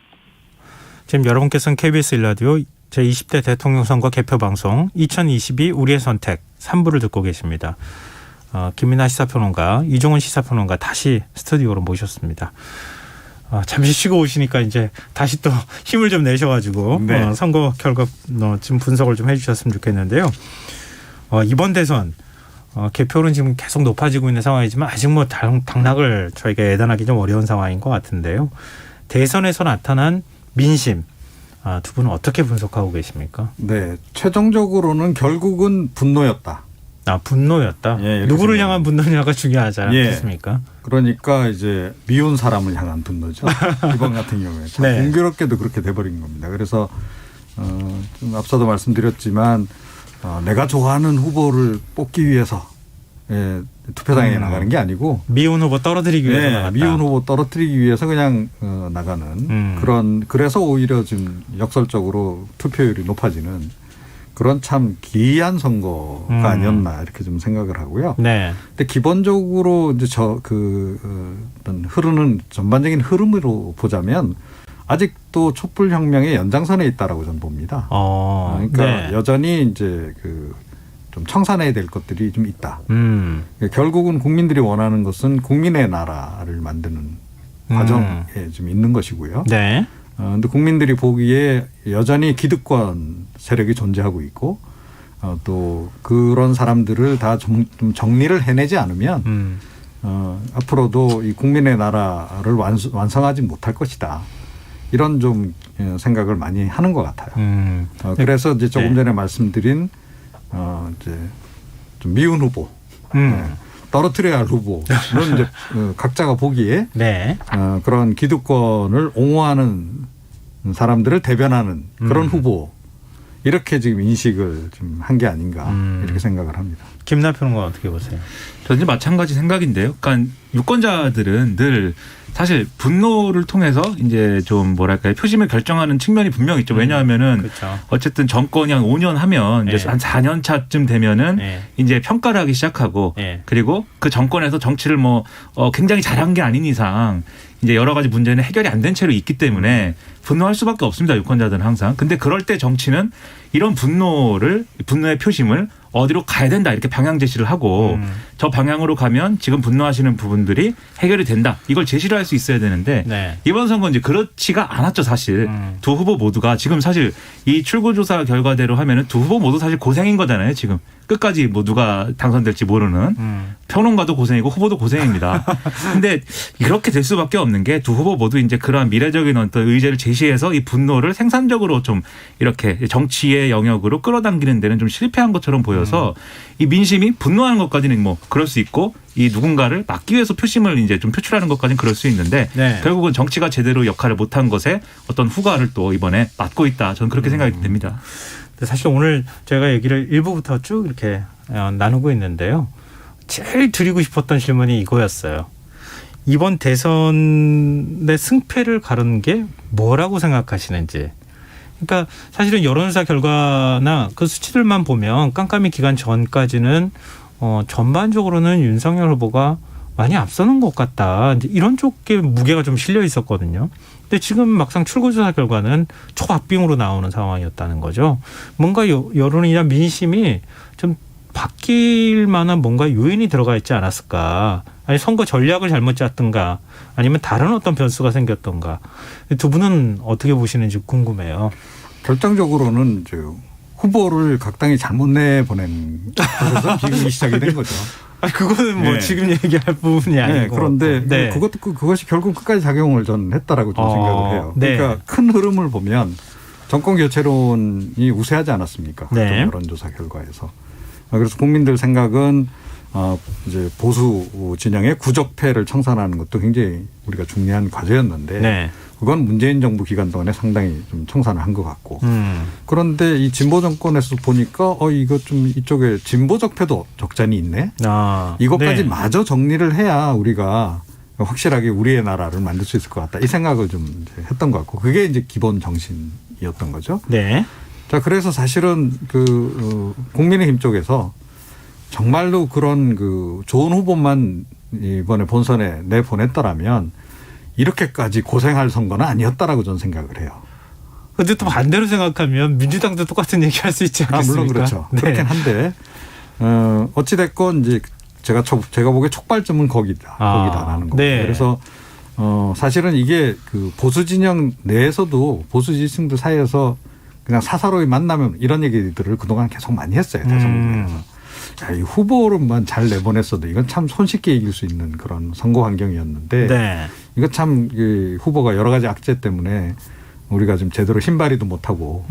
지금 여러분께서는 KBS 1라디오 제20대 대통령 선거 개표 방송 2022 우리의 선택 3부를 듣고 계십니다. 김민아 시사평론가, 이종훈 시사평론가 다시 스튜디오로 모셨습니다. 잠시 쉬고 오시니까 이제 다시 또 힘을 좀 내셔가지고 네. 선거 결과 좀 분석을 좀 해주셨으면 좋겠는데요. 이번 대선 개표는 지금 계속 높아지고 있는 상황이지만 아직 뭐 당락을 저희가 예단하기 좀 어려운 상황인 것 같은데요. 대선에서 나타난 민심, 두 분은 어떻게 분석하고 계십니까? 네, 최종적으로는 결국은 분노였다. 분노였다. 예, 누구를 향한 분노냐가 중요하지 않겠습니까? 예. 그러니까 이제 미운 사람을 향한 분노죠. 이번 같은 경우에 참 네. 공교롭게도 그렇게 돼버린 겁니다. 그래서 좀 앞서도 말씀드렸지만 내가 좋아하는 후보를 뽑기 위해서 투표장에 나가는 게 아니고 미운 후보 떨어뜨리기 위해서 나갔다. 미운 후보 떨어뜨리기 위해서 그냥 나가는 그래서 오히려 좀 역설적으로 투표율이 높아지는 그런 참 기이한 선거가 아니었나 이렇게 좀 생각을 하고요. 네. 근데 기본적으로 이제 어떤 흐르는 전반적인 흐름으로 보자면 아직도 촛불혁명의 연장선에 있다라고 저는 봅니다. 그러니까 네. 여전히 이제 좀 청산해야 될 것들이 좀 있다. 결국은 국민들이 원하는 것은 국민의 나라를 만드는 과정에 좀 있는 것이고요. 네. 근데 국민들이 보기에 여전히 기득권 세력이 존재하고 있고 또 그런 사람들을 다 좀 정리를 해내지 않으면 앞으로도 이 국민의 나라를 완성하지 못할 것이다. 이런 좀 생각을 많이 하는 것 같아요. 그래서 이제 조금 전에 말씀드린 이제 좀 미운 후보, 떨어뜨려야 할 후보는 이제 각자가 보기에 네. 그런 기득권을 옹호하는 사람들을 대변하는 그런 후보 이렇게 지금 인식을 좀 한 게 아닌가 이렇게 생각을 합니다. 김나 평론가 어떻게 보세요? 저는 마찬가지 생각인데요. 그러니까 유권자들은 늘 사실 분노를 통해서 이제 좀 뭐랄까요 표심을 결정하는 측면이 분명히 있죠. 왜냐하면은 그렇죠. 어쨌든 정권이 한 5년 하면 이제 한 4년 차쯤 되면은 이제 평가를 하기 시작하고 그리고 그 정권에서 정치를 뭐 굉장히 잘한 게 아닌 이상 이제 여러 가지 문제는 해결이 안 된 채로 있기 때문에 분노할 수밖에 없습니다. 유권자들은 항상. 근데 그럴 때 정치는 이런 분노의 표심을 어디로 가야 된다 이렇게 방향 제시를 하고 저 방향으로 가면 지금 분노하시는 부분들이 해결이 된다. 이걸 제시를 할 수 있어야 되는데 이번 선거는 이제 그렇지가 않았죠. 사실 두 후보 모두가 지금 사실 이 출구조사 결과대로 하면은 두 후보 모두 사실 고생인 거잖아요. 지금 끝까지 뭐 누가 당선될지 모르는 평론가도 고생이고 후보도 고생입니다. 근데 이렇게 될 수밖에 없는 게 두 후보 모두 이제 그러한 미래적인 어떤 의제를 제시해서 이 분노를 생산적으로 좀 이렇게 정치의 영역으로 끌어당기는 데는 좀 실패한 것처럼 보여서 이 민심이 분노하는 것까지는 뭐 그럴 수 있고 이 누군가를 막기 위해서 표심을 이제 좀 표출하는 것까지는 그럴 수 있는데 결국은 정치가 제대로 역할을 못한 것에 어떤 후과를 또 이번에 맞고 있다. 저는 그렇게 생각이 됩니다. 사실 오늘 제가 얘기를 1부부터 쭉 이렇게 나누고 있는데요. 제일 드리고 싶었던 질문이 이거였어요. 이번 대선의 승패를 가르는 게 뭐라고 생각하시는지. 그러니까 사실은 여론조사 결과나 그 수치들만 보면 깜깜이 기간 전까지는 전반적으로는 윤석열 후보가 많이 앞서는 것 같다. 이제 이런 쪽에 무게가 좀 실려 있었거든요. 근데 지금 막상 출구조사 결과는 초박빙으로 나오는 상황이었다는 거죠. 뭔가 여론이나 민심이 좀 바뀔 만한 뭔가 요인이 들어가 있지 않았을까. 아니 선거 전략을 잘못 짰던가 아니면 다른 어떤 변수가 생겼던가. 두 분은 어떻게 보시는지 궁금해요. 결정적으로는 후보를 각 당이 잘못 내보낸 그래서 비극이 시작이 된 거죠. 그거는 뭐 네. 지금 얘기할 부분이 아니고. 네, 그런데 네. 그것이 결국 끝까지 작용을 저는 했다라고 좀 생각을 해요. 네. 그러니까 큰 흐름을 보면 정권 교체론이 우세하지 않았습니까? 네. 여론조사 결과에서. 그래서 국민들 생각은 이제 보수 진영의 구적패를 청산하는 것도 굉장히 우리가 중요한 과제였는데 네. 그건 문재인 정부 기간 동안에 상당히 좀 청산을 한 것 같고 그런데 이 진보 정권에서 보니까 이거 좀 이쪽에 진보적 패도 적잖이 있네. 이것까지 네. 마저 정리를 해야 우리가 확실하게 우리의 나라를 만들 수 있을 것 같다. 이 생각을 좀 이제 했던 것 같고 그게 이제 기본 정신이었던 거죠. 네. 자, 그래서 사실은 국민의힘 쪽에서 정말로 그런 좋은 후보만 이번에 본선에 내보냈더라면 이렇게까지 고생할 선거는 아니었다라고 저는 생각을 해요. 근데 또 반대로 생각하면 민주당도 똑같은 얘기 할 수 있지 않겠습니까? 물론 그렇죠. 네. 그렇긴 한데, 어찌됐건 이제 제가 보기에 촉발점은 거기다라는 거예요. 네. 그래서, 사실은 이게 보수 진영 내에서도 보수 지지층들 사이에서 그냥 사사로이 만나면 이런 얘기들을 그동안 계속 많이 했어요. 대선 국면에서. 이 후보로만 잘 내보냈어도 이건 참 손쉽게 이길 수 있는 그런 선거 환경이었는데 네. 이거 참 후보가 여러 가지 악재 때문에 우리가 지금 제대로 신발이도 못하고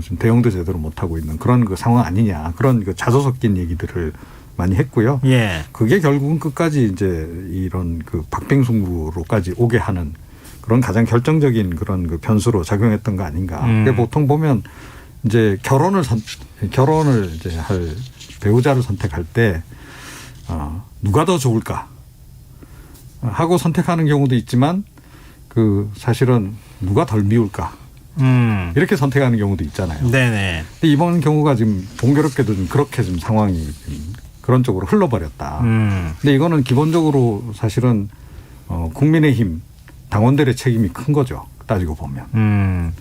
지금 대응도 제대로 못하고 있는 그런 상황 아니냐 그런 자조 섞인 얘기들을 많이 했고요. 예. 그게 결국은 끝까지 이제 이런 박빙승부로까지 오게 하는 그런 가장 결정적인 그런 변수로 작용했던 거 아닌가. 보통 보면 이제 결혼을 이제 할 배우자를 선택할 때 누가 더 좋을까 하고 선택하는 경우도 있지만 사실은 누가 덜 미울까 이렇게 선택하는 경우도 있잖아요. 네네. 근데 이번 경우가 지금 공교롭게도 좀 그렇게 좀 상황이 좀 그런 쪽으로 흘러버렸다. 근데 이거는 기본적으로 사실은 국민의힘 당원들의 책임이 큰 거죠. 따지고 보면.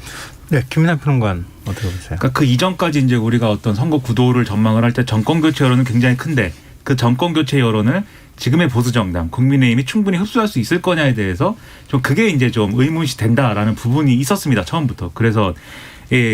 네, 김민하 평론가는 어떻게 보세요? 그러니까 그 이전까지 이제 우리가 어떤 선거 구도를 전망을 할 때 정권 교체 여론은 굉장히 큰데 그 정권 교체 여론을 지금의 보수 정당 국민의힘이 충분히 흡수할 수 있을 거냐에 대해서 좀 그게 이제 좀 의문시 된다라는 부분이 있었습니다. 처음부터. 그래서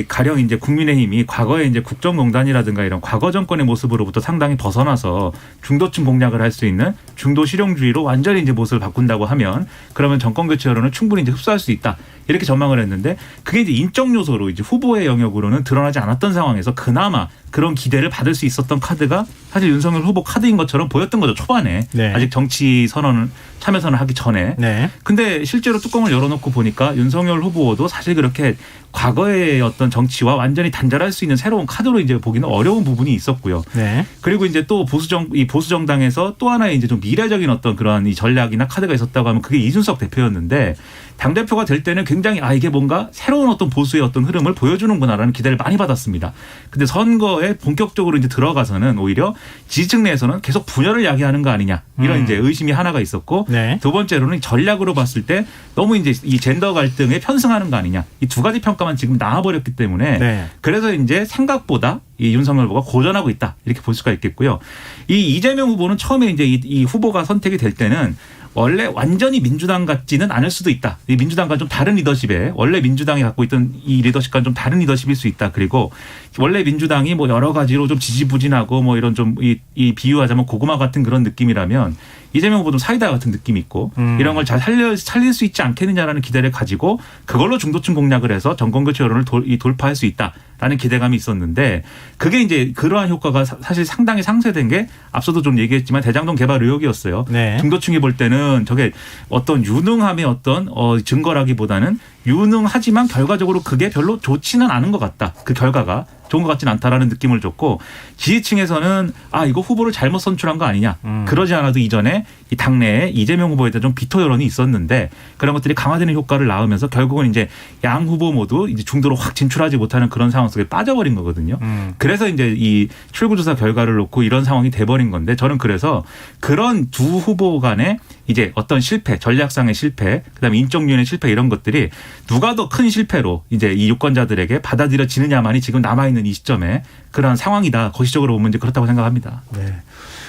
가령 이제 국민의힘이 과거에 이제 국정농단이라든가 이런 과거 정권의 모습으로부터 상당히 벗어나서 중도층 공략을 할 수 있는 중도 실용주의로 완전히 이제 모습을 바꾼다고 하면 그러면 정권 교체 여론을 충분히 이제 흡수할 수 있다. 이렇게 전망을 했는데 그게 이제 인적 요소로 이제 후보의 영역으로는 드러나지 않았던 상황에서 그나마 그런 기대를 받을 수 있었던 카드가 사실 윤석열 후보 카드인 것처럼 보였던 거죠. 초반에. 네. 아직 정치 선언을 참여 선언을 하기 전에. 네. 근데 실제로 뚜껑을 열어놓고 보니까 윤석열 후보도 사실 그렇게 과거의 어떤 정치와 완전히 단절할 수 있는 새로운 카드로 이제 보기는 어려운 부분이 있었고요. 네. 그리고 이제 또 이 보수 정당에서 또 하나의 이제 좀 미래적인 어떤 그러한 이 전략이나 카드가 있었다고 하면 그게 이준석 대표였는데 당대표가 될 때는 굉장히 이게 뭔가 새로운 어떤 보수의 어떤 흐름을 보여주는구나라는 기대를 많이 받았습니다. 근데 선거에 본격적으로 이제 들어가서는 오히려 지지층 내에서는 계속 분열을 야기하는 거 아니냐 이런 이제 의심이 하나가 있었고 네. 두 번째로는 전략으로 봤을 때 너무 이제 이 젠더 갈등에 편승하는 거 아니냐 이 두 가지 평가만 지금 나와버렸기 때문에 네. 그래서 이제 생각보다 이 윤석열 후보가 고전하고 있다 이렇게 볼 수가 있겠고요. 이 이재명 후보는 처음에 이제 이 후보가 선택이 될 때는 원래 완전히 민주당 같지는 않을 수도 있다. 이 민주당과 좀 다른 리더십에 원래 민주당이 갖고 있던 이 리더십과 좀 다른 리더십일 수 있다. 그리고 원래 민주당이 뭐 여러 가지로 좀 지지부진하고 뭐 이런 좀 이 비유하자면 고구마 같은 그런 느낌이라면 이재명 후보도 사이다 같은 느낌이 있고 이런 걸 잘 살릴 수 있지 않겠느냐라는 기대를 가지고 그걸로 중도층 공략을 해서 정권교체 여론을 돌파할 수 있다라는 기대감이 있었는데 그게 이제 그러한 효과가 사실 상당히 상쇄된 게 앞서도 좀 얘기했지만 대장동 개발 의혹이었어요. 네. 중도층이 볼 때는 저게 어떤 유능함의 어떤 증거라기보다는 유능하지만 결과적으로 그게 별로 좋지는 않은 것 같다. 그 결과가 좋은 것 같지는 않다라는 느낌을 줬고 지지층에서는 이거 후보를 잘못 선출한 거 아니냐. 그러지 않아도 이전에 이 당내에 이재명 후보에 대한 좀 비토 여론이 있었는데 그런 것들이 강화되는 효과를 낳으면서 결국은 이제 양 후보 모두 이제 중도로 확 진출하지 못하는 그런 상황 속에 빠져버린 거거든요. 그래서 이제 이 출구조사 결과를 놓고 이런 상황이 돼버린 건데 저는 그래서 그런 두 후보 간에 이제 어떤 실패, 전략상의 실패, 그다음에 인적 요인의 실패 이런 것들이 누가 더 큰 실패로 이제 이 유권자들에게 받아들여지느냐만이 지금 남아있는 이 시점에 그런 상황이다. 거시적으로 보면 이제 그렇다고 생각합니다. 네.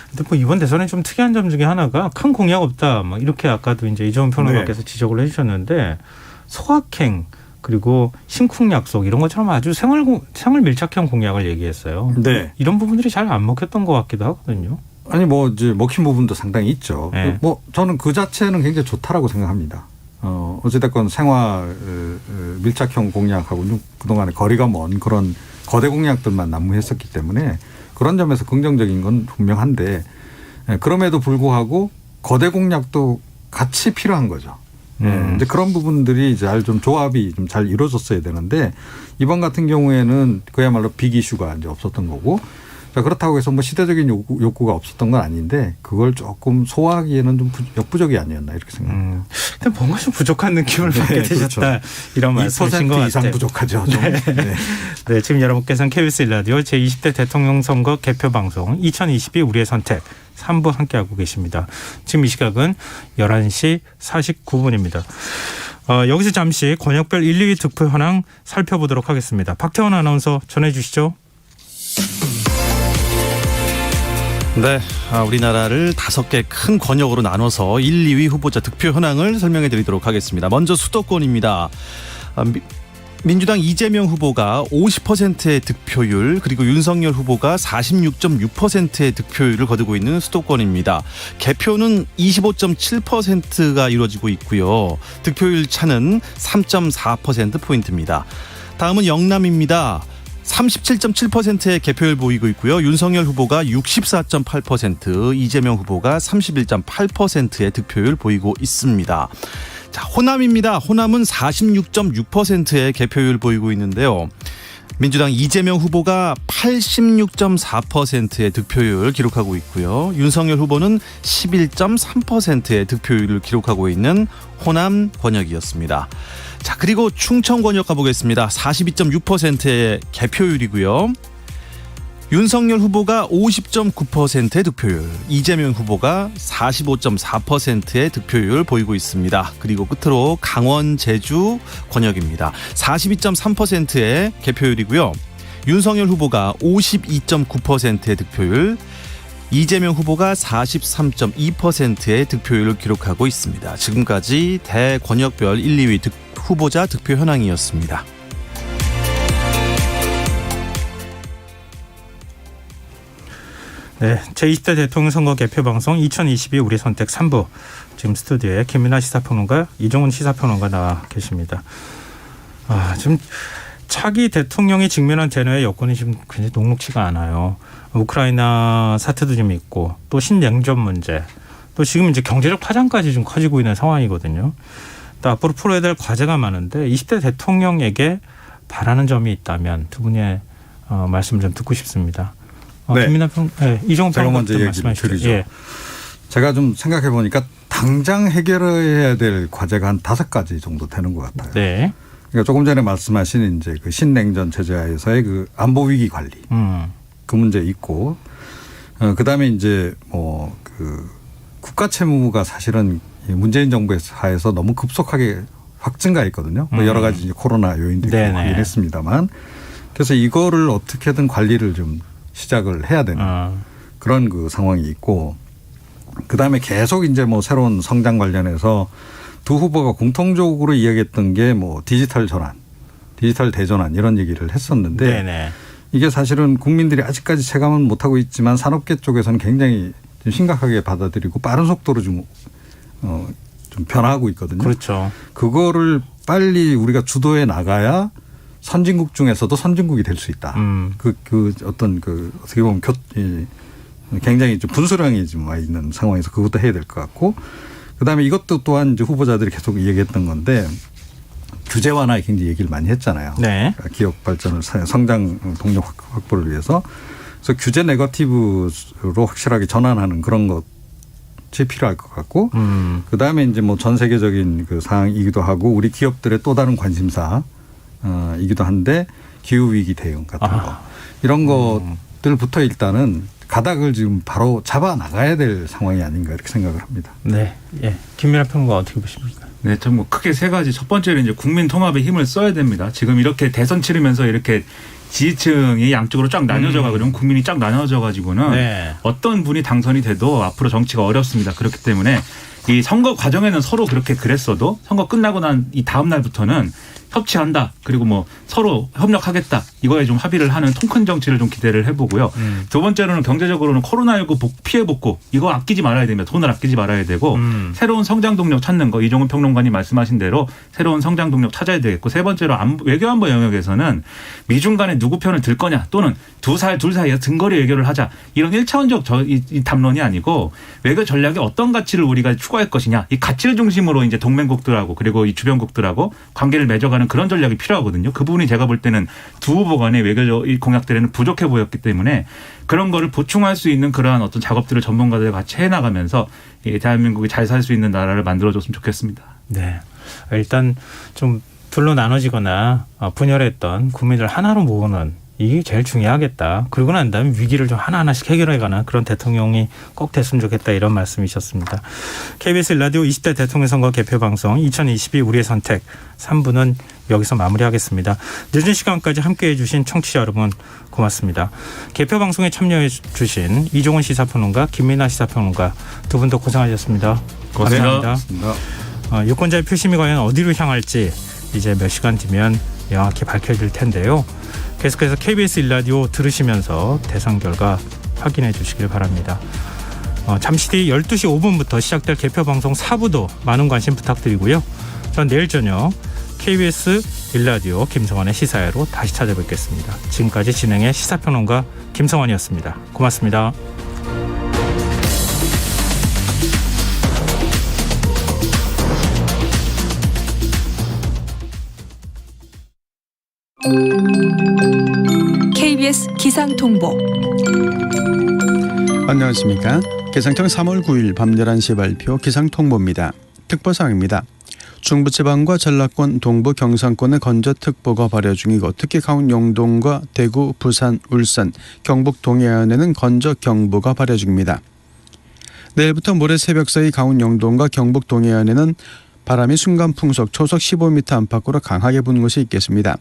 근데 뭐 이번 대선에 좀 특이한 점 중에 하나가 큰 공약 없다. 막 이렇게 아까도 이제 이종훈 평론가께서 지적을 해주셨는데 소확행 그리고 심쿵 약속 이런 것처럼 아주 생활 밀착형 공약을 얘기했어요. 네. 이런 부분들이 잘 안 먹혔던 것 같기도 하거든요. 아니 뭐 이제 먹힌 부분도 상당히 있죠. 네. 뭐 저는 그 자체는 굉장히 좋다라고 생각합니다. 어찌됐건 생활 밀착형 공약하고 그동안에 거리가 먼 그런 거대 공약들만 난무했었기 때문에 그런 점에서 긍정적인 건 분명한데 그럼에도 불구하고 거대 공약도 같이 필요한 거죠. 이제 그런 부분들이 잘 좀 조합이 좀 잘 이루어졌어야 되는데 이번 같은 경우에는 그야말로 빅 이슈가 이제 없었던 거고 자, 그렇다고 해서 뭐 시대적인 욕구가 없었던 건 아닌데 그걸 조금 소화하기에는 좀 역부족이 아니었나 이렇게 생각합니다. 근데 뭔가 좀 부족한 느낌을 받게 되셨다. 그렇죠. 이런 말씀이신 것 2% 같아요. 이상 부족하죠. 좀. 네. 네, 지금 여러분께서는 KBS 1라디오 제20대 대통령 선거 개표 방송 2022 우리의 선택 3부 함께하고 계십니다. 지금 이 시각은 11시 49분입니다. 여기서 잠시 권역별 1, 2위 득표 현황 살펴보도록 하겠습니다. 박태원 아나운서 전해 주시죠. 네, 우리나라를 5개 큰 권역으로 나눠서 1, 2위 후보자 득표 현황을 설명해 드리도록 하겠습니다. 먼저 수도권입니다. 민주당 이재명 후보가 50%의 득표율 그리고 윤석열 후보가 46.6%의 득표율을 거두고 있는 수도권입니다. 개표는 25.7%가 이루어지고 있고요. 득표율 차는 3.4%포인트입니다. 다음은 영남입니다. 37.7%의 개표율 보이고 있고요. 윤석열 후보가 64.8%, 이재명 후보가 31.8%의 득표율 보이고 있습니다. 자, 호남입니다. 호남은 46.6%의 개표율 보이고 있는데요. 민주당 이재명 후보가 86.4%의 득표율을 기록하고 있고요. 윤석열 후보는 11.3%의 득표율을 기록하고 있는 호남 권역이었습니다. 자, 그리고 충청 권역 가보겠습니다. 42.6%의 개표율이고요. 윤석열 후보가 50.9%의 득표율, 이재명 후보가 45.4%의 득표율 보이고 있습니다. 그리고 끝으로 강원, 제주 권역입니다. 42.3%의 개표율이고요. 윤석열 후보가 52.9%의 득표율, 이재명 후보가 43.2%의 득표율을 기록하고 있습니다. 지금까지 대권역별 1, 2위 후보자 득표 현황이었습니다. 네, 제20대 대통령 선거 개표 방송 2022 우리 선택 3부 지금 스튜디오에 김민아 시사평론가, 이종훈 시사평론가 나와 계십니다. 지금 차기 대통령이 직면한 대너의 여건이 지금 굉장히 녹록치가 않아요. 우크라이나 사태도 좀 있고 또 신냉전 문제, 또 지금 이제 경제적 파장까지 좀 커지고 있는 상황이거든요. 또 앞으로 풀어야 될 과제가 많은데 20대 대통령에게 바라는 점이 있다면 두 분의 말씀 좀 듣고 싶습니다. 네. 이종훈 제가 먼저 얘기를 드리죠. 예. 제가 좀 생각해 보니까 당장 해결해야 될 과제가 한 5가지 정도 되는 것 같아요. 네. 그러니까 조금 전에 말씀하신 이제 그 신냉전 체제하에서의 그 안보 위기 관리, 그 문제 있고, 그 다음에 이제 뭐 그 국가 채무가 사실은 문재인 정부 하에서 너무 급속하게 확증가했거든요. 뭐 여러 가지 이제 코로나 요인도 있고 하긴 했습니다만, 그래서 이거를 어떻게든 관리를 좀 시작을 해야 되는 그런 그 상황이 있고, 그 다음에 계속 이제 뭐 새로운 성장 관련해서 두 후보가 공통적으로 이야기했던 게 뭐 디지털 전환, 디지털 대전환 이런 얘기를 했었는데 이게 사실은 국민들이 아직까지 체감은 못하고 있지만 산업계 쪽에서는 굉장히 좀 심각하게 받아들이고 빠른 속도로 좀 변화하고 있거든요. 그렇죠. 그거를 빨리 우리가 주도해 나가야 선진국 중에서도 선진국이 될 수 있다. 어떻게 보면 굉장히 좀 분수령이 좀 와 있는 상황에서 그것도 해야 될 것 같고, 그다음에 이것도 또한 이제 후보자들이 계속 얘기했던 건데, 규제 완화에 굉장히 얘기를 많이 했잖아요. 네. 그러니까 기업 발전을 성장 동력 확보를 위해서. 그래서 규제 네거티브로 확실하게 전환하는 그런 것이 필요할 것 같고 그다음에 이제 뭐 전 세계적인 그 사항이기도 하고 우리 기업들의 또 다른 관심사이기도 한데 기후 위기 대응 같은 거 이런 것들부터 일단은 가닥을 지금 바로 잡아 나가야 될 상황이 아닌가 이렇게 생각을 합니다. 네, 예. 김민하 평론가 어떻게 보십니까? 네, 좀 뭐 크게 세 가지. 첫 번째는 이제 국민 통합에 힘을 써야 됩니다. 지금 이렇게 대선 치르면서 이렇게 지지층이 양쪽으로 쫙 나뉘어져가 그러면 국민이 쫙 나뉘어져 가지고는 네. 어떤 분이 당선이 돼도 앞으로 정치가 어렵습니다. 그렇기 때문에 이 선거 과정에는 서로 그렇게 그랬어도 선거 끝나고 난 이 다음 날부터는 협치한다. 그리고 뭐 서로 협력하겠다. 이거에 좀 합의를 하는 통큰 정치를 좀 기대를 해보고요. 두 번째로는 경제적으로는 코로나19 피해 복구 이거 아끼지 말아야 됩니다. 돈을 아끼지 말아야 되고 새로운 성장 동력 찾는 거 이종훈 평론가님 말씀하신 대로 새로운 성장 동력 찾아야 되겠고 세 번째로 외교안보 영역에서는 미중 간에 누구 편을 들 거냐 또는 둘 사이에 등거리 외교를 하자 이런 1차원적 이 담론이 아니고 외교 전략에 어떤 가치를 우리가 추구할 것이냐 이 가치를 중심으로 이제 동맹국들하고 그리고 이 주변국들하고 관계를 맺어가는 그런 전략이 필요하거든요. 그 부분이 제가 볼 때는 두 후보 간의 외교 공약들에는 부족해 보였기 때문에 그런 거를 보충할 수 있는 그러한 어떤 작업들을 전문가들 같이 해나가면서 대한민국이 잘 살 수 있는 나라를 만들어줬으면 좋겠습니다. 네, 일단 좀 둘로 나눠지거나 분열했던 국민들 하나로 모으는 이게 제일 중요하겠다. 그러고 난 다음에 위기를 좀 하나하나씩 해결해가는 그런 대통령이 꼭 됐으면 좋겠다 이런 말씀이셨습니다. KBS 라디오 20대 대통령 선거 개표 방송 2022 우리의 선택 3부는 여기서 마무리하겠습니다. 늦은 시간까지 함께해 주신 청취자 여러분 고맙습니다. 개표 방송에 참여해 주신 이종훈 시사평론가 김민하 시사평론가 두 분도 고생하셨습니다. 감사합니다. 유권자의 표심이 과연 어디로 향할지 이제 몇 시간 뒤면 명확히 밝혀질 텐데요. 계속해서 KBS 1라디오 들으시면서 대선 결과 확인해 주시길 바랍니다. 잠시 뒤 12시 5분부터 시작될 개표 방송 4부도 많은 관심 부탁드리고요. 전 내일 저녁 KBS 1라디오 김성환의 시사회로 다시 찾아뵙겠습니다. 지금까지 진행의 시사평론가 김성환이었습니다. 고맙습니다. KBS 기상통보. 안녕하십니까. 기상청 3월 9일 밤 11시 발표 기상통보입니다. 특보사항입니다. 중부지방과 전라권, 동부, 경상권의 건조특보가 발효 중이고 특히 강원 영동과 대구, 부산, 울산, 경북 동해안에는 건조경보가 발효 중입니다. 내일부터 모레 새벽 사이 강원 영동과 경북 동해안에는 바람이 순간 풍속 초속 15m 안팎으로 강하게 부는 곳이 있겠습니다.